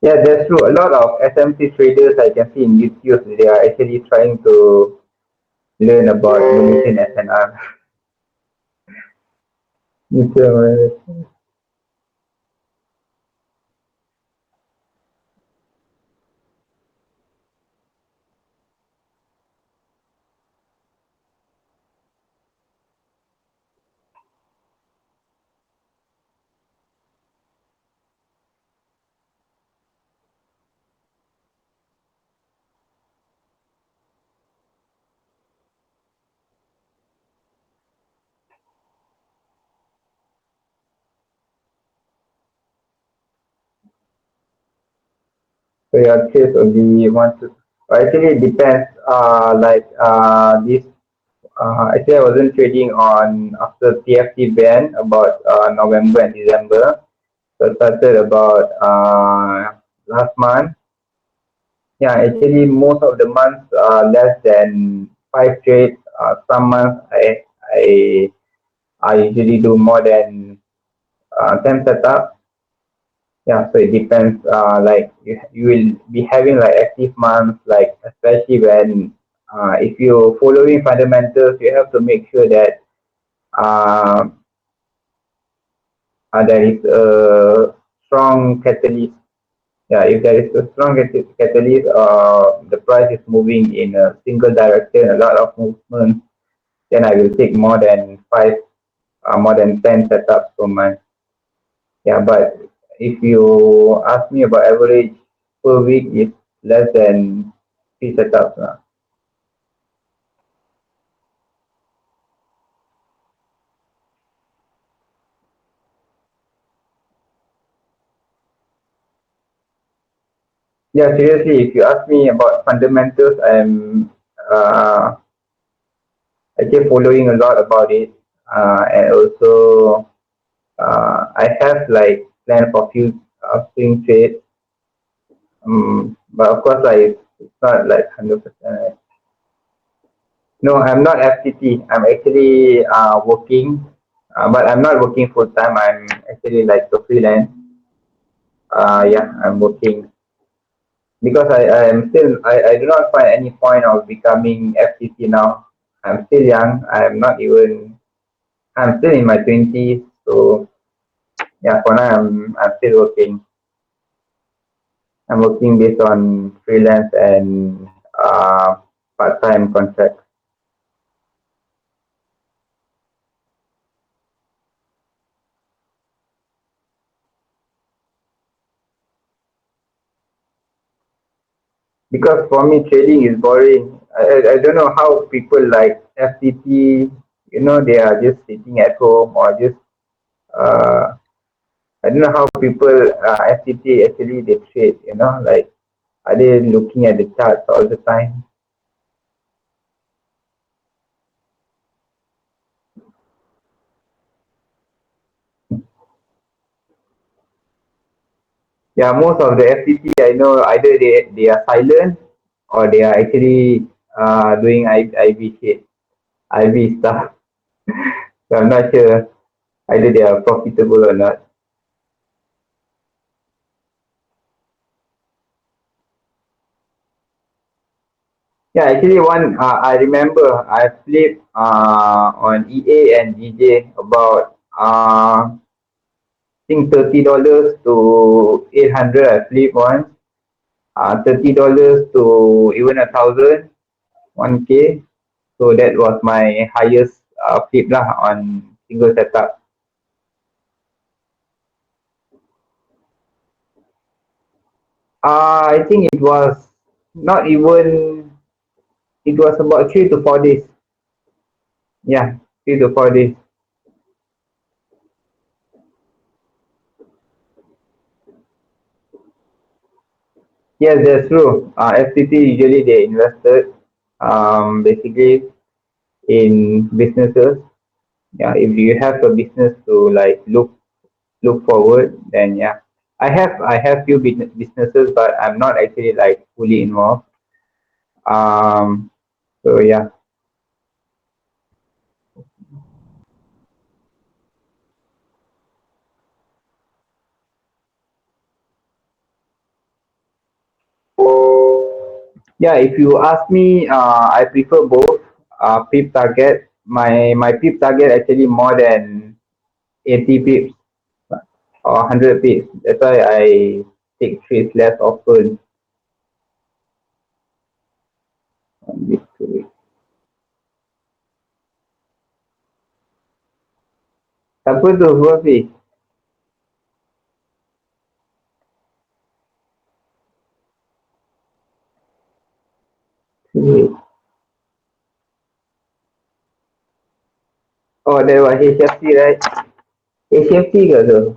yeah, that's true. A lot of SMC traders I can see in YouTube, they are actually trying to learn about Malaysian SNR. So your case will be one to actually it depends. This actually I wasn't trading on after TFT ban about November and December. So I started about last month. Yeah, actually most of the months less than five trades. Some months I I usually do more than 10 setups. Yeah, so it depends. You will be having like active months, like especially when if you're following fundamentals, you have to make sure that uh, there is a strong catalyst. Yeah, if there is a strong catalyst, the price is moving in a single direction, a lot of movement, then I will take more than five, more than 10 setups per month. Yeah, but if you ask me about average per week, it's less than three setups. Yeah, seriously, if you ask me about fundamentals, I'm actually following a lot about it. And also, I have like plan for few swing trades. But of course, like it's not like 100%. No, I'm not FTT. I'm actually working, but I'm not working full time. I'm actually like a freelance. Yeah, I'm working because I do not find any point of becoming FTT now. I'm still young. I'm still in my 20s. So yeah, for now I'm still working. I'm working based on freelance and part-time contract. Because for me trading is boring. I don't know how people like FTT, they are just sitting at home or just uh, I don't know how people FTT actually they trade. Like are they looking at the charts all the time? Yeah, most of the FTT I know either they are silent or they are actually doing IB shit, IB stuff. So I'm not sure either they are profitable or not. Yeah, actually, I remember I flipped on EA and DJ about I think $30 to 800. I flipped once. $30 to even 1,000, 1K. So that was my highest flip lah on single setup. I think it was not even. It was about 3 to 4 days. Yeah, 3 to 4 days. Yes, that's true. FTT usually they invested. Basically in businesses. Yeah, if you have a business to like look forward, then yeah. I have few businesses, but I'm not actually like fully involved. So yeah. Yeah, if you ask me, I prefer both. PIP target. My PIP target actually more than 80 pips or 100 pips. That's why I take trades less often on this 2 weeks. Siapa tu Huafi? Oh, that was HFT, right? HFT ke tu?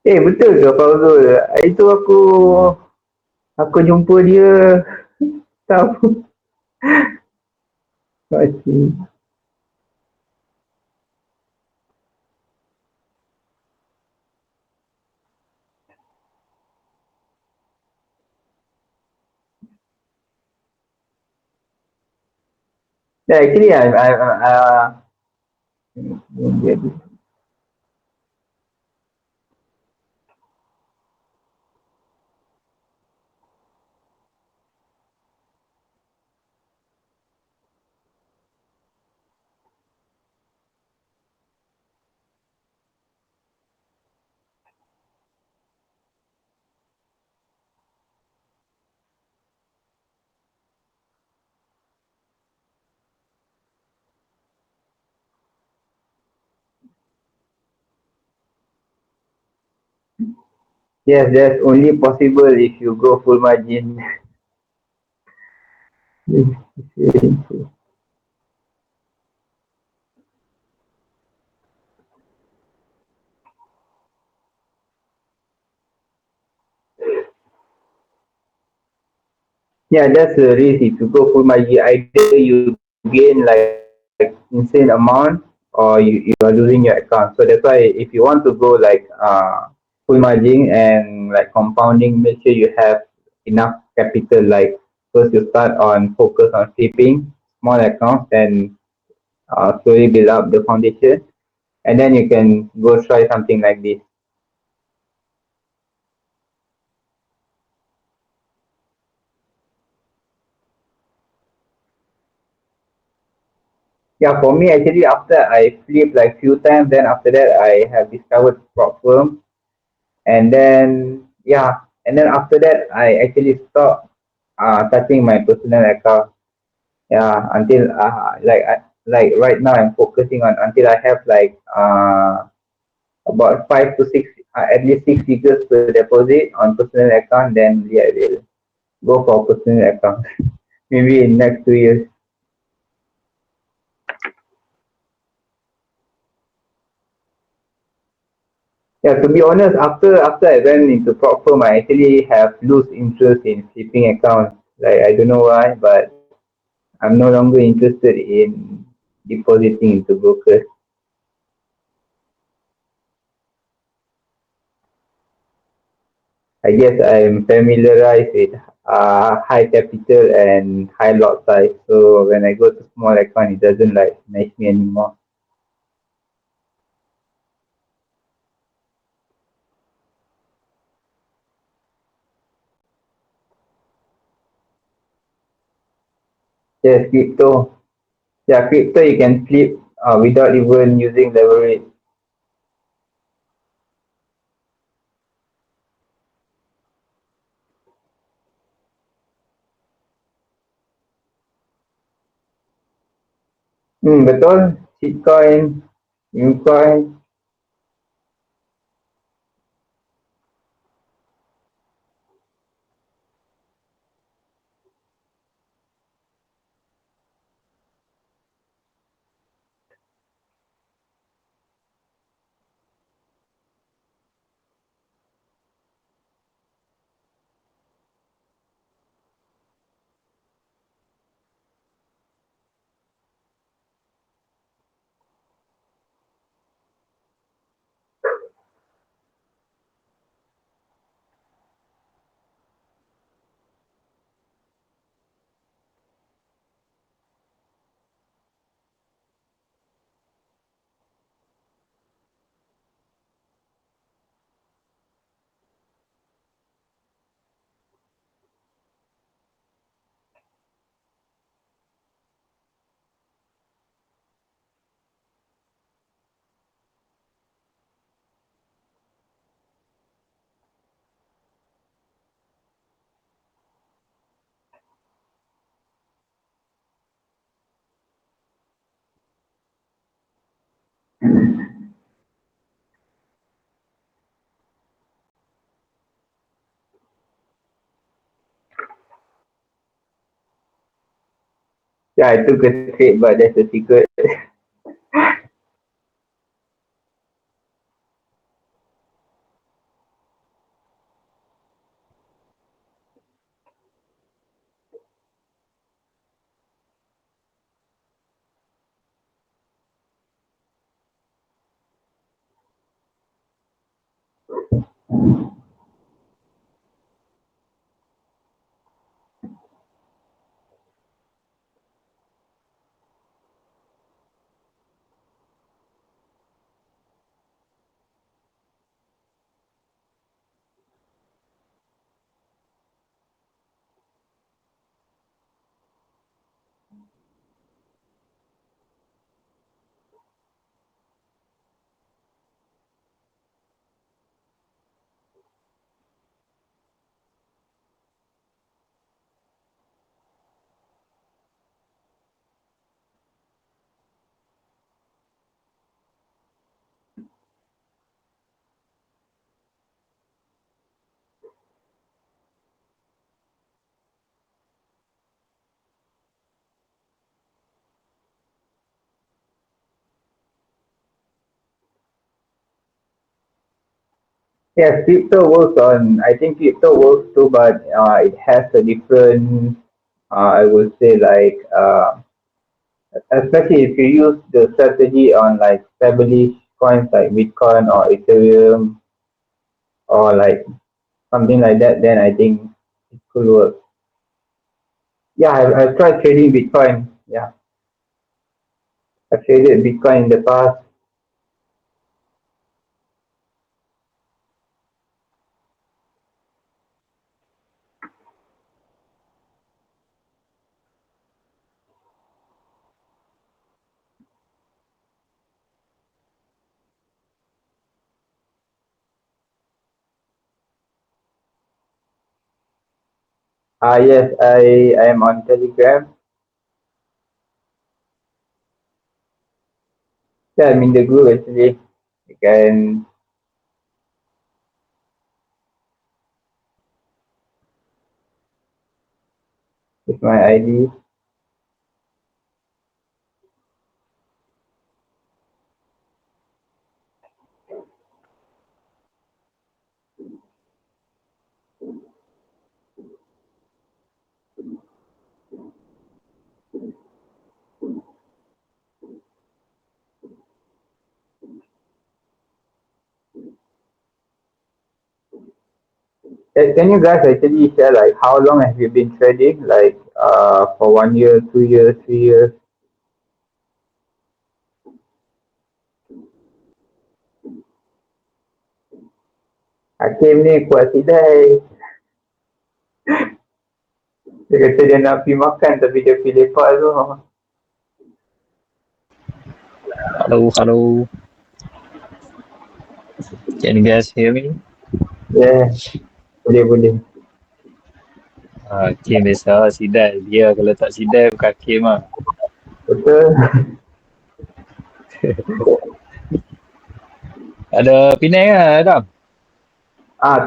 Betul ke Fauzul? Itu aku jumpa dia tahu. Makcik. Yeah, actually, yes, that's only possible if you go full margin. Yeah, that's the risk. If you go full margin, either you gain like insane amount or you are losing your account. So that's why if you want to go like full margin and like compounding, make sure you have enough capital. Like first you start on focus on flipping small accounts and slowly build up the foundation, and then you can go try something like this. Yeah, for me actually after I flip like few times, then after that I have discovered prop firm, and then yeah, and then after that I actually stopped touching my personal account. Yeah, until like right now I'm focusing on until I have like about 5 to 6 at least 6 figures per deposit on personal account, then yeah, I will go for personal account maybe in next 2 years. Yeah, to be honest, after I went into prop firm, I actually have lose interest in flipping accounts. Like I don't know why, but I'm no longer interested in depositing into brokers. I guess I'm familiarized with high capital and high lot size. So when I go to small account, it doesn't like nice me anymore. Yes, crypto. Yeah, crypto you can flip without even using leverage. Betul. Bitcoin, Bitcoin. Yeah, I took a trade, but that's a secret. Yes, crypto works on. I think crypto works too, but it has a different. I would say especially if you use the strategy on like established coins like Bitcoin or Ethereum or like something like that, then I think it could work. Yeah, I've tried trading Bitcoin. Yeah, I've traded Bitcoin in the past. Yes, I am on Telegram. Yeah, I'm in the group actually. You can with my ID. Can you guys actually share like how long have you been trading? Like for 1 year, 2 years, 3 years? Hakim ni kuat sidai. Dia kata dia nak pergi makan tapi dia pergi lepak tu. Hello, hello. Can you guys hear me? Yeah, boleh boleh. Kim biasa sidai. Dia kalau tak sidai bukan Kim lah. Betul. Ada Penang lah, Adam.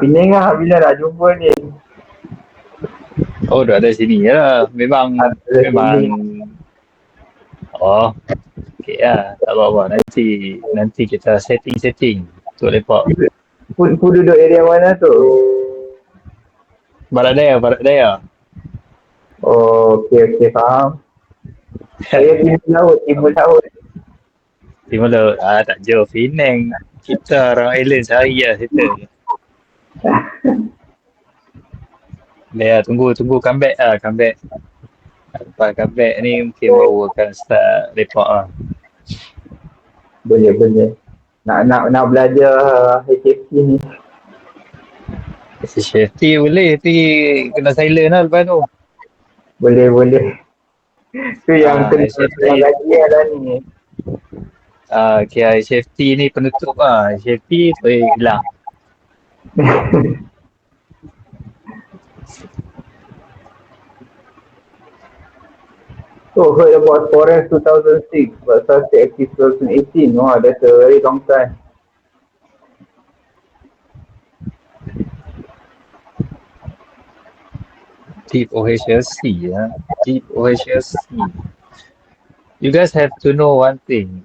Penang lah bila nak jumpa ni. Oh, dah ada sini lah. Memang, Ada memang. sini. Oh, okay lah. Tak apa-apa. Nanti kita setting untuk lepak. Pun duduk area mana tu? Barat daya. Oh, okey faham. Saya timur laut. Timur Laut. Tak jauh. Penang. Kita orang island sehari lah settle je. Dia tunggu comeback lah, comeback. Lepas comeback ni mungkin baru akan start lepak lah. Boleh. Nak belajar HFT ni. Safety boleh, tapi kena silent lah lepas tu. Boleh. Tu yang kena safety. lagi lah ni. Okay, safety ni penutup lah. Safety tu hilang. So heard about Forest 2006, but started active 2018. Wow, that's a very long time. Deep OHSC, yeah. Deep OHSC. You guys have to know one thing.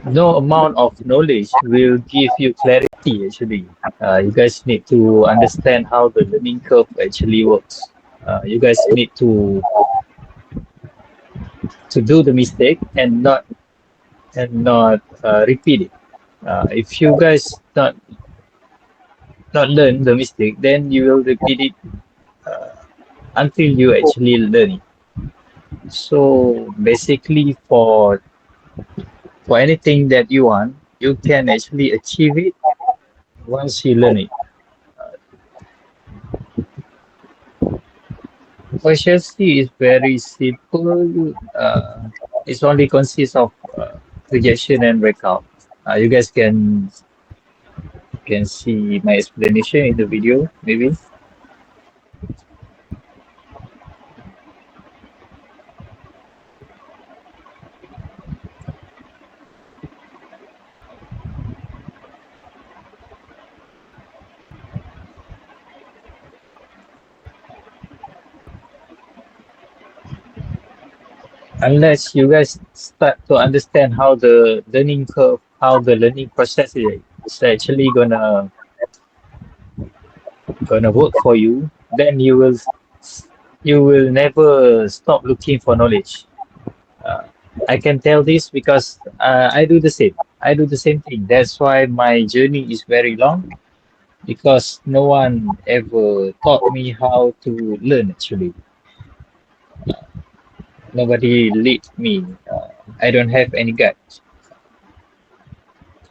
No amount of knowledge will give you clarity, actually. You guys need to understand how the learning curve actually works. You guys need to do the mistake and not repeat it. If you guys not learn the mistake, then you will repeat it uh, until you actually learn it. So basically, for anything that you want, you can actually achieve it once you learn it. Efficiency is very simple. It only consists of projection and breakout. You guys can see my explanation in the video, maybe. Unless you guys start to understand how the learning curve, how the learning process is actually gonna work for you, then you will never stop looking for knowledge. Uh, I can tell this because I do the same. I do the same thing. That's why my journey is very long because no one ever taught me how to learn. Actually, nobody lead me. I don't have any guide,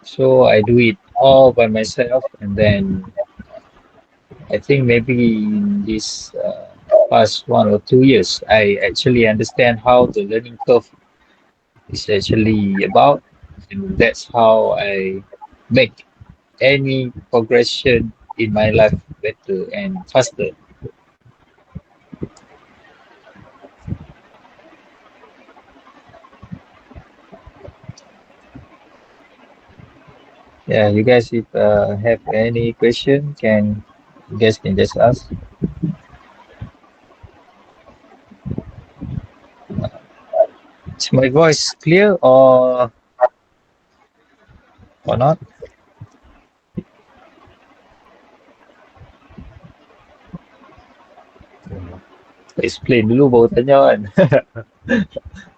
so I do it all by myself. And then I think maybe in this past 1 or 2 years, I actually understand how the learning curve is actually about, and that's how I make any progression in my life better and faster. Yeah, you guys, if have any question, you guys can just ask. Is my voice clear or not? Explain dulu baru tanya kan.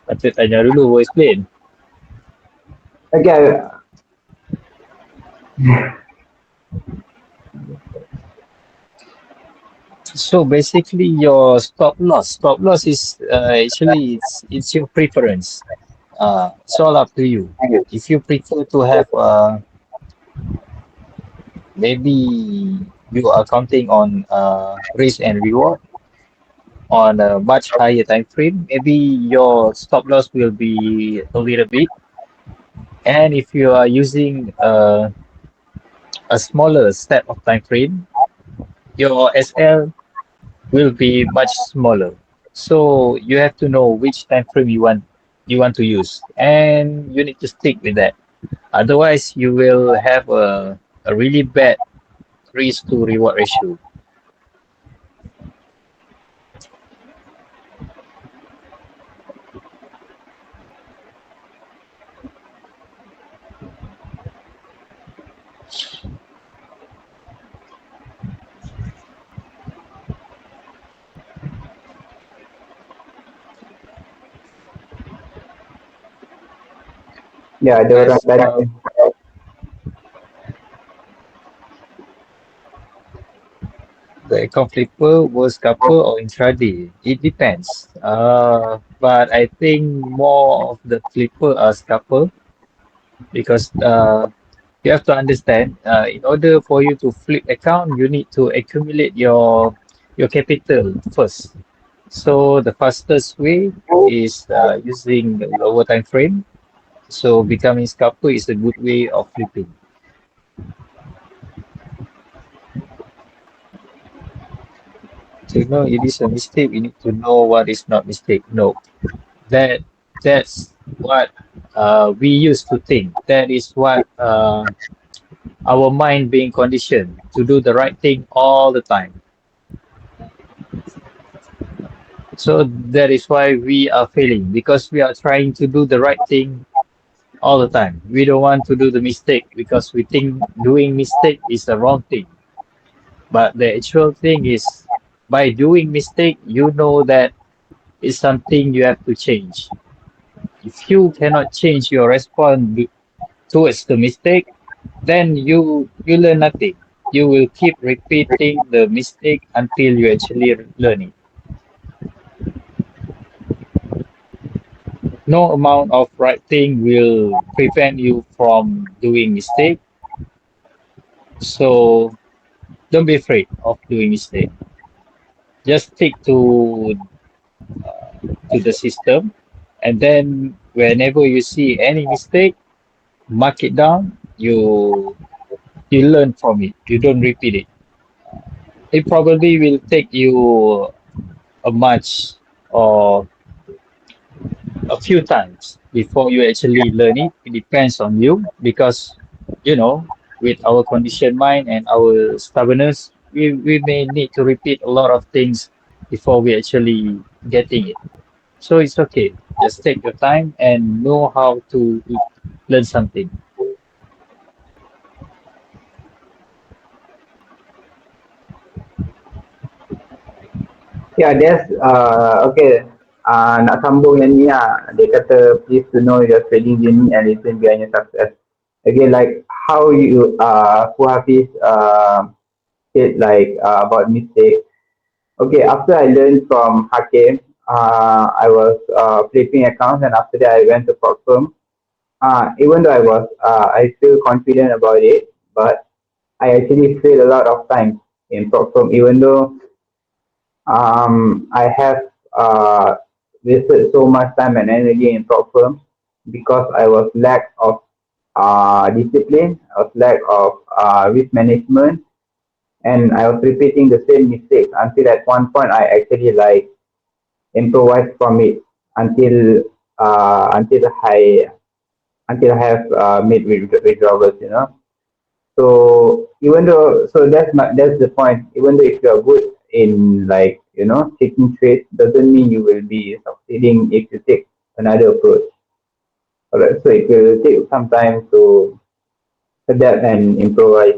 Patut tanya dulu baru explain. Okay, So basically, your stop loss is actually it's your preference. It's all up to you. If you prefer to have maybe you are counting on risk and reward on a much higher time frame, maybe your stop loss will be a little bit. And if you are using a smaller set of time frame, your SL will be much smaller. So you have to know which time frame you want to use, and you need to stick with that. Otherwise, you will have a really bad risk to reward ratio. yeah, ada orang As tanya. the account flipper was scalper or intraday, it depends. But I think more of the flipper are scalper because you have to understand. In order for you to flip account, you need to accumulate your capital first. So the fastest way is using the lower time frame. So becoming scalper is a good way of flipping. To know it is a mistake, we need to know what is not mistake. No, that that's what we used to think. That is what our mind being conditioned to do the right thing all the time. So that is why we are failing because we are trying to do the right thing all the time. We don't want to do the mistake because we think doing mistake is the wrong thing. But the actual thing is by doing mistake, you know that it's something you have to change. If you cannot change your response towards the mistake, then you learn nothing. You will keep repeating the mistake until you actually learn it. No amount of right thing will prevent you from doing mistake. So don't be afraid of doing mistake. Just stick to the system, and then whenever you see any mistake, mark it down. You learn from it. You don't repeat it. It probably will take you a much or a few times before you actually learn it. It depends on you because, you know, with our conditioned mind and our stubbornness, we may need to repeat a lot of things before we actually getting it. So it's okay. Just take your time and know how to learn something. Yeah, there's okay. Nak sambung yang ni lah. Dia kata please to know your trading journey and reason behind your success. Again, like how you who Hafiz said like about mistake. Okay, after I learned from Hakim, I was flipping accounts, and after that I went to prop firm. Even though I feel confident about it, but I actually failed a lot of times in prop firm, even though I have wasted so much time and energy in prop firms because I was lack of discipline, I was lack of risk management, and I was repeating the same mistakes until at one point I actually like improvised from it until until I have made withdrawals, you know. So even though that's the point. Even though if you are good in like taking trades, doesn't mean you will be succeeding if you take another approach. Alright, so it will take some time to adapt and improvise.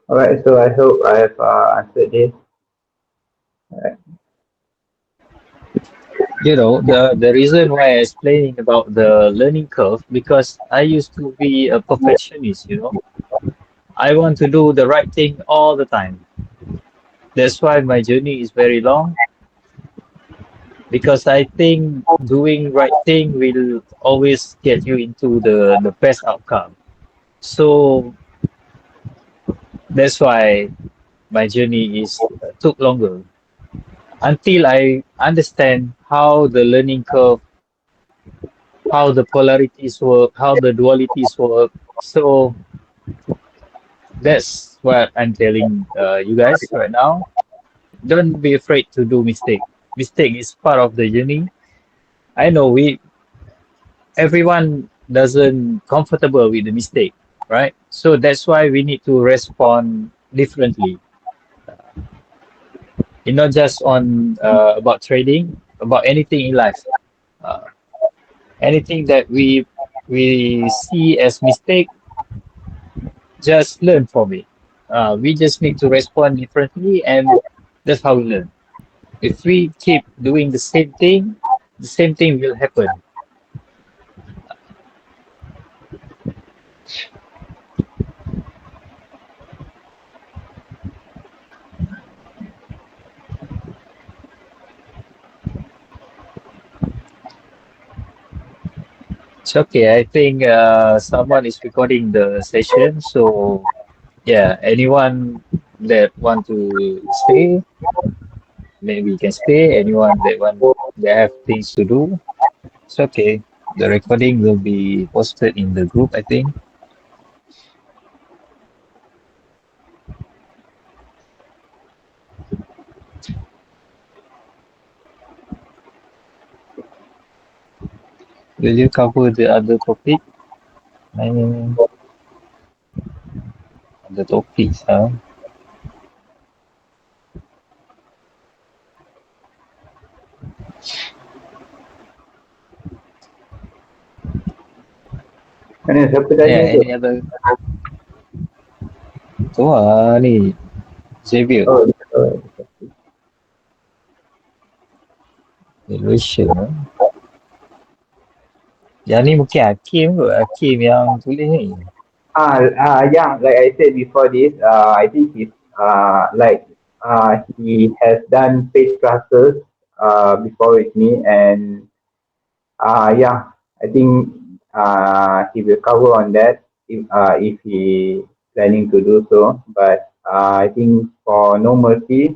Alright, so I hope I have answered this. Alright. You know, the reason why I explaining about the learning curve because I used to be a perfectionist, you know. I want to do the right thing all the time. That's why my journey is very long because I think doing right thing will always get you into the best outcome. So that's why my journey is took longer until I understand how the learning curve, how the polarities work, how the dualities work. So that's what I'm telling you guys right now. Don't be afraid to do mistake. Mistake is part of the journey. I know everyone doesn't comfortable with the mistake, right? So that's why we need to respond differently. It's not just on about trading, about anything in life. Uh, Anything that we see as mistake, just learn from it. We just need to respond differently, and that's how we learn. If we keep doing the same thing will happen. It's okay. I think someone is recording the session, so yeah, anyone that want to stay, maybe you can stay. Anyone that have things to do, it's okay. The recording will be posted in the group, I think. Will you cover the other topic? I mean, the topics, huh? Mana siapa Yeah, tanya tu? any other? Tu ni Xavier, Oh, Malaysia. Yang ni mungkin Hakim kot. Hakim yang tulis ni. yeah, like I said before this, I think he's like he has done paid classes before with me, and yeah, I think he will cover on that if he planning to do so. But I think for no mercy,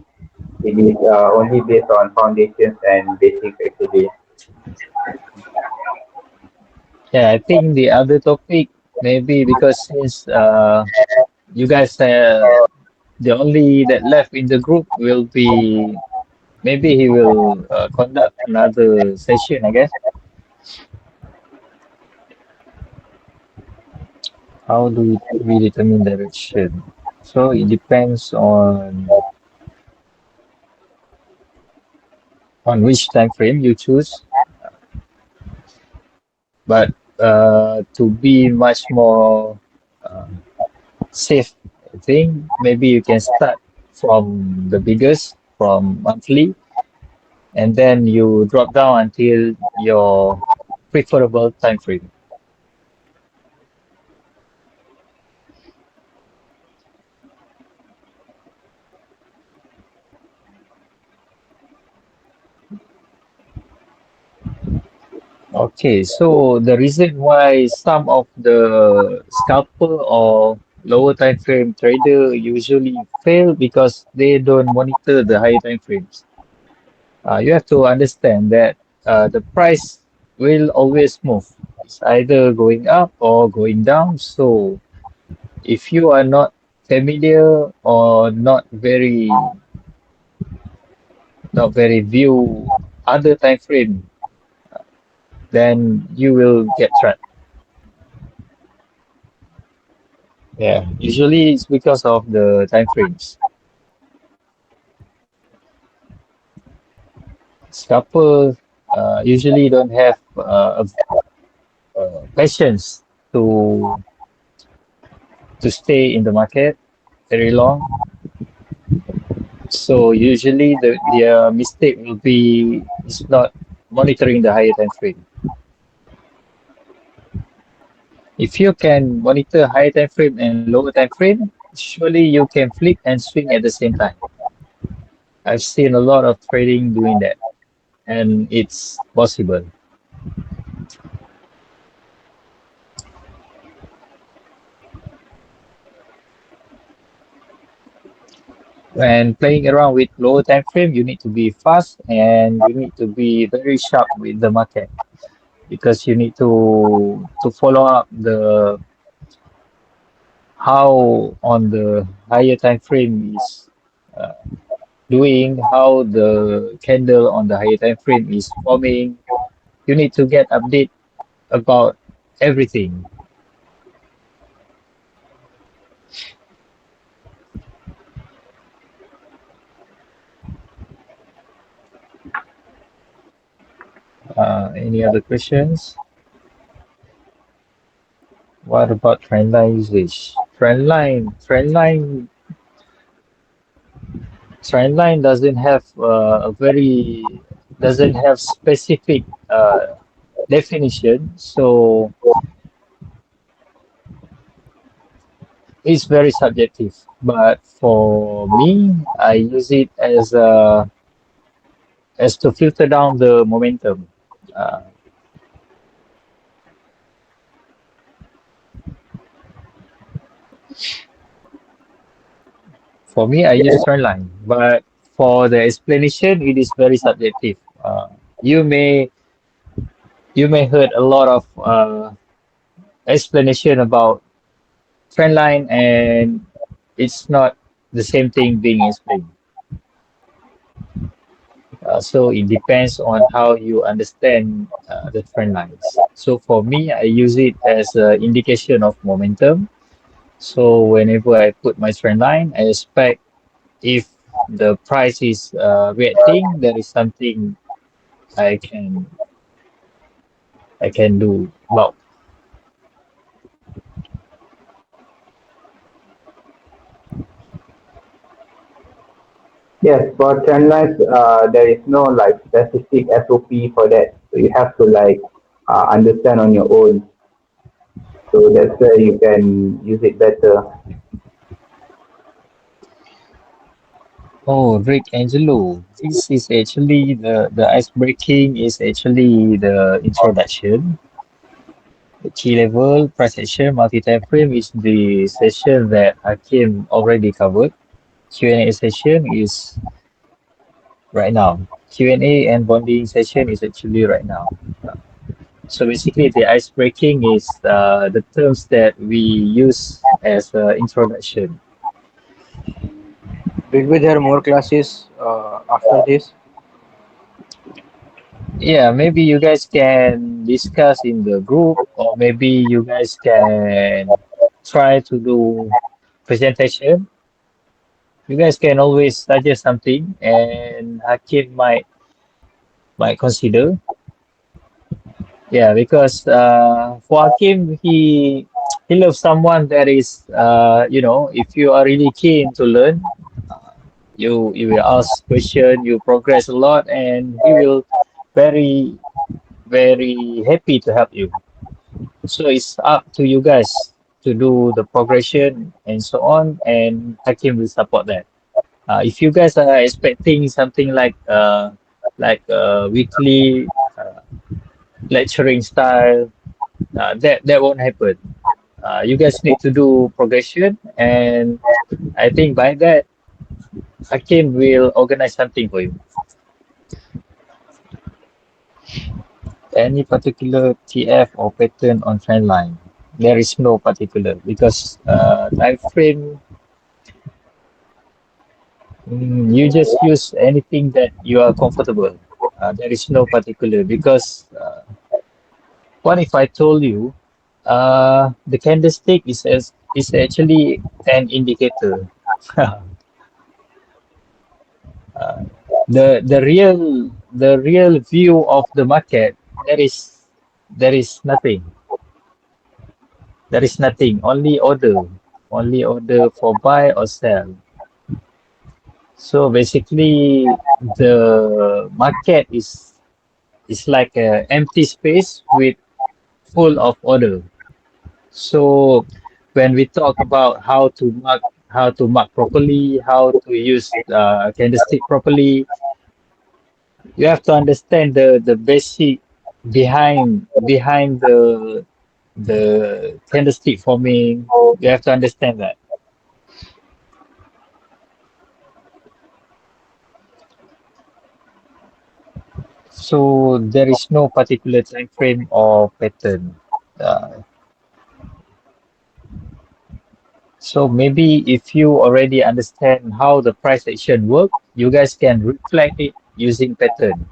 it is only based on foundations and basics actually. Yeah, I think the other topic maybe because since you guys the only that left in the group will be maybe he will conduct another session, I guess. How do we determine direction? So it depends on which time frame you choose. But to be much more uh, safe, I think maybe you can start from the biggest, from monthly, and then you drop down until your preferable time frame. Okay, so the reason why some of the scalper or lower time frame trader usually fail because they don't monitor the higher time frames. You have to understand that the price will always move. It's either going up or going down. So if you are not familiar or not very view other time frame, then you will get trapped. Yeah, usually it's because of the time frames. Scalpers usually don't have patience to stay in the market very long. So usually their mistake will be is not monitoring the higher time frame. If you can monitor higher time frame and lower time frame, surely you can flip and swing at the same time. I've seen a lot of trading doing that, and it's possible. When playing around with lower time frame, you need to be fast and you need to be very sharp with the market because you need to follow up the how on the higher time frame is uh, doing, how the candle on the higher time frame is forming. You need to get update about everything. Any other questions? What about trendline usage? Trendline doesn't have specific definition, so it's very subjective. But for me, I use it as to filter down the momentum. Uh, for me, I use trendline, but for the explanation, it is very subjective. You may you may heard a lot of explanation about trendline, and it's not the same thing being explained. So it depends on how you understand the trend lines. So for me, I use it as an indication of momentum. So whenever I put my trend line, I expect if the price is reacting, there is something I can I can do about. Yes, for trend lines, there is no like specific SOP for that. So you have to like understand on your own. So that's where you can use it better. Oh, Rick Angelo, this is actually the ice breaking is actually the introduction. The key level price action multi-time frame is the session that Hakim already covered. Q&A session is right now. Q&A and bonding session is actually right now. So basically, the ice breaking is the terms that we use as introduction. Will be there more classes after this? Yeah, maybe you guys can discuss in the group, or maybe you guys can try to do presentation. You guys can always suggest something, and Hakim might consider. Yeah, because for Hakim, he loves someone that is, if you are really keen to learn, you will ask question, you progress a lot, and he will very very happy to help you. So it's up to you guys to do the progression and so on, and Hakim will support that. If you guys are expecting something like weekly lecturing style, that won't happen. You guys need to do progression, and I think by that Hakim will organize something for you. Any particular TF or pattern on trend line? There is no particular because time frame. You just use anything that you are comfortable. There is no particular because what if I told you the candlestick is actually an indicator. The real view of the market, there is nothing. There is nothing. Only order for buy or sell. So basically, the market is like an empty space with full of order. So when we talk about how to mark properly, how to use candlestick properly, you have to understand the basic behind the candlestick forming. You have to understand that. So there is no particular time frame or pattern. Uh, so maybe if you already understand how the price action work, you guys can reflect it using pattern.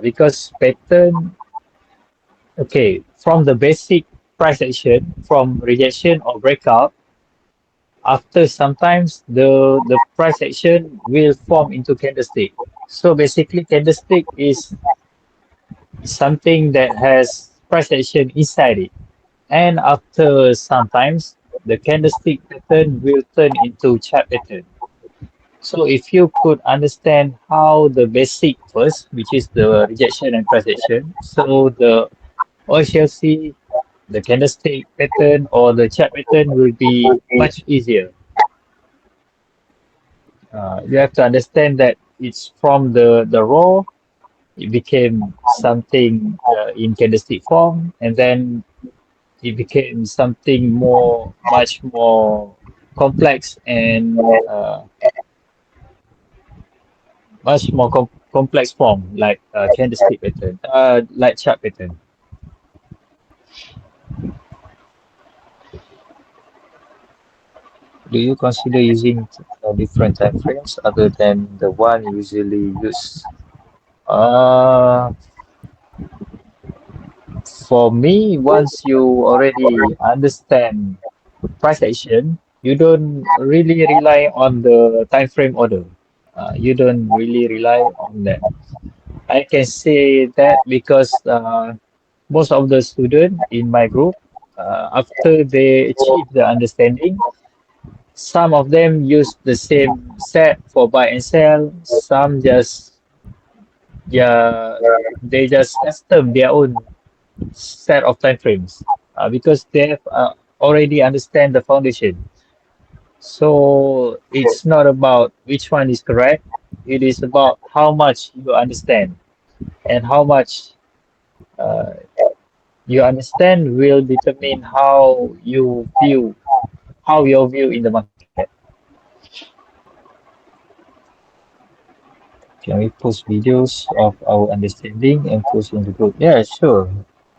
Because pattern, okay, from the basic price action, from rejection or breakout, after sometimes the price action will form into candlestick. So basically, candlestick is something that has price action inside it. And after sometimes the candlestick pattern will turn into chart pattern. So if you could understand how the basic first, which is the rejection and price action, so the OHLC, the candlestick pattern or the chart pattern will be much easier. You have to understand that it's from the raw, it became something in candlestick form, and then it became something much more complex and much more complex form, like candlestick pattern, like chart pattern. Do you consider using different time frames other than the one you usually use? Uh, for me, once you already understand price action, you don't really rely on the time frame order. You don't really rely on that. I can say that because most of the students in my group, after they achieve the understanding, some of them use the same set for buy and sell. Some just, yeah, they just custom their own set of time frames because they have already understand the foundation. So it's not about which one is correct. It is about how much you understand, and how much uh, you understand will determine how your view in the market. Can we post videos of our understanding and post in the group? Yeah, sure.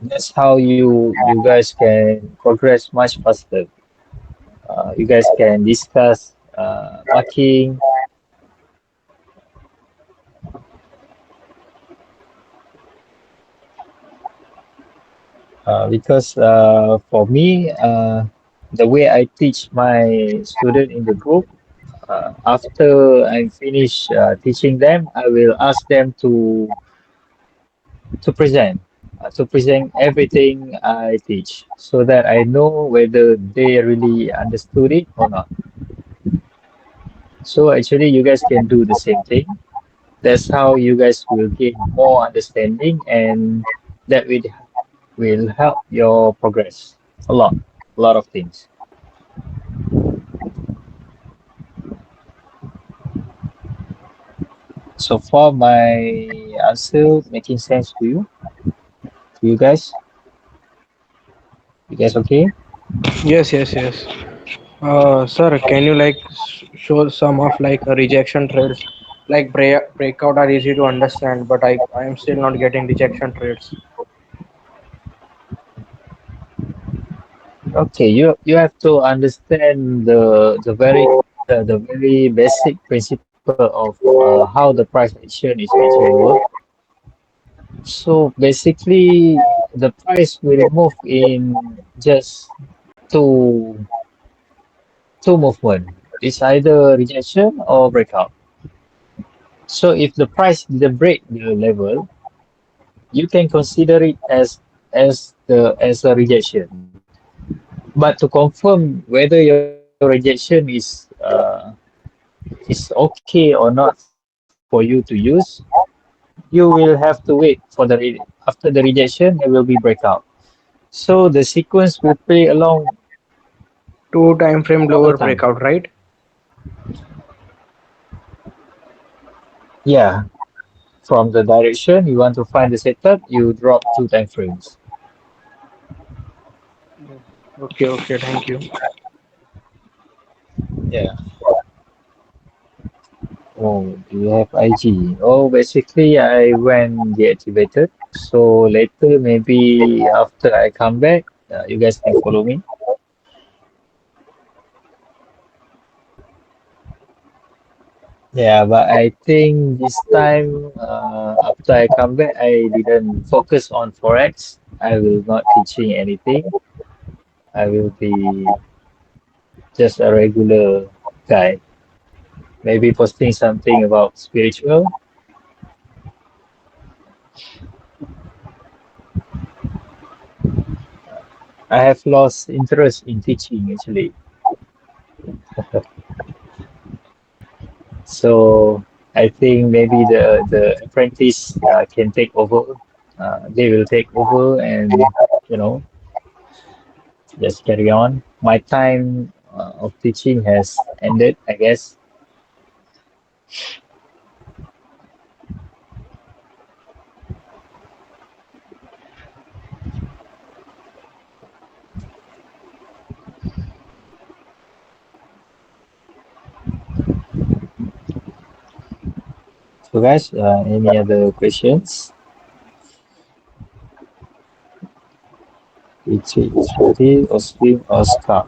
That's how you guys can progress much faster. You guys can discuss marking because for me, the way I teach my student in the group, after I finish teaching them, I will ask them to present everything I teach so that I know whether they really understood it or not. So actually, you guys can do the same thing. That's how you guys will gain more understanding, and that will help your progress a lot of things. So far, my answer making sense to you guys. You guys okay? Yes, yes, yes. Sir, can you like show some of like rejection trades? Like breakout are easy to understand, but I am still not getting rejection trades. Okay, you have to understand the very basic principle of how the price action is actually work. So basically, the price will move in just two two movement. It's either rejection or breakout. So if the price didn't break the level, you can consider it as a rejection. But to confirm whether your rejection is okay or not for you to use, you will have to wait for after the rejection there will be breakout. So the sequence will play along Two time all frame the lower time. breakout, right? Yeah, from the direction you want to find the setup, you drop two time frames. Okay, okay, thank you. Yeah. Oh, do you have IG? Oh, basically I went deactivated. So later, maybe after I come back, you guys can follow me. Yeah, but I think this time, after I come back, I didn't focus on Forex. I will not teaching anything. I will be just a regular guy. Maybe posting something about spiritual. I have lost interest in teaching actually. So I think maybe the apprentice can take over. They will take over and you know just carry on. My time of teaching has ended, I guess. So guys, any other questions? It's Oscar.